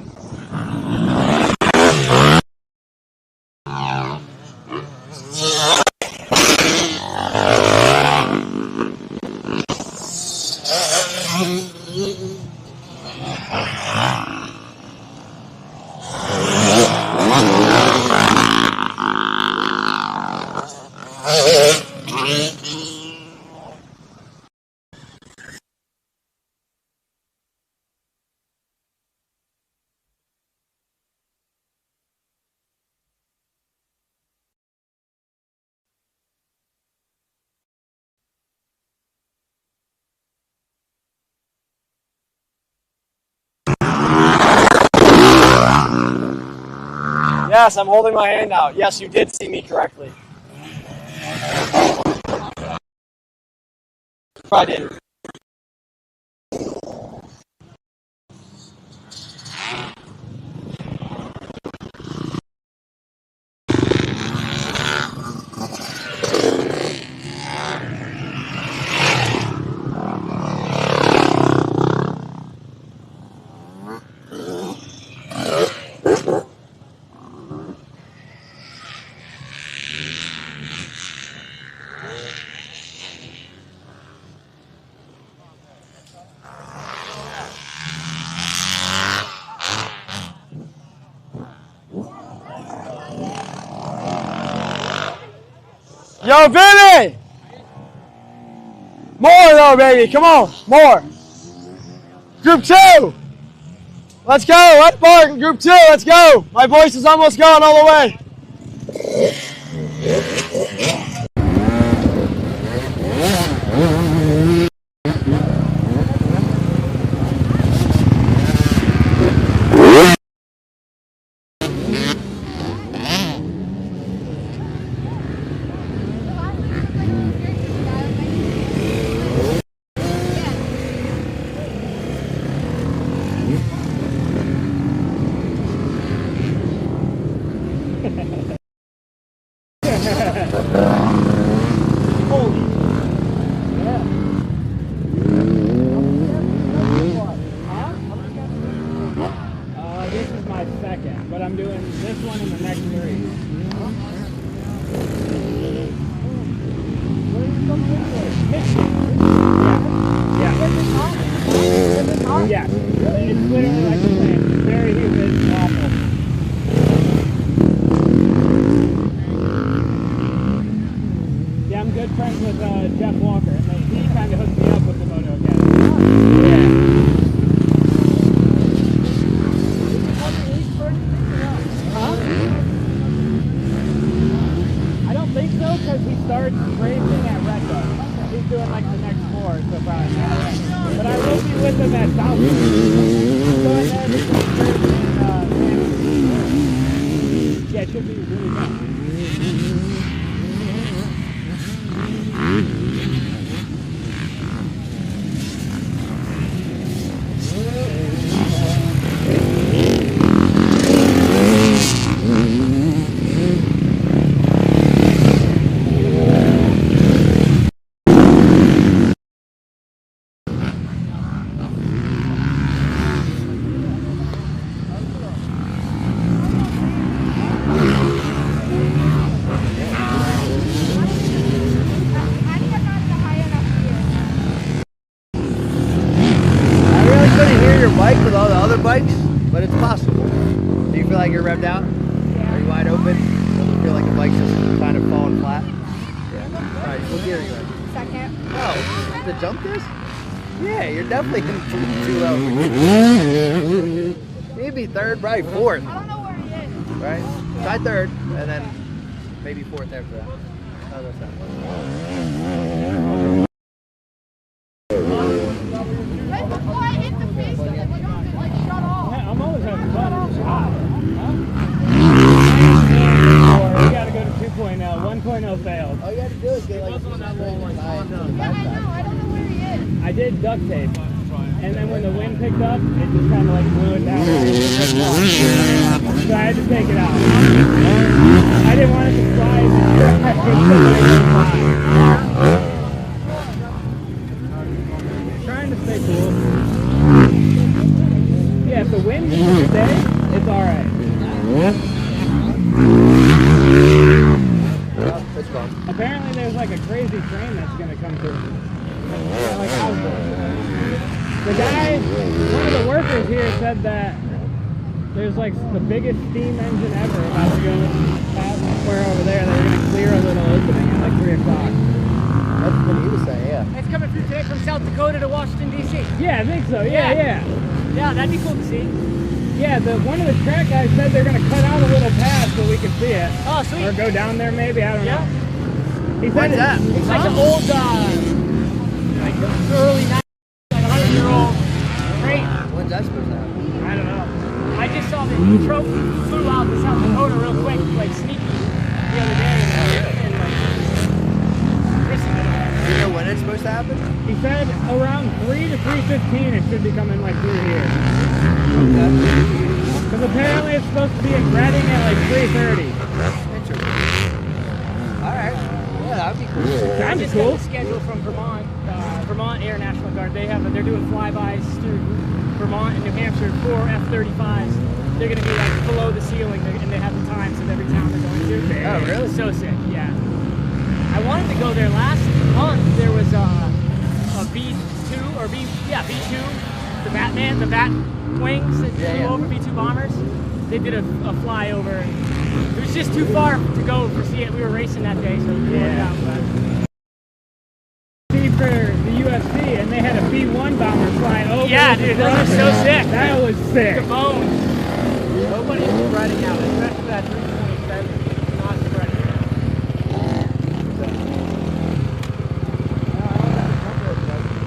Yes, I'm holding my hand out. Yes, you did see me correctly. I did. Yo, Vinny! More though, baby. Come on, more. Group 2. Let's go. Let's bark. Group 2. Let's go. My voice is almost gone all the way. Holy. Yeah. This is my second, but I'm doing this one in the next 3. Yeah. It's literally like the same. It's very humid and awful. Yeah, I'm good friends with Jeff Walker, and he kind of hooked me up with the Moto Academy. Yeah. Huh? I don't think so, because he starts racing at Red Bull. He's doing like the next 4, so probably not. But I will be with him at South. Yeah, it should be really fun. Bike with all the other bikes, but it's possible. Do you feel like you're revved out? Yeah. Are you wide open? Doesn't feel like the bike's just kind of falling flat? Yeah. Alright, what gear are you in? Second. Oh, the jump this? Yeah, you're definitely in too low. Maybe third, probably fourth. I don't know where he is. Right? Try third, and then maybe fourth after that. How does that? I'm always having fun. We gotta go to 2.0. 1.0 failed. All you gotta do is get like Yeah, I don't know where he is. I did duct tape. And then when the wind picked up, it just kind of like blew it down. So I had to take it out. I didn't want it to fly. Trying to stay cool. Yeah, if the wind doesn't stay, it's alright. Apparently there's like a crazy train that's going to come through. Like the guy, one of the workers here said that there's like the biggest steam engine ever about to go past somewhere over there. They're going to clear a little opening at like 3 o'clock. That's what he was saying, yeah. It's coming through today from South Dakota to Washington, D.C. Yeah, I think so. Yeah. Yeah, that'd be cool to see. Yeah, one of the track guys said they're going to cut out a little path so we can see it. Oh, sweet. Or go down there maybe, I don't know. He What's said that? It's like an old, like early 90s, like 100-year-old train. When's that supposed to happen? I don't know. I just saw that he flew out to South Dakota real quick, like sneaky, the other day. And like, Do you know when it's supposed to happen? He said around 3 to 3:15 it should be coming like through here. Because apparently it's supposed to be in Reading at like 3:30. Interesting. Alright. Yeah, that'd be cool. I just got the schedule from Vermont, Vermont Air National Guard. They're doing flybys through Vermont and New Hampshire for F-35s. They're going to be like below the ceiling, and they have the times of every town they're going to. Oh, really? So sick, yeah. I wanted to go there last month. There was a B-2 or B-2, the Batman, the Bat wings that flew over B-2 bombers. They did a flyover. It was just too far to go for see it. We were racing that day, so we worked out. But. For the UFC, and they had a B-1 bomber flying over. Yeah, dude, those are so sick. That was sick. The bones. Nobody was spreading out, especially that 327. Not spreading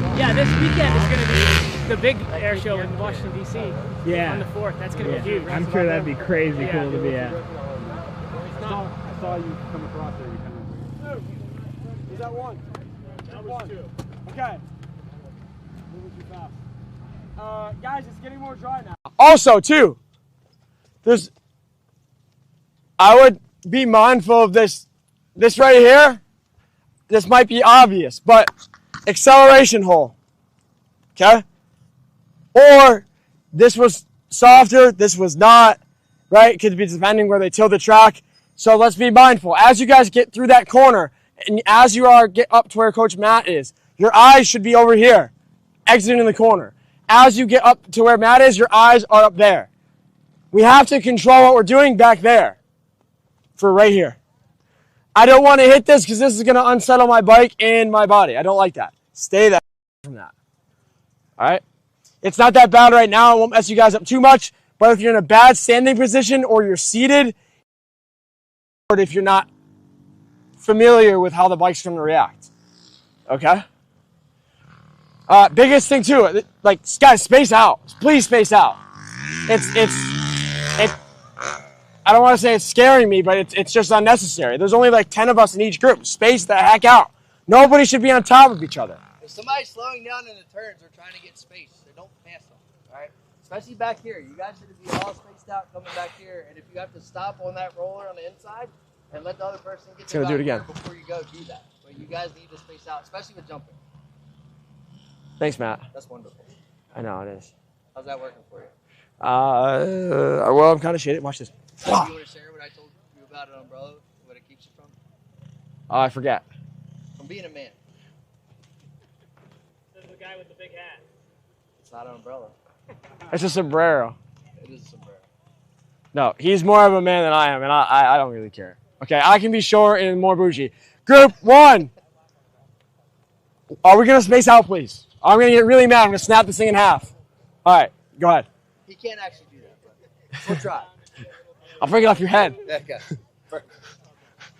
out. Yeah, this weekend is going to be the big air show in Washington, D.C. Yeah. On the 4th. That's going to be huge. I'm sure that'd be crazy cool to be at. I saw you come across there. Was that one? That was 2. Okay. Moving too fast. Guys, it's getting more dry now. Also, too, I would be mindful of this this right here, this might be obvious, but acceleration hole, okay? Or this was softer, this was not, right? It could be depending where they tilt the track. So let's be mindful. As you guys get through that corner, and as you get up to where Coach Matt is, your eyes should be over here, exiting the corner. As you get up to where Matt is, your eyes are up there. We have to control what we're doing back there for right here. I don't want to hit this because this is going to unsettle my bike and my body. I don't like that. Stay that from that. All right? It's not that bad right now. It won't mess you guys up too much. But if you're in a bad standing position or you're seated, or if you're not familiar with how the bike's going to react. Okay? Biggest thing too, like, guys, space out. Please space out. I don't want to say it's scaring me, but it's just unnecessary. There's only like 10 of us in each group. Space the heck out. Nobody should be on top of each other. If somebody's slowing down in the turns, they're trying to get space. They don't pass them, all right? Especially back here. You guys should be all spaced out coming back here. And if you have to stop on that roller on the inside and let the other person get to do it again. before you go, do that. But you guys need to space out, especially with jumping. Thanks, Matt. That's wonderful. I know, it is. How's that working for you? Well, I'm kind of shaded. Watch this. You want to share what I told you about an umbrella, what it keeps you from? I forget. From being a man. This is the guy with the big hat. It's not an umbrella. It's a sombrero. It is a sombrero. No, he's more of a man than I am, and I don't really care. Okay, I can be short and more bougie. Group 1. Are we going to space out, please? I'm going to get really mad. I'm going to snap this thing in half. All right, go ahead. He can't actually do that, but we'll try. I'll break it off your head. Okay.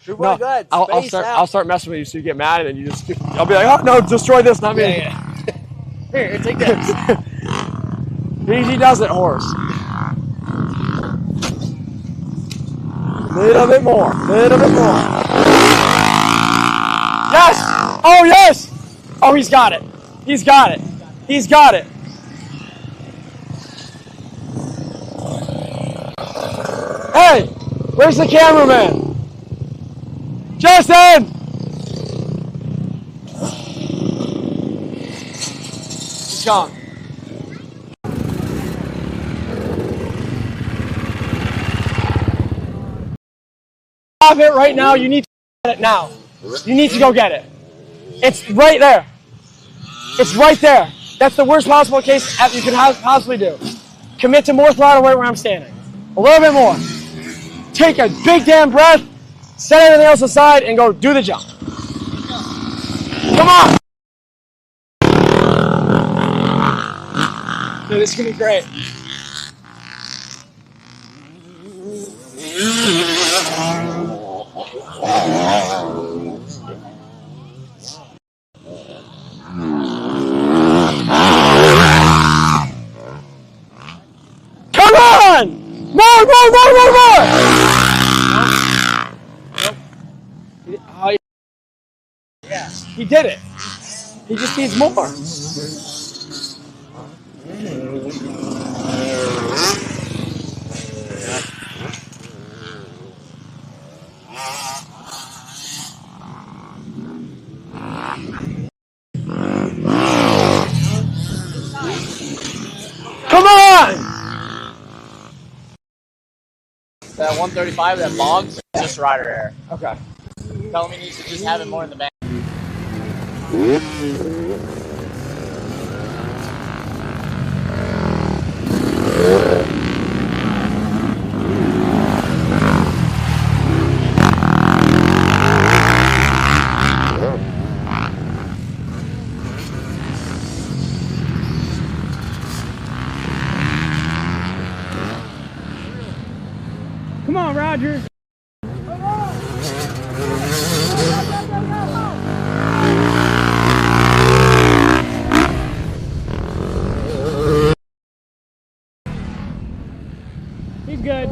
No, Go ahead. I'll start messing with you so you get mad, and you I'll be like, oh, no, destroy this, not me. Yeah. Here, take this. Easy does it, horse. Little bit more. Yes! Oh, yes! Oh, he's got it. He's got it. Hey, where's the cameraman? Justin! He's gone. Have it right now. You need to get it now. You need to go get it. It's right there. It's right there. That's the worst possible case you can possibly do. Commit to more throttle right where I'm standing. A little bit more. Take a big damn breath, set everything else aside, and go do the jump. Come on! Dude, this is going to be great. Come on! More! Nope. Yeah, he did it. He just needs more. Come on! That 135, that bogs, just rider air. Okay. Tell him he needs to just have it more in the back. Come on, Roger. He's good.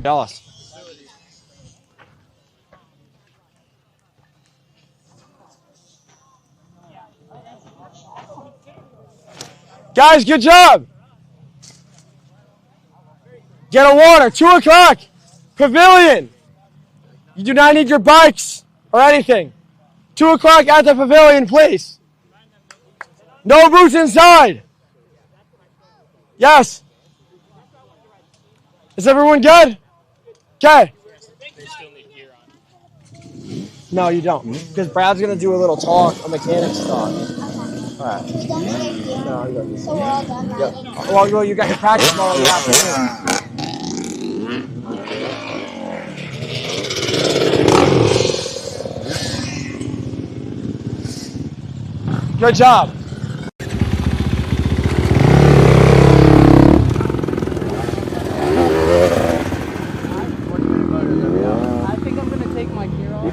Jealous. Guys, good job. Get a water. 2 o'clock. Pavilion. You do not need your bikes or anything. 2 o'clock at the pavilion, please. No boots inside. Yes. Is everyone good? Okay. No, you don't. Because Brad's going to do a little talk, a mechanics talk. All right. No, I'm good. So we're all done now. Yeah. Well, you got your practice tomorrow in the afternoon. Good job. I think I'm gonna take my gear off.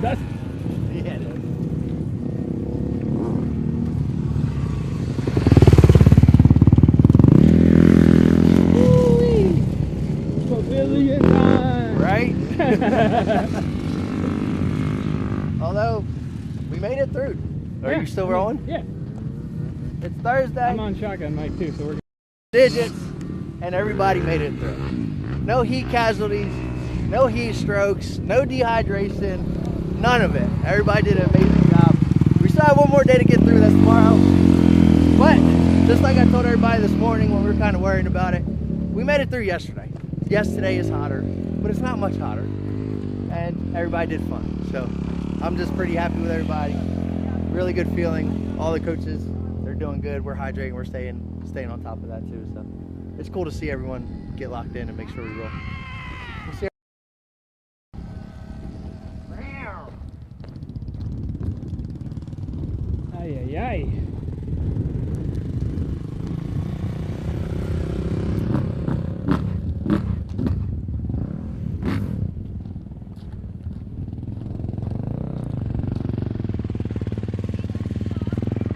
That's pavilion time. Right? Although, we made it through. Are you still rolling? Yeah. It's Thursday. I'm on shotgun mic too, so we're good. Digits, and everybody made it through. No heat casualties, no heat strokes, no dehydration, none of it. Everybody did an amazing job. We still have one more day to get through, that's tomorrow. But, just like I told everybody this morning when we were kind of worrying about it, we made it through yesterday. Yes, today is hotter, but it's not much hotter. And everybody did fun. So, I'm just pretty happy with everybody. Really good feeling. All the coaches, they're doing good. We're hydrating, we're staying on top of that too. So, it's cool to see everyone get locked in and make sure we roll. We'll see. Ay, ay, ay.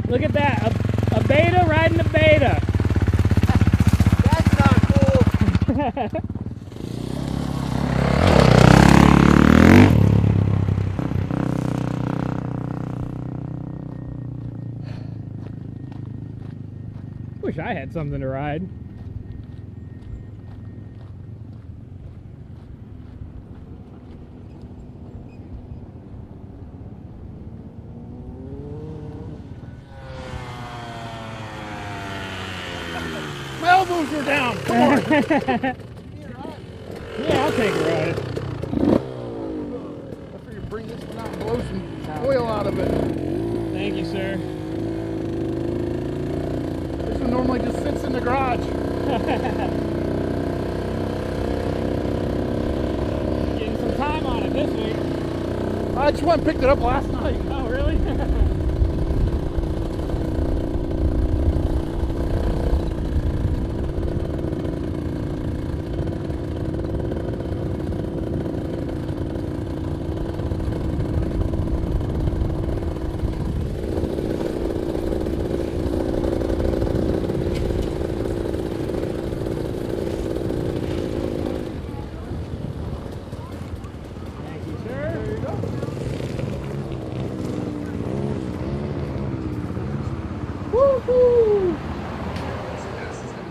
Look at that, a beta riding a beta. That's not cool. Wish I had something to ride. Elbows are down. Come on. Yeah, I'll take a ride. I figured bring this one out and blow some oil out of it. Thank you, sir. This one normally just sits in the garage. Getting some time on it this week. I just went and picked it up last night. Oh, really? Woohoo!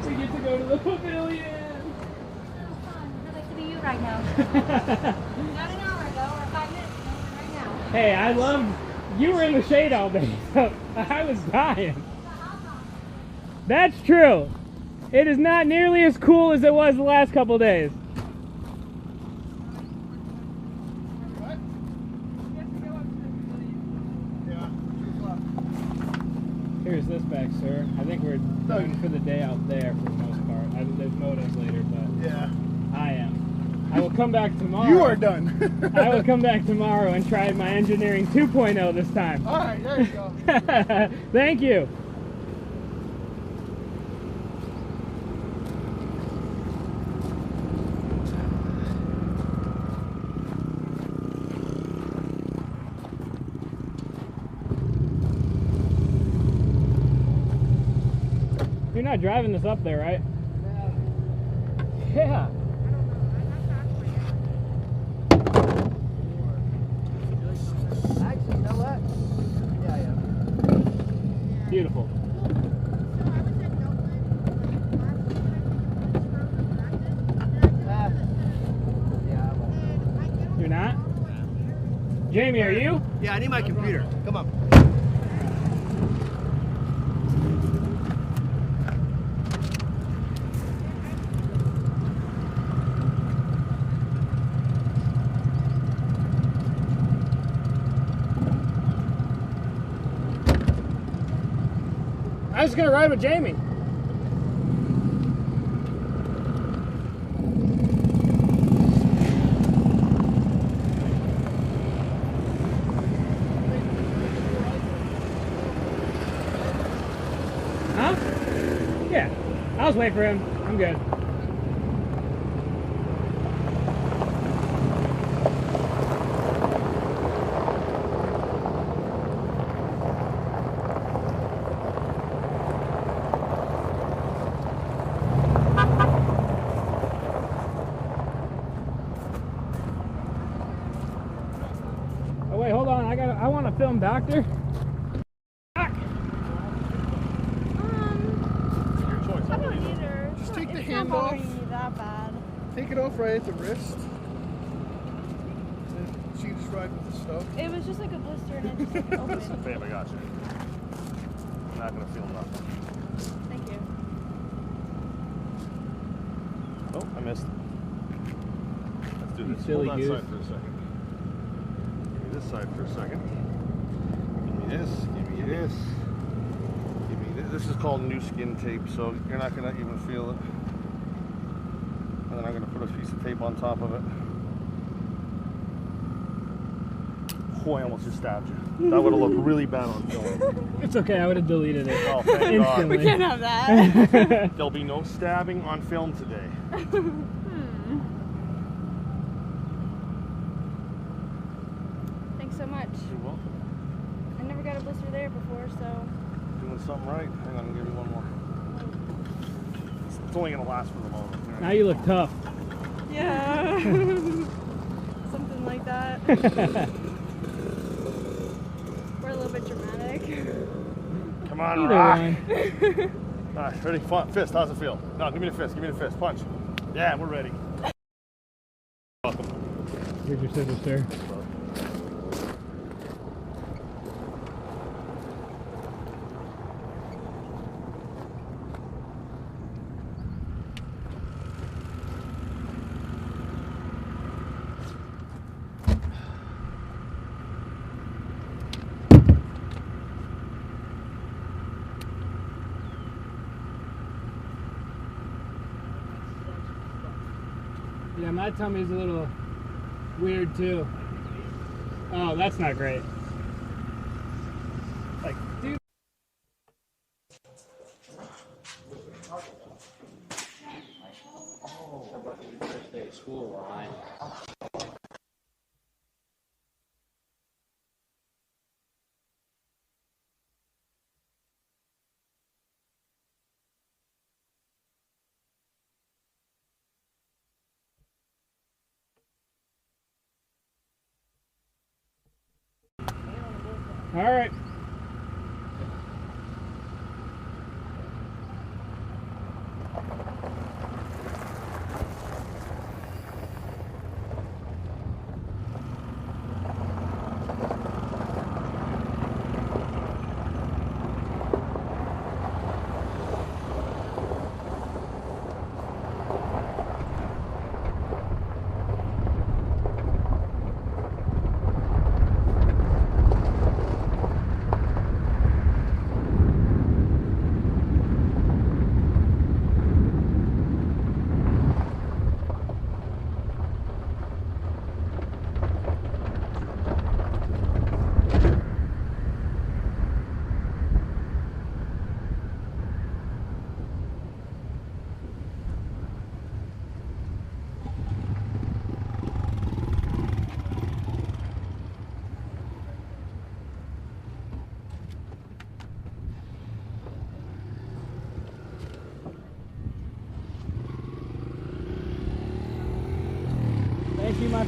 We get to go to the pavilion! I'd like to be you right now. Not an hour ago or 5 minutes ago, right now. Hey, I loved, you were in the shade all day, so I was dying. That's true. It is not nearly as cool as it was the last couple days. Here's this back, sir. I think we're done for the day out there for the most part. There's motos later, but yeah, I am. I will come back tomorrow. You are done. I will come back tomorrow and try my engineering 2.0 this time. All right, there you go. Thank you. You're not driving this up there, right? Yeah. Actually, you know what? Yeah. Beautiful. You're not? Jamie, are you? Yeah, I need my computer. Come on. I was gonna ride with Jamie. Huh? Yeah. I'll just wait for him. I'm good. Oh wait, hold on. I want to film Doctor. I don't either. Just take the It's hand not off. bothering me that bad. Take it off right at the wrist. And so you just ride with the stuff. It was just like a blister and it just like opened. Listen, babe, I got you. I'm not gonna feel nothing. Thank you. Oh, I missed. Let's do You this. silly Hold that goose. side for a second. Give me this side for a second. Give me this. Give me this. Give me this. This is called new skin tape, so you're not gonna even feel it. And then I'm gonna put a piece of tape on top of it. Oh, I almost just stabbed you. That would have looked really bad on film. It's okay. I would have deleted it. Oh, thank God. Instantly. We can't have that. There'll be no stabbing on film today. Thanks so much. You're welcome. I never got a blister there before, so. Doing something right. Hang on, I'll give you one more. It's only gonna last for the moment. Now you look tough. Yeah. Something like that. We're a little bit dramatic. Come on, Either rock. one. All right, ready? Fist. How's it feel? No, give me the fist. Give me the fist. Punch. Yeah, we're ready. Welcome. Here's your scissors, sir. Yeah, my tummy's a little weird too. Oh, that's not great. Like, dude. First day of school, right? All right.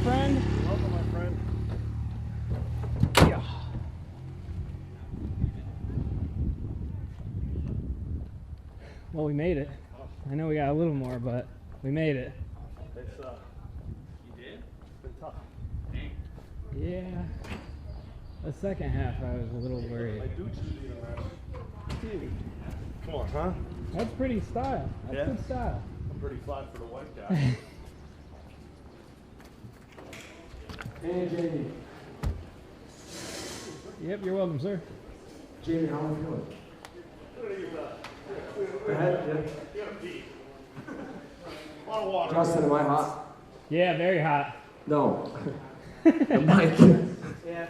friend. Welcome, my friend. Yeah. Well, we made it. I know we got a little more, but we made it. It's you did? It's been tough. Yeah. The second half, I was a little worried. Dude. Come on, huh? That's pretty style. That's good style. I'm pretty flat for the white guy. Hey, Jamie. Yep, you're welcome, sir. Jamie, how are you doing? Go ahead, yeah. Justin, am I hot? Yeah, very hot. No. The mic. Yeah.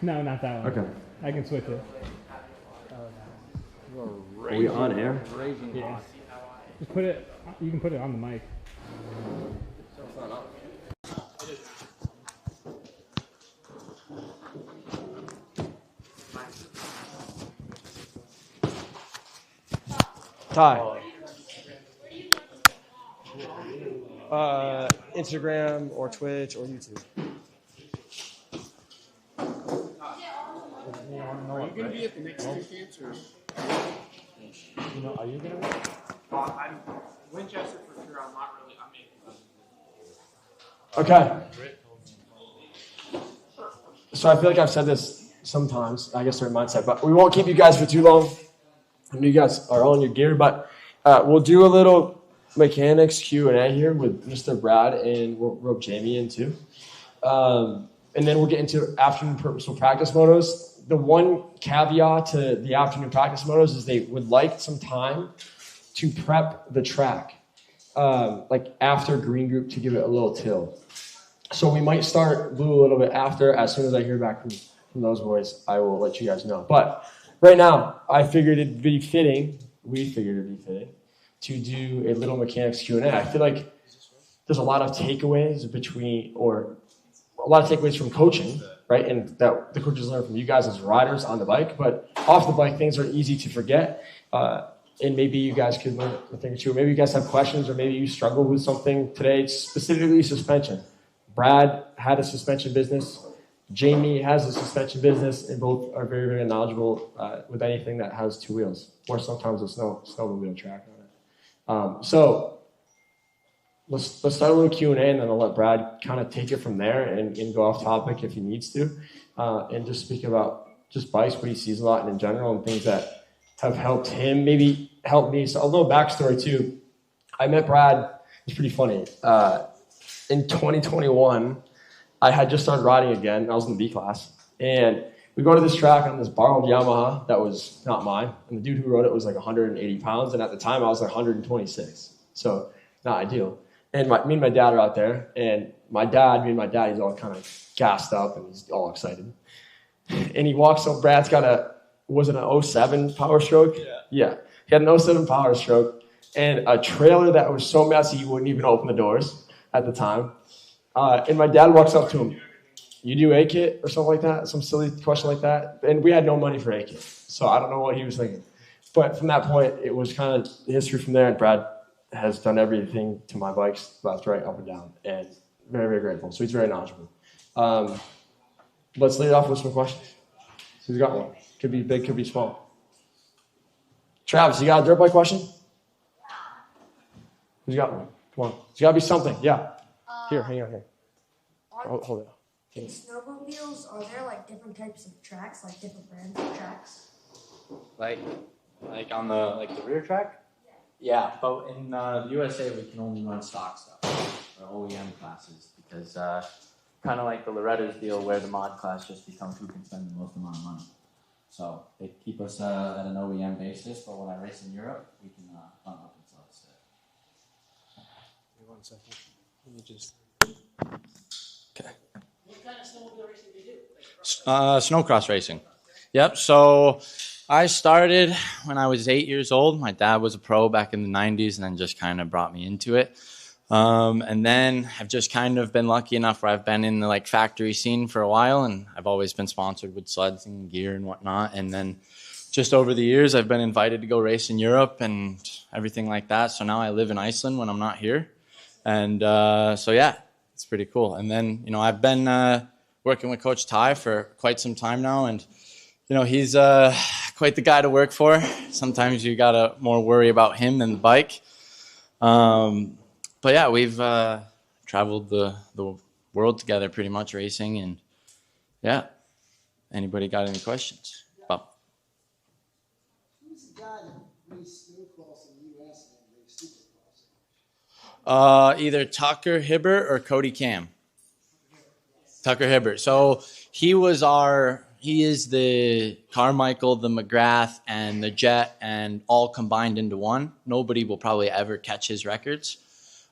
No, not that one. Okay. I can switch it. Are we on air? Yeah. Just put it, you can put it on the mic. It's not up. Ty. Instagram or Twitch or YouTube. Are you going to be at the next two camps or? You know, are you going to be? I'm Winchester for sure. I'm not really. I'm Okay. So I feel like I've said this sometimes, I guess during mindset, but we won't keep you guys for too long. I know you guys are all in your gear, but we'll do a little mechanics Q&A here with Mr. Brad, and we'll rope Jamie in too. And then we'll get into afternoon purposeful practice motos. The one caveat to the afternoon practice motos is they would like some time to prep the track, like after green group, to give it a little till. So we might start blue a little bit after. As soon as I hear back from those boys, I will let you guys know. But right now, I figured it'd be fitting, we figured it'd be fitting, to do a little mechanics Q&A. I feel like there's a lot of takeaways from coaching, right? And that the coaches learn from you guys as riders on the bike. But off the bike, things are easy to forget. And maybe you guys could learn a thing or two. Or maybe you guys have questions, or maybe you struggle with something today, specifically suspension. Brad had a suspension business. Jamie has a suspension business, and both are very, very knowledgeable with anything that has two wheels, or sometimes a snowmobile track on it. So let's start a little Q&A, and then I'll let Brad kind of take it from there and go off topic if he needs to, and just speak about just bikes, what he sees a lot, and in general, and things that have helped him, maybe helped me. So a little backstory too. I met Brad. It's pretty funny. In 2021, I had just started riding again. I was in the B class, and we go to this track on this borrowed Yamaha that was not mine, and the dude who rode it was like 180 pounds, and at the time I was like 126, so not ideal. And me and my dad are out there, and me and my dad, he's all kind of gassed up, and he's all excited. And he walks up, Brad's got was it an 07 Power Stroke? Yeah. He had an 07 Power Stroke, and a trailer that was so messy he wouldn't even open the doors at the time. And my dad walks up to him, "You do A-Kit?" or something like that, some silly question like that. And we had no money for A-Kit, so I don't know what he was thinking. But from that point, it was kind of history from there, and Brad has done everything to my bikes, left, right, up and down, and very, very grateful. So he's very knowledgeable. Let's lead it off with some questions. Who's got one? Could be big, could be small. Travis, you got a dirt bike question? Who's got one? Come on. There's got to be something. Yeah. Here, hang on here. Hold it. In snowmobiles, are there like different types of tracks, like different brands of tracks? Like on the rear track? Yeah, but in the USA we can only run stock stuff or OEM classes because kind of like the Loretta's deal where the mod class just becomes who can spend the most amount of money. So they keep us at an OEM basis, but when I race in Europe, we can run up and stuff instead. Wait 1 second. Let me just. Okay. What kind of snowmobile racing do you do? Snowcross racing. Yep. So I started when I was 8 years old. My dad was a pro back in the 90s and then just kind of brought me into it. And then I've just kind of been lucky enough where I've been in the like factory scene for a while, and I've always been sponsored with sleds and gear and whatnot. And then just over the years, I've been invited to go race in Europe and everything like that. So now I live in Iceland when I'm not here. And so yeah, it's pretty cool. And then, I've been working with Coach Ty for quite some time now, and he's quite the guy to work for. Sometimes you gotta more worry about him than the bike. But yeah, we've traveled the world together pretty much racing, and yeah. Anybody got any questions? Bob? Who's the guy that raced snowcross in the U.S. and raced supercross? Either Tucker Hibbert or Cody Cam. Tucker Hibbert. So he is the Carmichael, the McGrath, and the Jet, and all combined into one. Nobody will probably ever catch his records.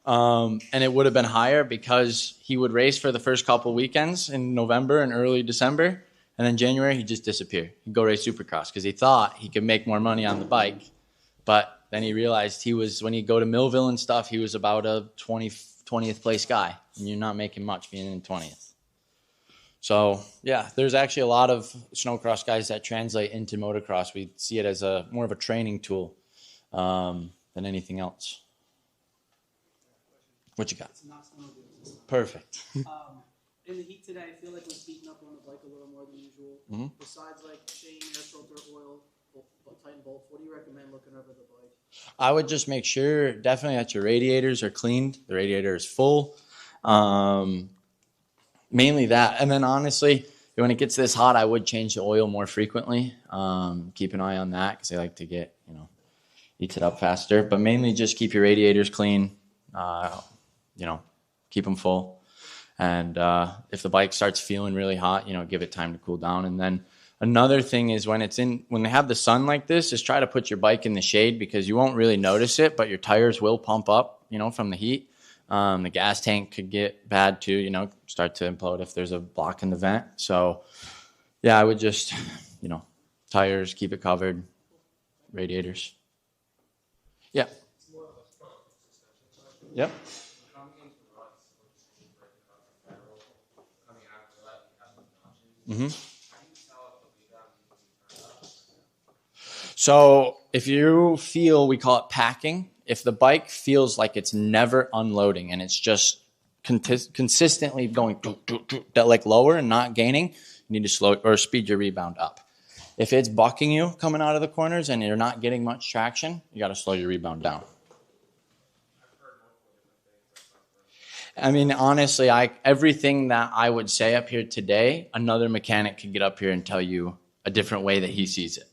And it would have been higher because he would race for the first couple weekends in November and early December. And then January, he'd just disappear. He'd go race Supercross because he thought he could make more money on the bike. But then he realized when he'd go to Millville and stuff, he was about a 20th place guy. And you're not making much being in 20th. So, yeah, there's actually a lot of snowcross guys that translate into motocross. We see it as more of a training tool than anything else. What you got? Perfect. In the heat today, I feel like we're beating up on the bike a little more than usual. Mm-hmm. Besides like chain, air filter, oil, tighten bolts, what do you recommend looking over the bike? I would just make sure definitely that your radiators are cleaned. The radiator is full. Mainly that. And then honestly, when it gets this hot, I would change the oil more frequently. Keep an eye on that because they like to get, eats it up faster. But mainly just keep your radiators clean. Keep them full. And if the bike starts feeling really hot, give it time to cool down. And then another thing is when they have the sun like this, is try to put your bike in the shade because you won't really notice it, but your tires will pump up, from the heat. The gas tank could get bad too, start to implode if there's a block in the vent. So yeah, I would just, tires, keep it covered, radiators. Yeah. Yep. Mm-hmm. So if you feel, we call it packing, if the bike feels like it's never unloading and it's just consistently going like lower and not gaining, you need to slow or speed your rebound up. If it's bucking you coming out of the corners and you're not getting much traction, you got to slow your rebound down. I mean, honestly, everything that I would say up here today, another mechanic could get up here and tell you a different way that he sees it.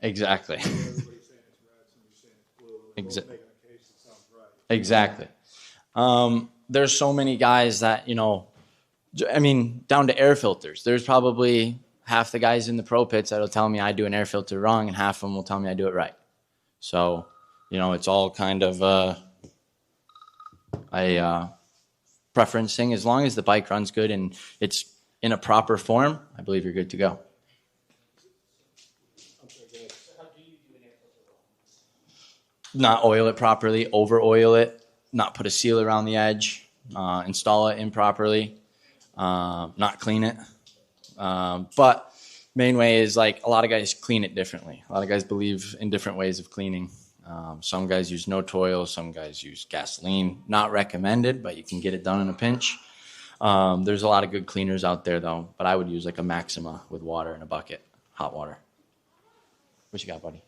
Exactly. Exactly. There's so many guys that, down to air filters. There's probably half the guys in the pro pits that'll tell me I do an air filter wrong, and half of them will tell me I do it right. So, it's all kind of a preference thing. As long as the bike runs good and it's in a proper form, I believe you're good to go. Not oil it properly, over oil it, not put a seal around the edge, install it improperly, not clean it. But main way is like a lot of guys clean it differently. A lot of guys believe in different ways of cleaning. Some guys use no oil, some guys use gasoline. Not recommended, but you can get it done in a pinch. There's a lot of good cleaners out there though, but I would use like a Maxima with water in a bucket, hot water. What you got, buddy?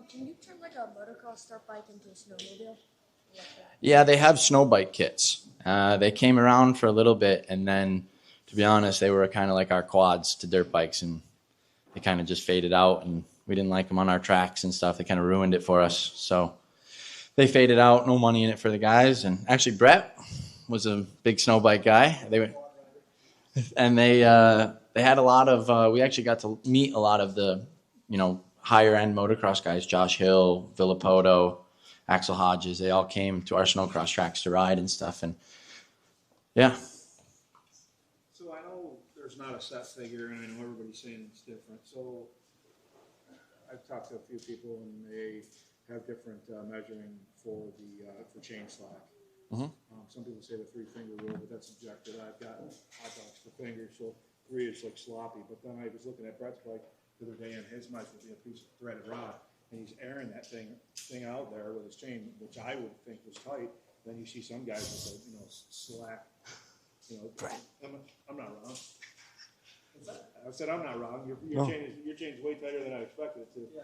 Can you turn like a motocross dirt bike into a snowmobile? Yeah, they have snow bike kits. They came around for a little bit, and then, to be honest, they were kind of like our quads to dirt bikes, and they kind of just faded out, and we didn't like them on our tracks and stuff. They kind of ruined it for us. So they faded out, no money in it for the guys. And actually, Brett was a big snow bike guy. They had a lot of, we actually got to meet a lot of the, higher end motocross guys, Josh Hill, Villapoto, Axel Hodges. They all came to our snowcross tracks to ride and stuff. And yeah. So I know there's not a set figure, and I know everybody's saying it's different. So I've talked to a few people, and they have different measuring for the chain slack. Mm-hmm. Some people say the 3-finger rule, but that's subjective. I've got hot dogs for fingers, so 3 is like sloppy. But then I was looking at Brett's bike the other day, and his might be a piece of threaded rod, and he's airing that thing out there with his chain, which I would think was tight, Then you see some guys with a, slack. I'm not wrong. I said I'm not wrong. Your chain is way tighter than I expected it to. Yeah.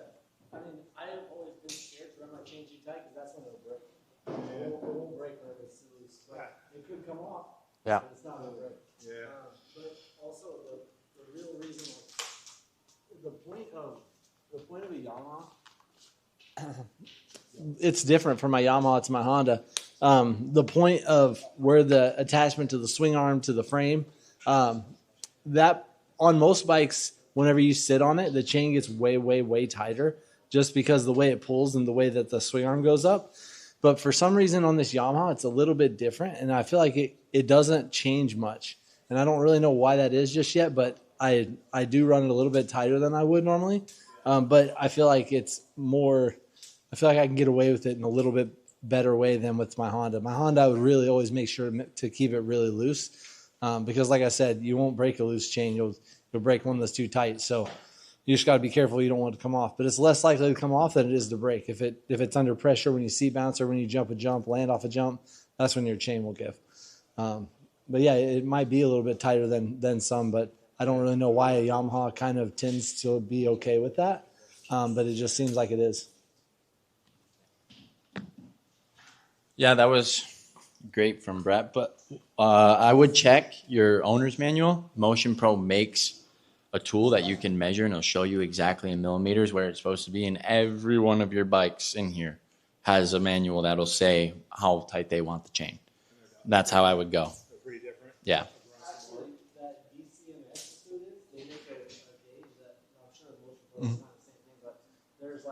I mean, I've always been scared to run my chain too tight because that's when it'll break. Yeah. It won't break when it's loose. But it could come off. Yeah. But it's not going to break. Yeah. But also the real reason, the point of a Yamaha. It's different from my Yamaha to my Honda. The point of where the attachment to the swing arm to the frame, that on most bikes, whenever you sit on it, the chain gets way, way, way tighter just because the way it pulls and the way that the swing arm goes up. But for some reason on this Yamaha, it's a little bit different, and I feel like it doesn't change much. And I don't really know why that is just yet, but I do run it a little bit tighter than I would normally. But I feel like it's more – I feel like I can get away with it in a little bit better way than with my Honda. My Honda, I would really always make sure to keep it really loose because, like I said, you won't break a loose chain. You'll break one that's too tight. So you just got to be careful you don't want it to come off. But it's less likely to come off than it is to break. If it's under pressure when you seat bounce or when you jump a jump, land off a jump, that's when your chain will give. But, yeah, it might be a little bit tighter than some, but I don't really know why a Yamaha kind of tends to be okay with that. But it just seems like it is. Yeah, that was great from Brett. But I would check your owner's manual. Motion Pro makes a tool that you can measure, and it'll show you exactly in millimeters where it's supposed to be. And every one of your bikes in here has a manual that'll say how tight they want the chain. That's how I would go. They're pretty different. Yeah. Actually, that DCMS student, they make a gauge that I'm sure Motion Pro is not the same thing, but there's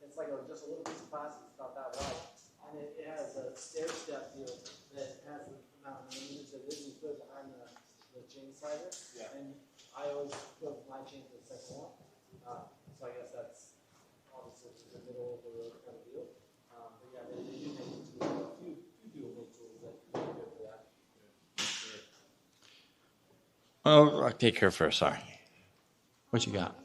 it's like just a little piece of plastic that's about that wide. And it has a stair step deal that has the amount of millimeters that is put behind the chain slider. Yeah. And I always put my chain to the second one. So I guess that's obviously the middle of the road kind of deal. But yeah, they do make a few people make tools that are good for that. Well, I'll take her first. Sorry. What you got?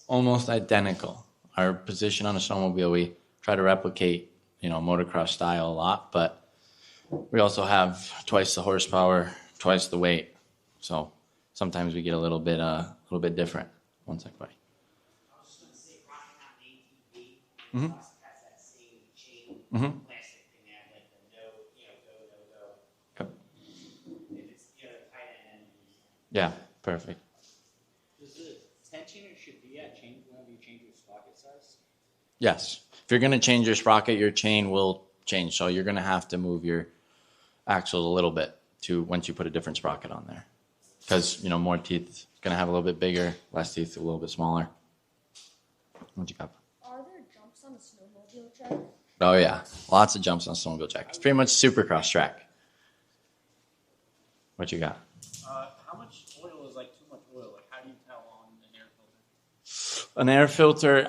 Almost identical. Our position on a snowmobile, we try to replicate, motocross style a lot, but we also have twice the horsepower, twice the weight. So sometimes we get a little bit different. One sec, buddy. I was just going to say, rocking out an ATV, Mm-hmm. has that same chain, Mm-hmm. plastic thing that like the no, go. Yep. If it's the other tight end. Yeah, perfect. Does the tensioner should be at change whenever you change your sprocket size? Yes. If you're going to change your sprocket, your chain will change. So you're going to have to move your axle a little bit once you put a different sprocket on there. Because, more teeth, going to have a little bit bigger, less teeth, a little bit smaller. What you got? Are there jumps on a snowmobile track? Oh, yeah. Lots of jumps on snowmobile track. It's pretty much supercross track. What you got? How much oil is too much oil? How do you tell on an air filter? An air filter,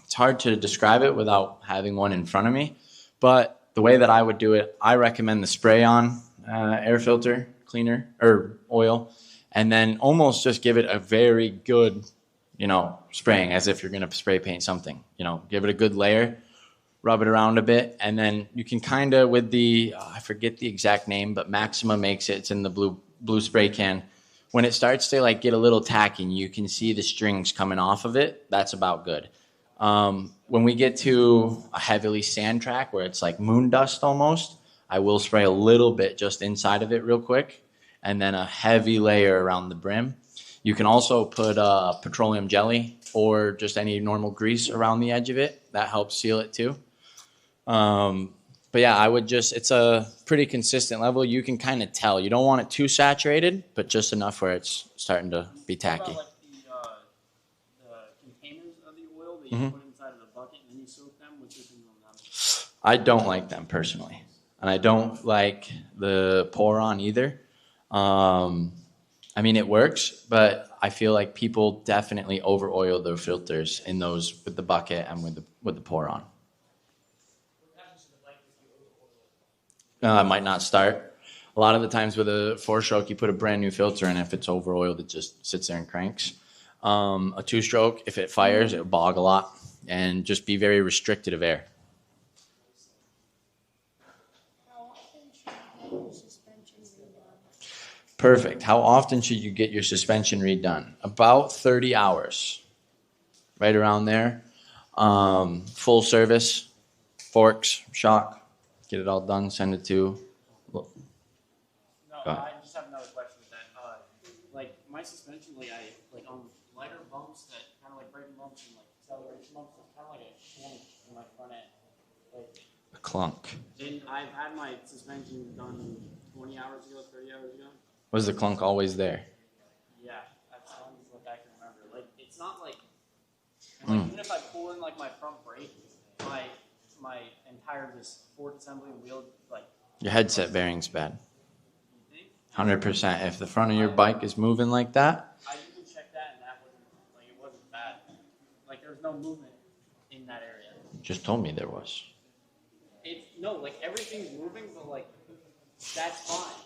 it's hard to describe it without having one in front of me. But the way that I would do it, I recommend the spray-on air filter cleaner or oil, and then almost just give it a very good, spraying as if you're going to spray paint something. Give it a good layer, rub it around a bit, and then you can kind of with the, I forget the exact name, but Maxima makes it. It's in the blue spray can. When it starts to get a little tacky and you can see the strings coming off of it, that's about good. When we get to a heavily sand track where it's like moon dust almost, I will spray a little bit just inside of it real quick, and then a heavy layer around the brim. You can also put petroleum jelly or just any normal grease around the edge of it. That helps seal it too. But yeah, it's a pretty consistent level. You can kind of tell. You don't want it too saturated, but just enough where it's starting to be tacky. What about the containers of the oil that you put inside of the bucket and then you soak them? What's your opinion on them? I don't like them personally. And I don't like the pour-on either. It works, but I feel like people definitely over-oil their filters in those with the bucket and with the pour-on. It might not start. A lot of the times with a 4-stroke, you put a brand new filter in. If it's over-oiled, it just sits there and cranks. A 2-stroke, if it fires, it'll bog a lot. and just be very restricted of air. Perfect. How often should you get your suspension redone? About 30 hours, right around there. Full service, forks, shock, get it all done, send it to. No, I just have another question with that. Like my suspension, like on lighter bumps that kind of like braking bumps and like acceleration bumps, it's kind of like a clunk in my front end. Like A clunk. and I've had my suspension done 20 hours ago, 30 hours ago. Was the clunk always there? Yeah, that's long as what I can remember. Like it's not like, even if I pull in like my front brake, my entire this fork assembly and wheel like. Your headset bearing's bad. 100%. If the front of your bike is moving like that. I even checked that and that it wasn't bad. Like there was no movement in that area. Just told me there was. No, like everything's moving, but like that's fine.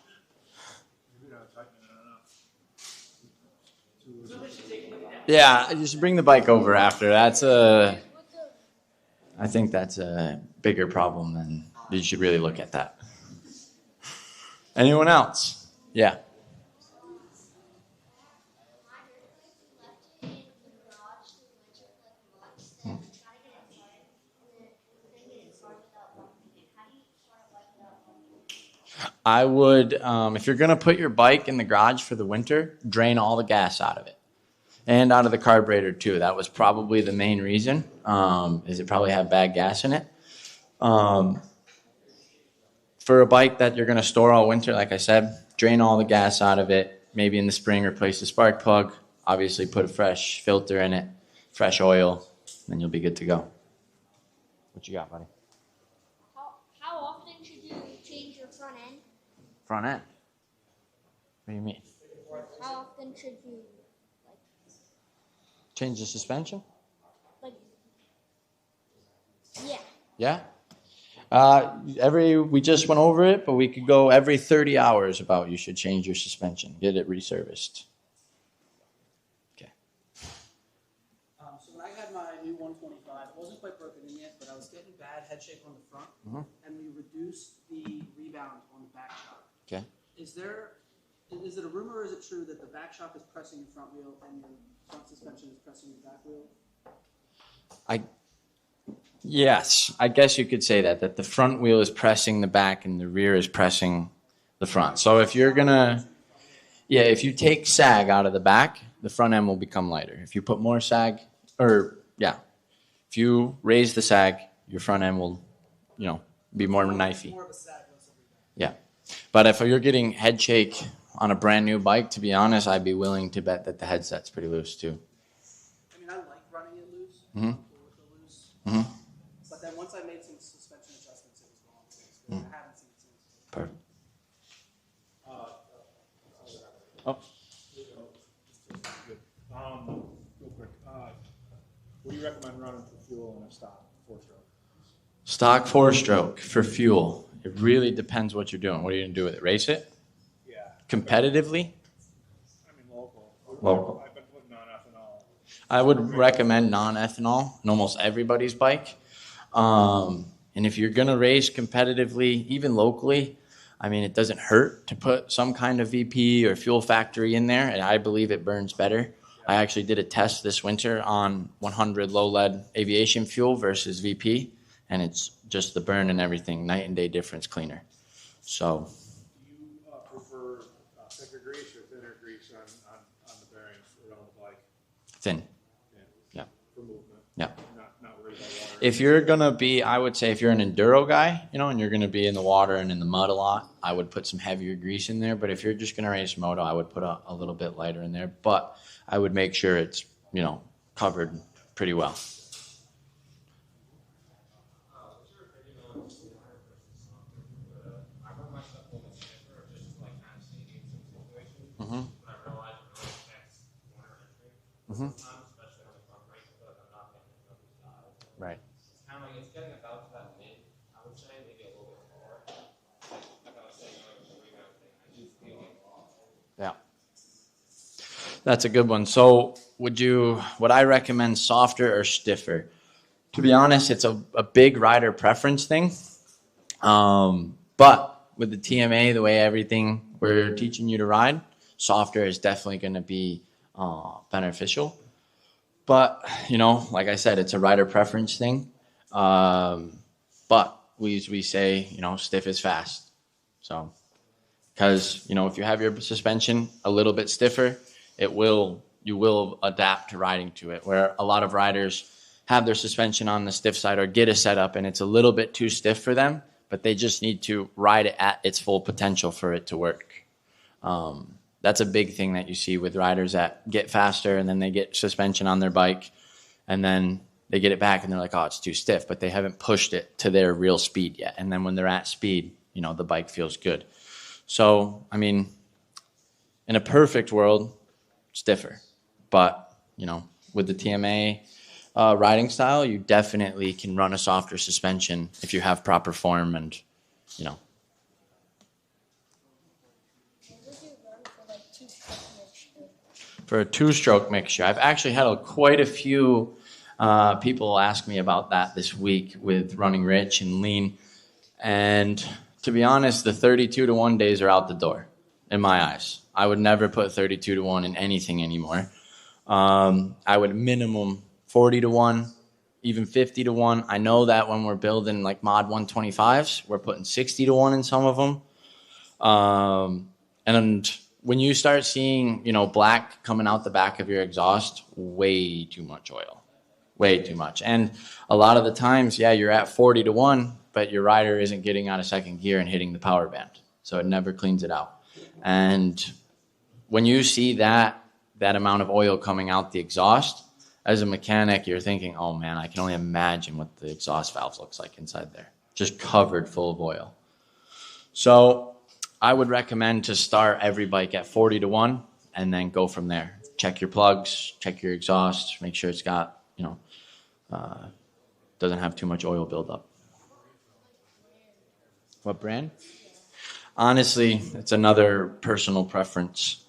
Yeah, just bring the bike over after. I think that's a bigger problem than you should really look at that. Anyone else? Yeah. I would, if you're going to put your bike in the garage for the winter, drain all the gas out of it. And out of the carburetor too. That was probably the main reason, is it probably had bad gas in it. For a bike that you're going to store all winter, like I said, drain all the gas out of it. Maybe in the spring, replace the spark plug. Obviously, put a fresh filter in it, fresh oil, then you'll be good to go. What you got, buddy? How often should you change your front end? Front end? What do you mean? How often should you Change the suspension? like? Yeah. Yeah? We just went over it, but we could go every 30 hours about you should change your suspension, get it reserviced. So when I had my new 125, it wasn't quite broken in yet, but I was getting bad head shake on the front, and we reduced the rebound on the back shock. Okay. Is it a rumor or is it true that the back shock is pressing your front wheel and your front suspension is pressing your back wheel? Yes, I guess you could say that the front wheel is pressing the back and the rear is pressing the front. So if you're if you take sag out of the back, the front end will become lighter. If you put more sag, if you raise the sag, your front end will, be more knifey. Yeah. But if you're getting head shake on a brand new bike, to be honest, I'd be willing to bet that the headset's pretty loose too. I mean, I like running it loose. But then once I made some suspension adjustments, it was gone. I haven't seen it since. Perfect. Real quick, what do you recommend running for fuel in a stock 4-stroke? Stock 4-stroke for fuel. It really depends what you're doing. What are you going to do with it? Race it? Yeah. Competitively? I mean, local. Local. I've been putting on ethanol. I would recommend non-ethanol on almost everybody's bike. And if you're going to race competitively, even locally, I mean, it doesn't hurt to put some kind of VP or fuel factory in there, and I believe it burns better. I actually did a test this winter on 100 low-lead aviation fuel versus VP, and it's just the burn and everything, night and day difference cleaner. So. Do you prefer thicker grease or thinner grease on the bearings around the bike? Thin. Yeah. For movement. Yeah. Not worried about water. If you're going to be, I would say if you're an enduro guy, and you're going to be in the water and in the mud a lot, I would put some heavier grease in there. But if you're just going to race moto, I would put a little bit lighter in there. But I would make sure it's, covered pretty well. Right. It's kind of like it's getting about to that mid, I would say, maybe a little bit more. Like I was saying earlier with the rebound thing, I do feel like. Yeah. That's a good one. So would I recommend softer or stiffer? To be honest, it's a big rider preference thing. But with the TMA, the way everything we're teaching you to ride, softer is definitely going to be beneficial. But, you know, like I said, it's a rider preference thing. But we say, you know, stiff is fast. So, because, you know, if you have your suspension a little bit stiffer, you will adapt to riding to it. Where a lot of riders have their suspension on the stiff side or get a setup and it's a little bit too stiff for them, but they just need to ride it at its full potential for it to work. That's a big thing that you see with riders that get faster and then they get suspension on their bike and then they get it back and they're like, oh, it's too stiff, but they haven't pushed it to their real speed yet. And then when they're at speed, you know, the bike feels good. So, I mean, in a perfect world, stiffer. But, you know, with the TMA riding style, you definitely can run a softer suspension if you have proper form and, you know. For a two-stroke mixture, I've actually had quite a few people ask me about that this week with running rich and lean. And to be honest, the 32-to-1 days are out the door in my eyes. I would never put 32-to-1 in anything anymore. I would minimum 40-to-1, even 50-to-1. I know that when we're building like mod 125s, we're putting 60-to-1 in some of them. And when you start seeing, you know, black coming out the back of your exhaust, way too much oil, way too much. And a lot of the times, yeah, you're at 40-to-1, but your rider isn't getting out of second gear and hitting the power band. So it never cleans it out. And when you see that amount of oil coming out the exhaust, as a mechanic, you're thinking, oh man, I can only imagine what the exhaust valve looks like inside there. Just covered full of oil. So I would recommend to start every bike at 40-to-1 and then go from there. Check your plugs, check your exhaust, make sure it's got, you know, doesn't have too much oil buildup. What brand? Honestly, it's another personal preference.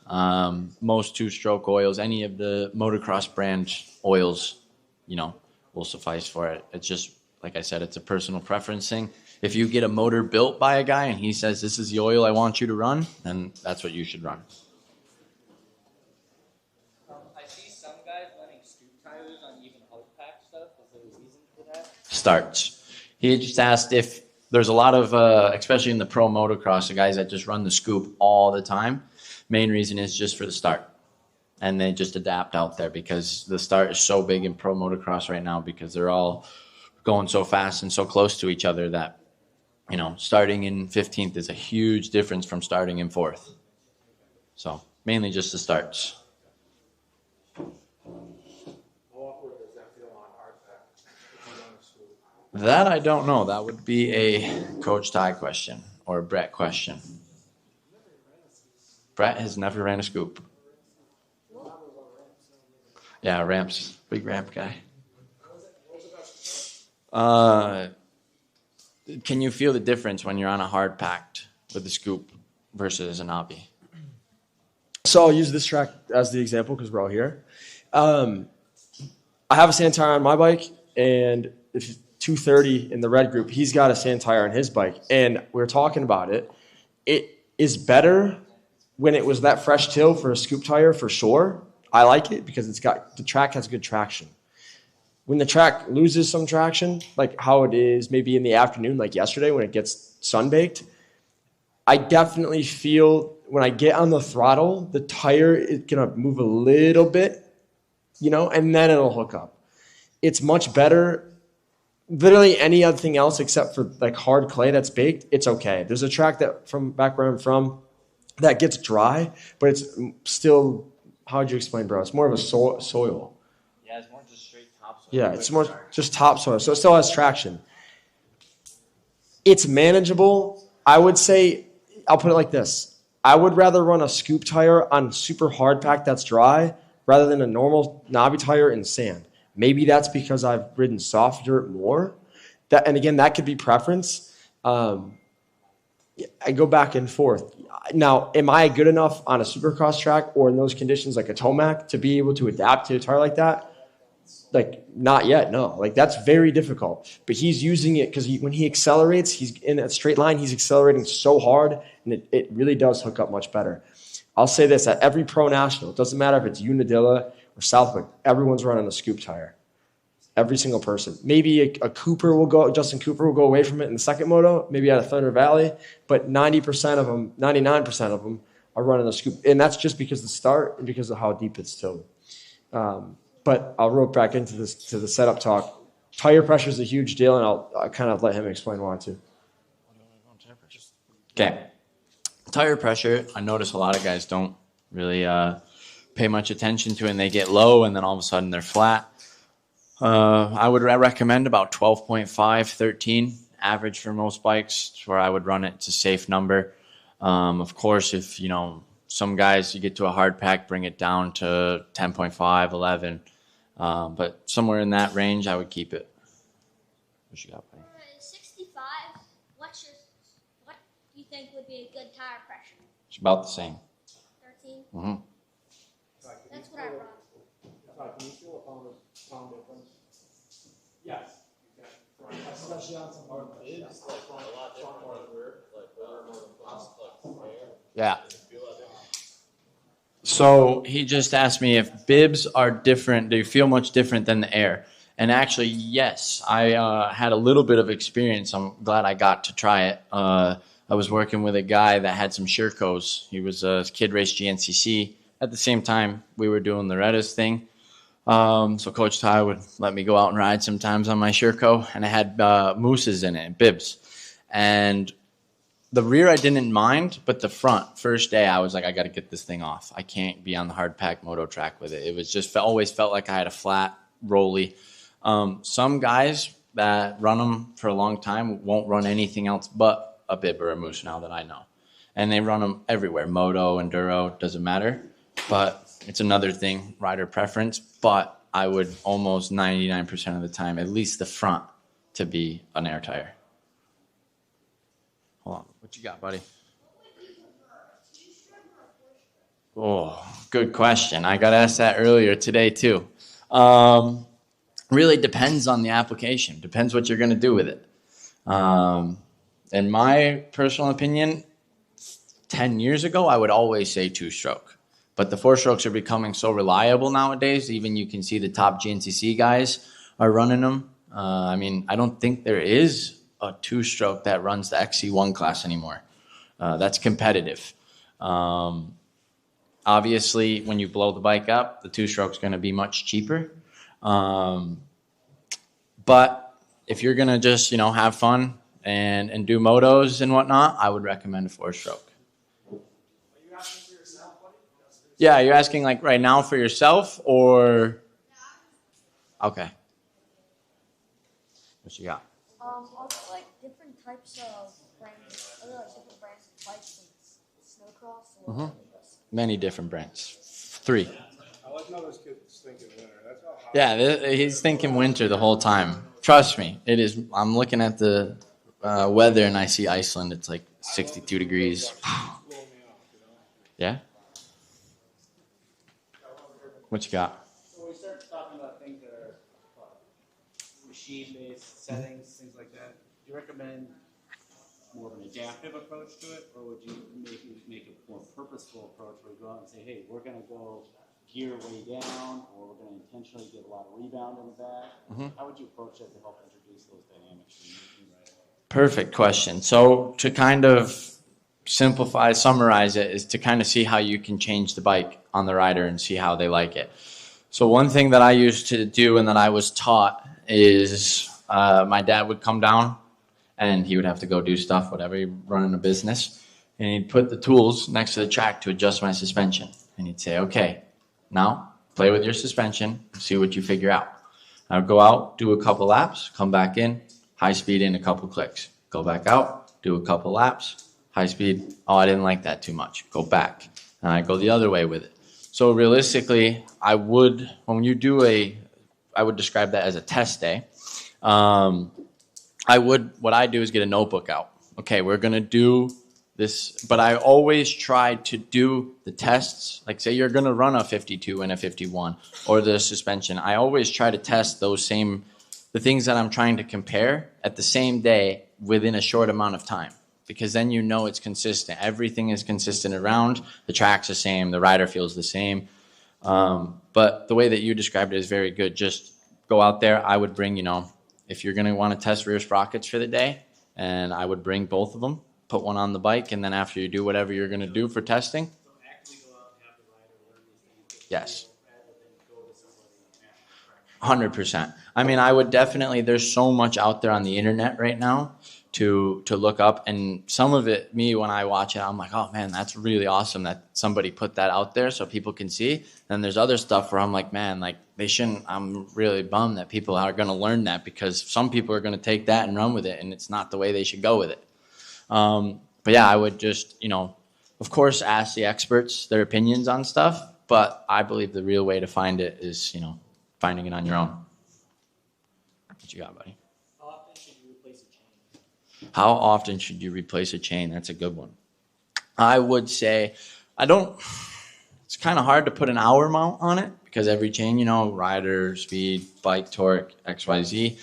Most two-stroke oils, any of the motocross brand oils, you know, will suffice for it. It's just, like I said, it's a personal preference thing. If you get a motor built by a guy and he says, this is the oil I want you to run, then that's what you should run. I see some guys running scoop tires on even hard pack stuff. Is there a reason for that? Starts. He just asked if there's a lot of, especially in the pro motocross, the guys that just run the scoop all the time. Main reason is just for the start. And they just adapt out there because the start is so big in pro motocross right now because they're all going so fast and so close to each other that, you know, starting in 15th is a huge difference from starting in 4th. So mainly just the starts. That I don't know. That would be a Coach Ty question or a Brett question. Brett has never ran a scoop. Yeah, ramps. Big ramp guy. Can you feel the difference when you're on a hard packed with a scoop versus an obby? So I'll use this track as the example because we're all here. I have a sand tire on my bike, and if 230 in the red group, he's got a sand tire on his bike. And we're talking about it. It is better when it was that fresh till for a scoop tire, for sure. I like it because the track has good traction. When the track loses some traction, like how it is maybe in the afternoon, like yesterday when it gets sunbaked, I definitely feel when I get on the throttle, the tire is going to move a little bit, you know, and then it'll hook up. It's much better. Literally any other thing else except for like hard clay that's baked, it's okay. There's a track that from back where I'm from that gets dry, but it's still, how would you explain, bro? It's more of a soil. Yeah, it's more just straight topsoil. Yeah, it's more just topsoil, so it still has traction. It's manageable. I would say, I'll put it like this. I would rather run a scoop tire on super hard pack that's dry rather than a normal knobby tire in sand. Maybe that's because I've ridden soft dirt more. And again, that could be preference. I go back and forth. Now, am I good enough on a supercross track or in those conditions like a Tomac to be able to adapt to a tire like that? Like, not yet, no. Like, that's very difficult. But he's using it because when he accelerates, he's in that straight line, he's accelerating so hard, and it really does hook up much better. I'll say this, at every pro national, it doesn't matter if it's Unadilla or Southwick, everyone's running a scoop tire. Every single person. Maybe a Cooper will go, Justin Cooper will go away from it in the second moto, maybe out of Thunder Valley, but 90% of them, 99% of them are running a scoop. And that's just because of the start and because of how deep it's towed. But I'll rope back into this to the setup talk. Tire pressure is a huge deal, and I'll kind of let him explain why too. Okay. Tire pressure, I notice a lot of guys don't really pay much attention to it, and they get low, and then all of a sudden they're flat. I would recommend about 12.5, 13 average for most bikes, where I would run it. It's a safe number. Of course, if, you know, some guys, you get to a hard pack, bring it down to 10.5, 11. But somewhere in that range, I would keep it. What you got, buddy? 65, what do you think would be a good tire pressure? It's about the same. 13? Mm-hmm. That's what I run. Can you feel a pound difference? Yes. Especially on some hard bibs, like a lot more rear, Yeah. So he just asked me if bibs are different. Do you feel much different than the air? And actually, yes. I had a little bit of experience. I'm glad I got to try it. I was working with a guy that had some Shirkos. He was a kid race GNCC. At the same time, we were doing the Reddis thing. So Coach Ty would let me go out and ride sometimes on my Shirko, and I had mooses in it, bibs. And the rear I didn't mind, but the front, first day, I was like, I got to get this thing off. I can't be on the hard pack moto track with it. It was just always felt like I had a flat, rolly. Some guys that run them for a long time won't run anything else but a bib or a moose now that I know. And they run them everywhere, moto, enduro, doesn't matter. But it's another thing, rider preference. But I would almost 99% of the time, at least the front, to be an air tire. Hold on. What you got, buddy? Oh, good question. I got asked that earlier today, too. Really depends on the application. Depends what you're going to do with it. In my personal opinion, 10 years ago, I would always say two-stroke. But the four-strokes are becoming so reliable nowadays. Even you can see the top GNCC guys are running them. I mean, I don't think there is a two-stroke that runs the XC1 class anymore. That's competitive. Obviously, when you blow the bike up, the two-stroke's going to be much cheaper. But if you're going to just, you know, have fun and do motos and whatnot, I would recommend a four-stroke. Yeah, you're asking like right now for yourself or? Okay. What you got? Are there like different types of brands? Are there like different brands of bikes and snowcross? Or Many different brands. 3. I like how this kid's thinking winter. That's how hot. Yeah, he's thinking winter the whole time. Trust me, it is. I'm looking at the weather and I see Iceland. It's like 62 degrees. Yeah? What you got? So we start talking about things that are machine-based settings, things like that. Do you recommend more of an adaptive approach to it, or would you make a more purposeful approach where you go out and say, hey, we're going to go gear way down, or we're going to intentionally get a lot of rebound in the back? How would you approach that to help introduce those dynamics to your rider? Perfect question. So to kind of summarize it, is to kind of see how you can change the bike on the rider and see how they like it. So one thing that I used to do and that I was taught is my dad would come down and he would have to go do stuff, whatever, he'd running a business, and he'd put the tools next to the track to adjust my suspension. And he'd say, okay, now play with your suspension and see what you figure out. I would go out, do a couple laps, come back in, high speed in a couple clicks. Go back out, do a couple laps, high speed. Oh, I didn't like that too much. Go back. And I go the other way with it. So realistically, I would describe that as a test day. What I do is get a notebook out. Okay, we're going to do But I always try to do the tests. Like say you're going to run a 52 and a 51 or the suspension. I always try to test the things that I'm trying to compare at the same day within a short amount of time, because then you know it's consistent. Everything is consistent around. The track's the same. The rider feels the same. But the way that you described it is very good. Just go out there. I would bring, if you're going to want to test rear sprockets for the day, and I would bring both of them, put one on the bike, and then after you do whatever you're going to do for testing. Yes. 100%. I mean, I would definitely, there's so much out there on the internet right now to look up, and some of it, when I watch it, I'm like, oh man, that's really awesome that somebody put that out there so people can see. And there's other stuff where I'm like, man, like they shouldn't. I'm really bummed that people are going to learn that, because some people are going to take that and run with it, and it's not the way they should go with it. But yeah, I would just, of course, ask the experts their opinions on stuff, but I believe the real way to find it is, finding it on your own. What you got, buddy? How often should you replace a chain? That's a good one. I would say, it's kind of hard to put an hour amount on it, because every chain, rider, speed, bike, torque, XYZ.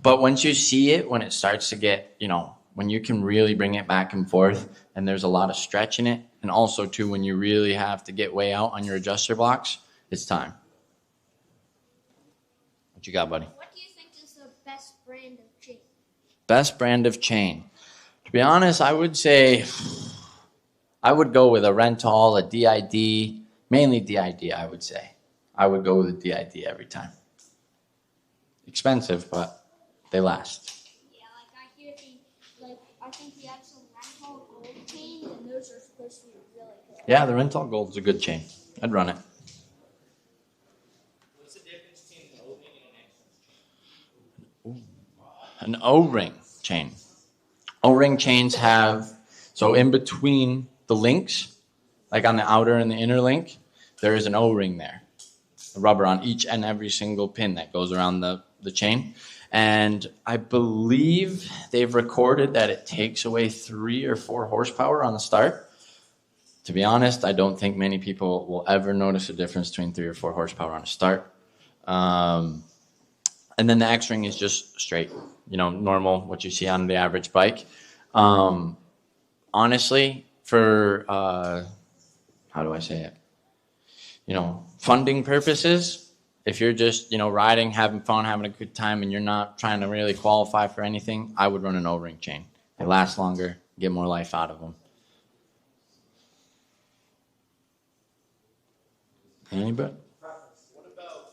But once you see it, when it starts to get, when you can really bring it back and forth and there's a lot of stretch in it, and also too, when you really have to get way out on your adjuster blocks, it's time. What you got, buddy? What do you think is the best brand of chain? Best brand of chain. To be honest, I would say I would go with a Rental, a DID, mainly DID, I would say. I would go with a DID every time. Expensive, but they last. Yeah, I think we have some Rental gold chains, and those are supposed to be really good. Yeah, the Rental Gold's a good chain. I'd run it. What's the difference between an O-ring and an X-ring? An O-ring chain. O-ring chains have, so in between the links, like on the outer and the inner link, there is an O-ring there. A rubber on each and every single pin that goes around the chain. And I believe they've recorded that it takes away 3 or 4 horsepower on the start. To be honest, I don't think many people will ever notice a difference between 3 or 4 horsepower on a start. And then the X-ring is just straight, normal, what you see on the average bike. Honestly, for, how do I say it? Funding purposes, if you're just, riding, having fun, having a good time, and you're not trying to really qualify for anything, I would run an O-ring chain. They last longer, get more life out of them. Anybody? What about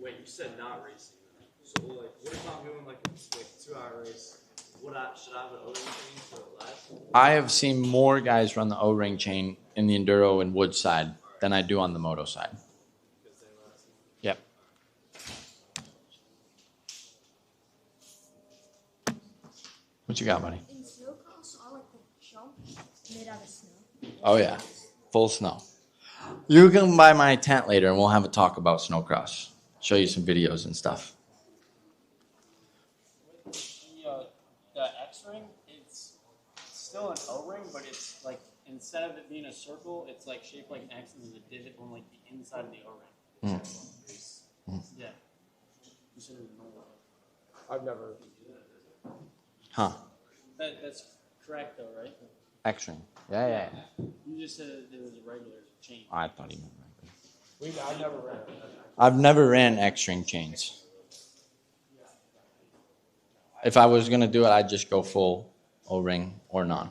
wait, you said not racing. So what if I'm doing like a 2-hour race? Should I have an O-ring chain for the last? I have seen more guys run the O-ring chain in the enduro and wood side than I do on the moto side. Yep. What you got, buddy? In snowcross, I like the jump made out of snow. Oh yeah, full snow. You can buy my tent later and we'll have a talk about snowcross. Show you some videos and stuff. The X-ring, it's still an O-ring, but it's like, instead of it being a circle, it's like shaped like an X, and there's a divot on like the inside of the O-ring. Yeah. Instead of the normal. I've never. Huh. That's correct though, right? X-ring. Yeah. You just said there was a regular chain. I thought he meant regular. I never ran. I've never ran X-ring chains. If I was going to do it, I'd just go full O-ring or none.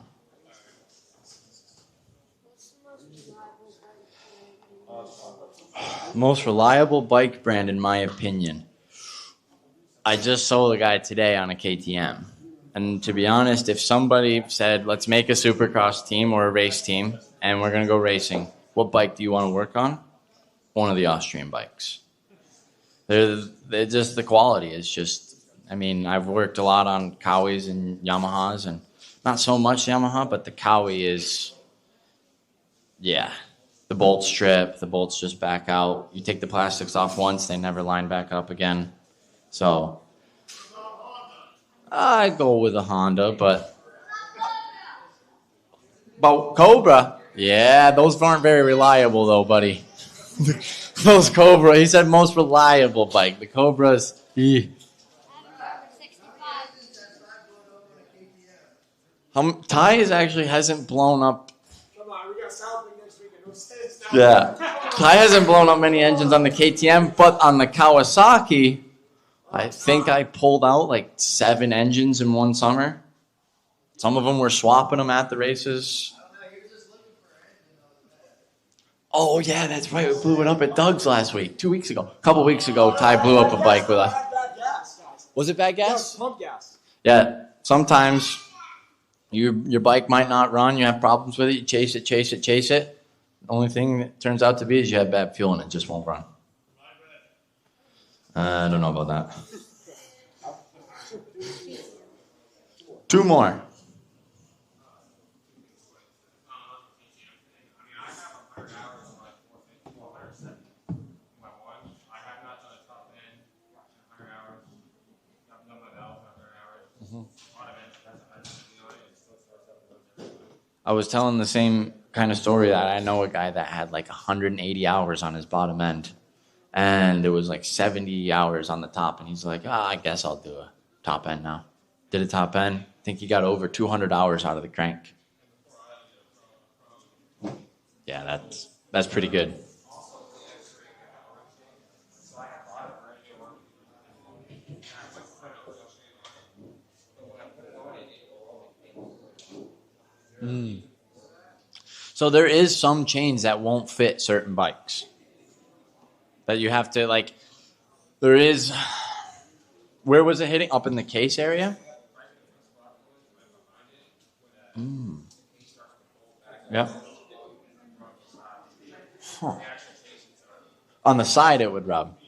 Most reliable bike brand, in my opinion. I just sold a guy today on a KTM. And to be honest, if somebody said, let's make a supercross team or a race team, and we're going to go racing, what bike do you want to work on? One of the Austrian bikes. They're just, the quality is just, I've worked a lot on Kawis and Yamahas, and not so much Yamaha, but the Kawi is, yeah. The bolt strip, the bolts just back out. You take the plastics off once, they never line back up again. So, I go with a Honda, but Cobra, yeah, those aren't very reliable though, buddy. Those Cobra, he said most reliable bike. The Cobras, Ty actually hasn't blown up. Come on, we got South next week. Yeah, Ty hasn't blown up many engines on the KTM, but on the Kawasaki, I think I pulled out like 7 engines in one summer. Some of them were swapping them at the races. Oh, yeah, that's right. We blew it up at Doug's last week, 2 weeks ago. A couple weeks ago, Ty blew up a bike with us. Was it bad gas? Pump gas. Yeah, sometimes your bike might not run. You have problems with it. You chase it. The only thing it turns out to be is you have bad fuel and it just won't run. I don't know about that. 2 more. I was telling the same kind of story that I know a guy that had like 180 hours on his bottom end, and there was like 70 hours on the top, and he's like, I guess I'll do a top end now. Did a top end. I think he got over 200 hours out of the crank. Yeah, that's pretty good. So there is some chains that won't fit certain bikes. That you have to like, there is, where was it hitting? Up in the case area? Yeah. Huh. On the side it would rub.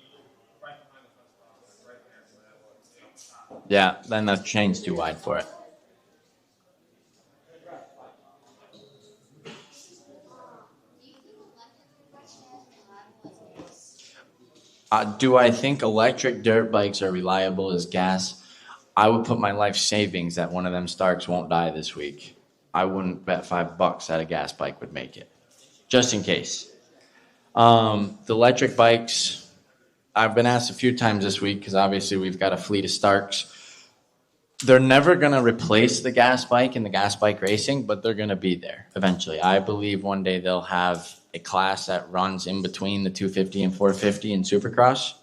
Yeah, then the chain's too wide for it. Do I think electric dirt bikes are reliable as gas? I would put my life savings that one of them Starks won't die this week. I wouldn't bet $5 that a gas bike would make it, just in case. The electric bikes, I've been asked a few times this week because obviously we've got a fleet of Starks. They're never going to replace the gas bike in the gas bike racing, but they're going to be there eventually. I believe one day they'll have a class that runs in between the 250 and 450 in Supercross.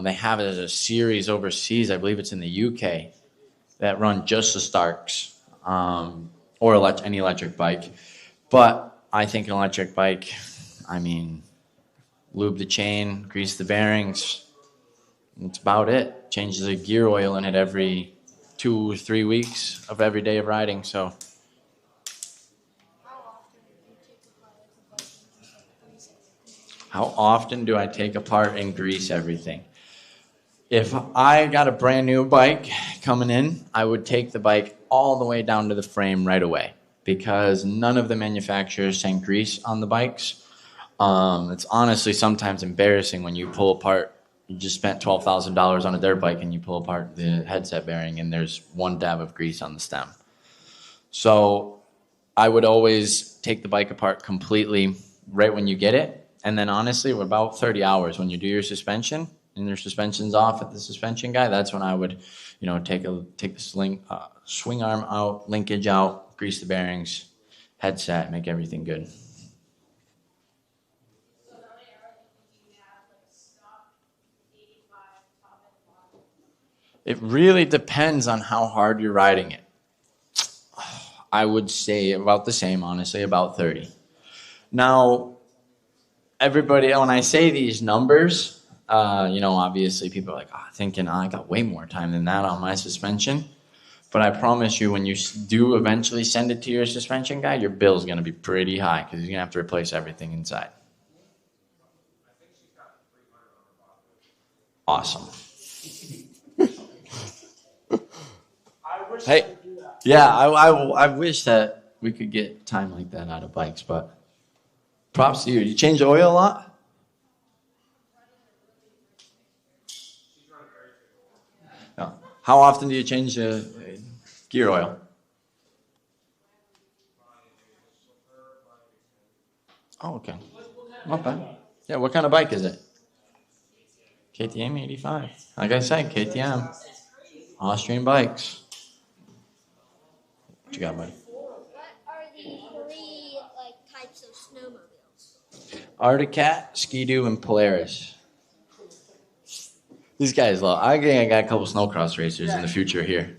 They have it as a series overseas. I believe it's in the UK that run just the Starks or any electric bike. But I think an electric bike, I mean, lube the chain, grease the bearings. That's about it. Change the gear oil in it every 2 or 3 weeks of every day of riding. So. How often do I take apart and grease everything? If I got a brand new bike coming in, I would take the bike all the way down to the frame right away because none of the manufacturers send grease on the bikes. It's honestly sometimes embarrassing when you pull apart. You just spent $12,000 on a dirt bike and you pull apart the headset bearing and there's 1 dab of grease on the stem. So I would always take the bike apart completely right when you get it. And then honestly, we're about 30 hours when you do your suspension and your suspension's off at the suspension guy. That's when I would, take the swing arm out, linkage out, grease the bearings, headset, make everything good. It really depends on how hard you're riding it. I would say about the same, honestly, about 30. Now, everybody, when I say these numbers, obviously people are like, thinking I got way more time than that on my suspension. But I promise you, when you do eventually send it to your suspension guy, your bill's going to be pretty high because you're going to have to replace everything inside. Awesome. Hey, yeah, I wish that we could get time like that out of bikes, but props to you. You change the oil a lot? No. How often do you change the gear oil? Oh, okay. Not bad. Yeah, what kind of bike is it? KTM 85. Like I said, KTM. Austrian bikes. What you got, buddy? What are the 3 types of snowmobiles? Arctic Cat, Ski-Doo, and Polaris. These guys love. I think I got a couple snowcross racers in the future here.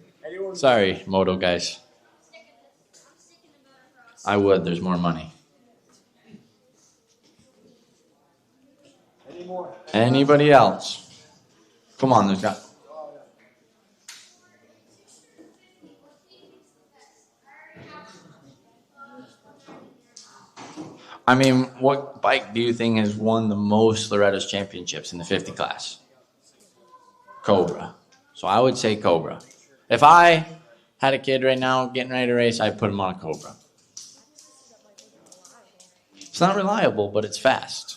Sorry, Moto guys. I would. There's more money. Anybody else? Come on, there's got. I mean, what bike do you think has won the most Loretta's championships in the 50 class? Cobra. So I would say Cobra. If I had a kid right now getting ready to race, I'd put him on a Cobra. It's not reliable, but it's fast.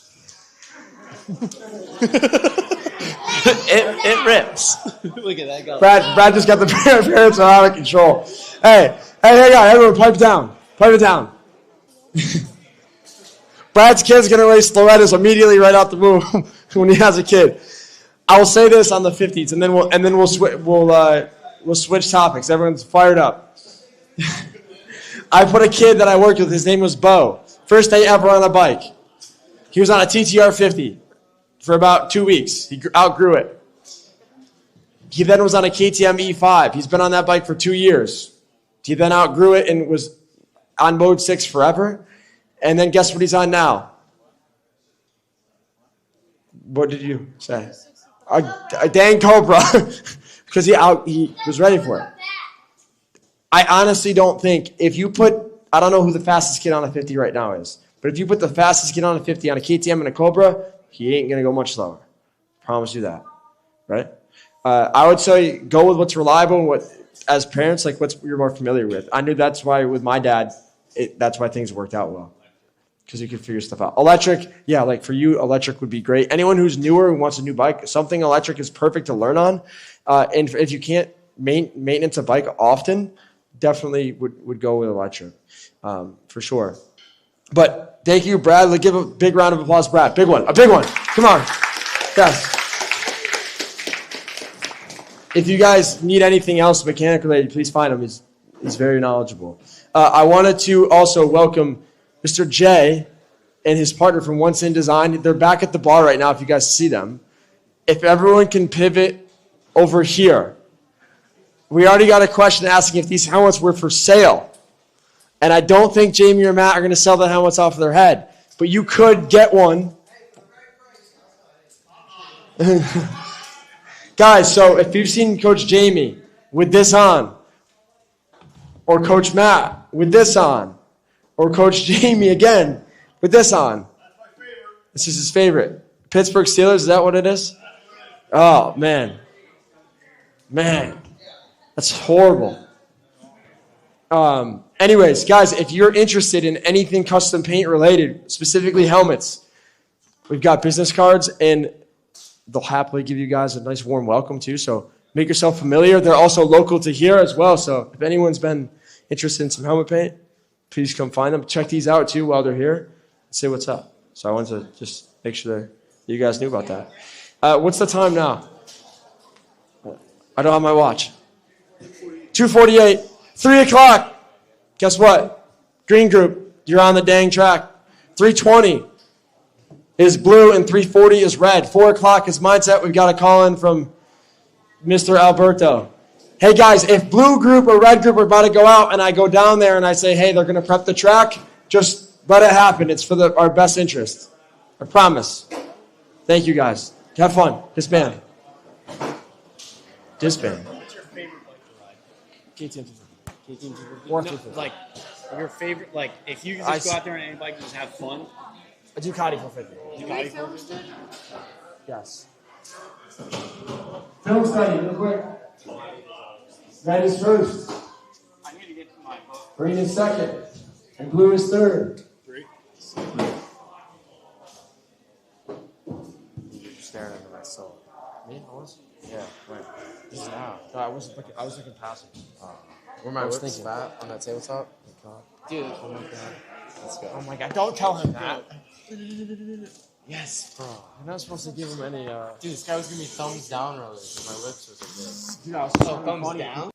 it rips. Look at that guy. Brad just got the parents out of control. Hey, everyone, pipe down. Pipe it down. Brad's kid's gonna race Loretta's immediately right out the womb when he has a kid. I will say this on the 50s, and then we'll switch topics. Everyone's fired up. I put a kid that I worked with. His name was Bo. First day ever on a bike. He was on a TTR 50 for about 2 weeks. He outgrew it. He then was on a KTM E5. He's been on that bike for 2 years. He then outgrew it and was on Mode 6 forever. And then guess what he's on now? What did you say? A dang Cobra. Because he was ready for it. I honestly don't think if you put, I don't know who the fastest kid on a 50 right now is, but if you put the fastest kid on a 50 on a KTM and a Cobra, he ain't going to go much slower. Promise you that. Right? I would say go with what's reliable and what, as parents, like what you're more familiar with. I knew that's why with my dad, that's why things worked out well. Because you can figure stuff out. Electric, yeah, like for you, electric would be great. Anyone who's newer and wants a new bike, something electric is perfect to learn on. And if you can't maintenance a bike often, definitely would go with electric, for sure. But thank you, Brad. Let's give a big round of applause, Brad. Big one, a big one. Come on. Yes. If you guys need anything else mechanical related, please find him. He's very knowledgeable. I wanted to also welcome Mr. J and his partner from Once In Design. They're back at the bar right now if you guys see them. If everyone can pivot over here. We already got a question asking if these helmets were for sale. And I don't think Jamie or Matt are going to sell the helmets off of their head. But you could get one. Guys, so if you've seen Coach Jamie with this on, or Coach Matt with this on, or Coach Jamie again with this on. This is his favorite. Pittsburgh Steelers, is that what it is? Oh, man. Man. That's horrible. Anyways, guys, if you're interested in anything custom paint related, specifically helmets, we've got business cards, and they'll happily give you guys a nice warm welcome too. So make yourself familiar. They're also local to here as well. So if anyone's been interested in some helmet paint, please come find them. Check these out too while they're here. Say what's up. So I wanted to just make sure that you guys knew about that. What's the time now? I don't have my watch. 2:48. 3 o'clock. Guess what? Green group, you're on the dang track. 3:20 is blue and 3:40 is red. 4 o'clock is mindset. We've got a call in from Mr. Alberto. Hey guys, if blue group or red group are about to go out and I go down there and I say, hey, they're going to prep the track, just let it happen. It's for our best interest. I promise. Thank you guys. Have fun. Disband. Disband. What's your favorite bike to ride? KTM 250. No, like your favorite, like if you could just go out there on any bike and just have fun. A Ducati 450. Ducati 450? Yes. Film study, real quick. Red is first. I need to get to my book. Green is second. And blue is third. 3. You're staring into my soul. Me? I was? Yeah, right. This is now. No, I was looking passive. Where my I was whip's thinking. fat on that tabletop. Dude. Oh my god. Let's go. Oh my god, don't tell him that. Yes, bro. You're not supposed to give him any. Dude, this guy was giving me thumbs down earlier. So my whips was like this. Dude, I was so thumbs funny. down.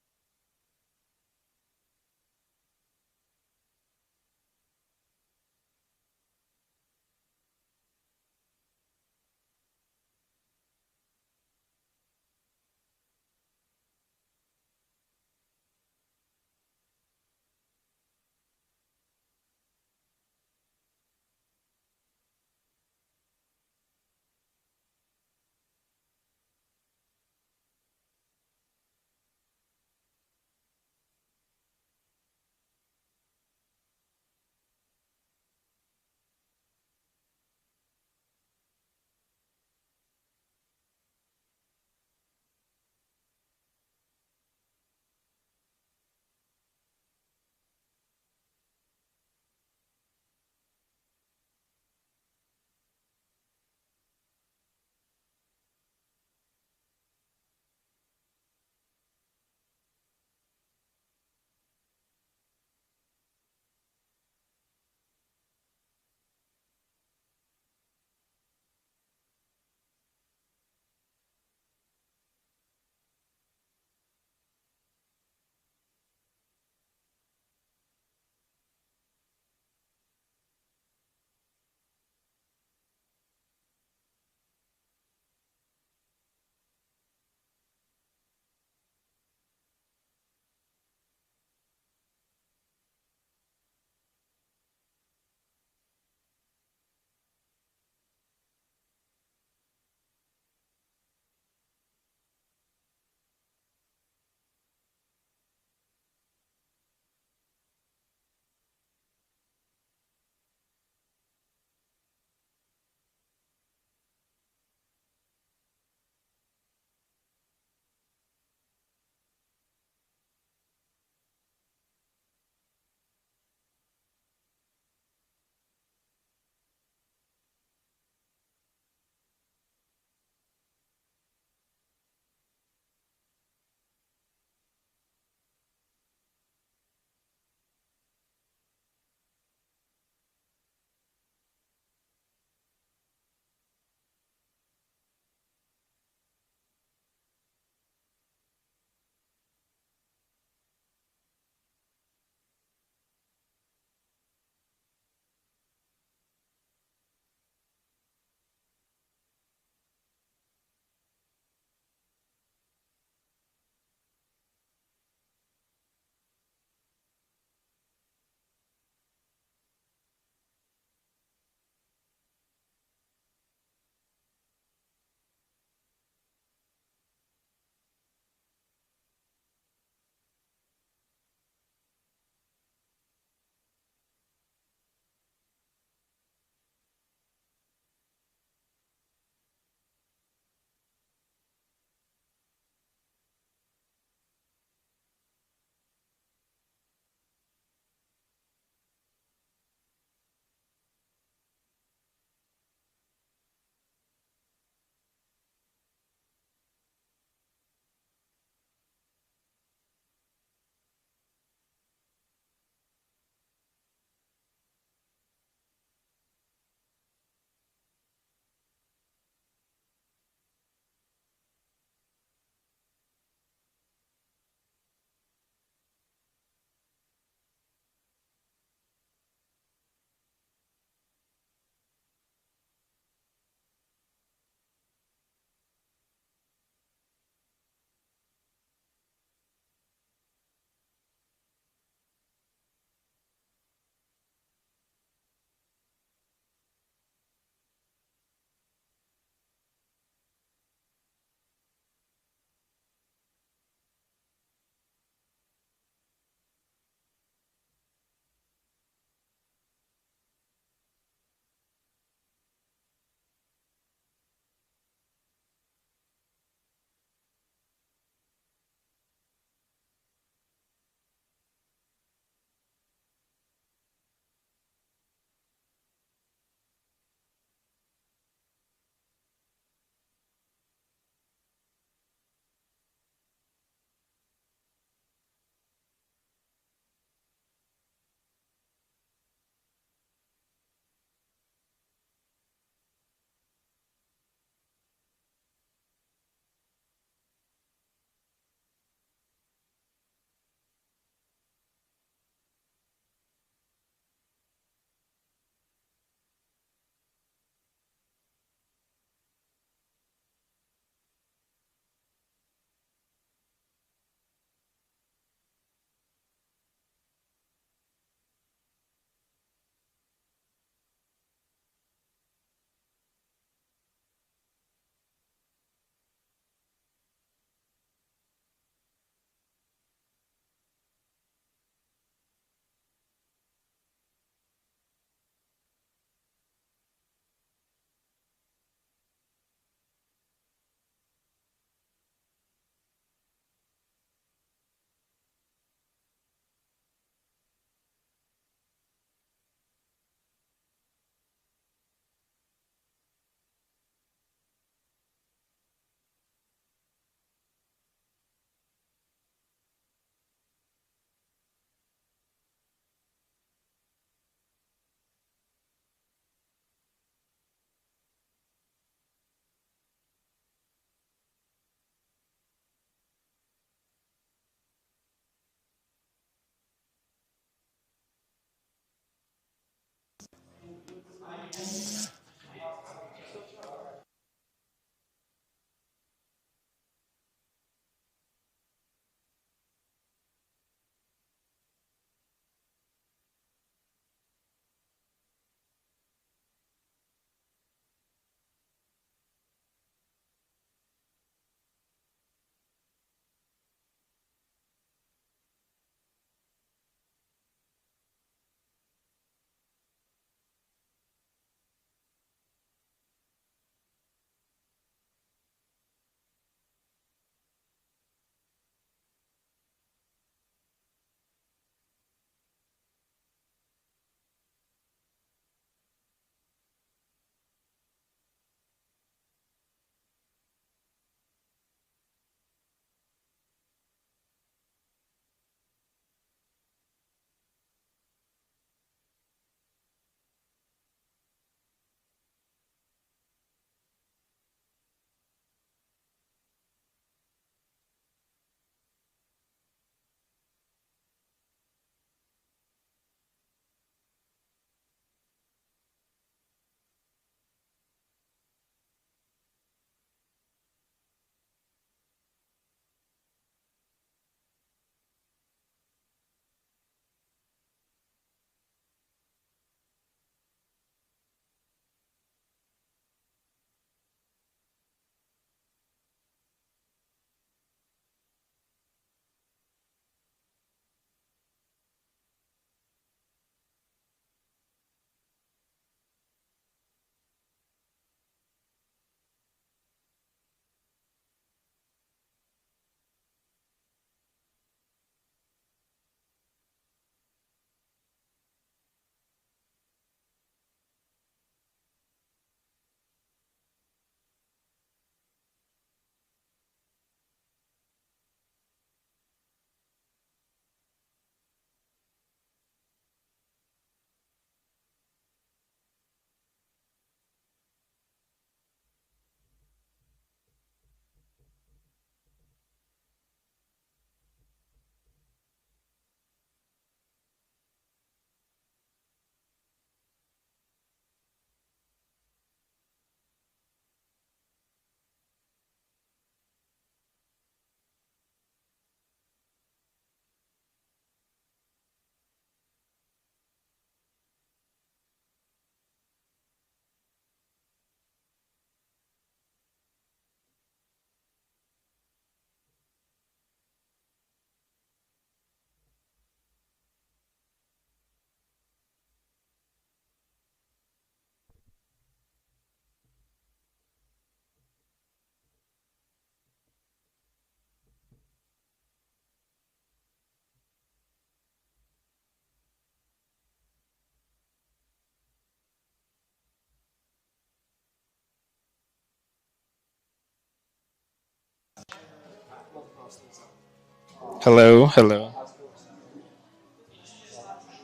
Hello, hello.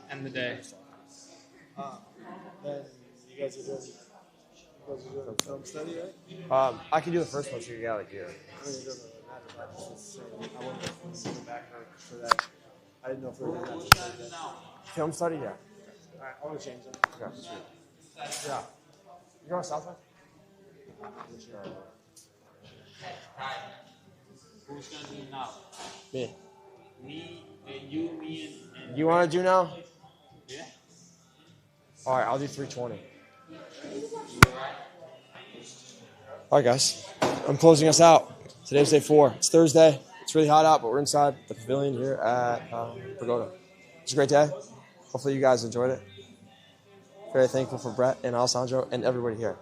End the day. Then you guys are doing film study, right? I can do the first one so you get out of here. I mean, it doesn't really matter, but I just was saying, I wanted to go back for that. I didn't know if we were doing that for Thursday. Film study, yeah. Alright, I want to change them. Okay, sweet. Yeah. You going Southside? Who's gonna do it now? Me. Me, me, and You want to do now? yeah. All right, I'll do 320. All right, guys. I'm closing us out. Today's day 4. It's Thursday. It's really hot out, but we're inside the pavilion here at Pagoda. It's a great day. Hopefully you guys enjoyed it. Very thankful for Brett and Alessandro and everybody here.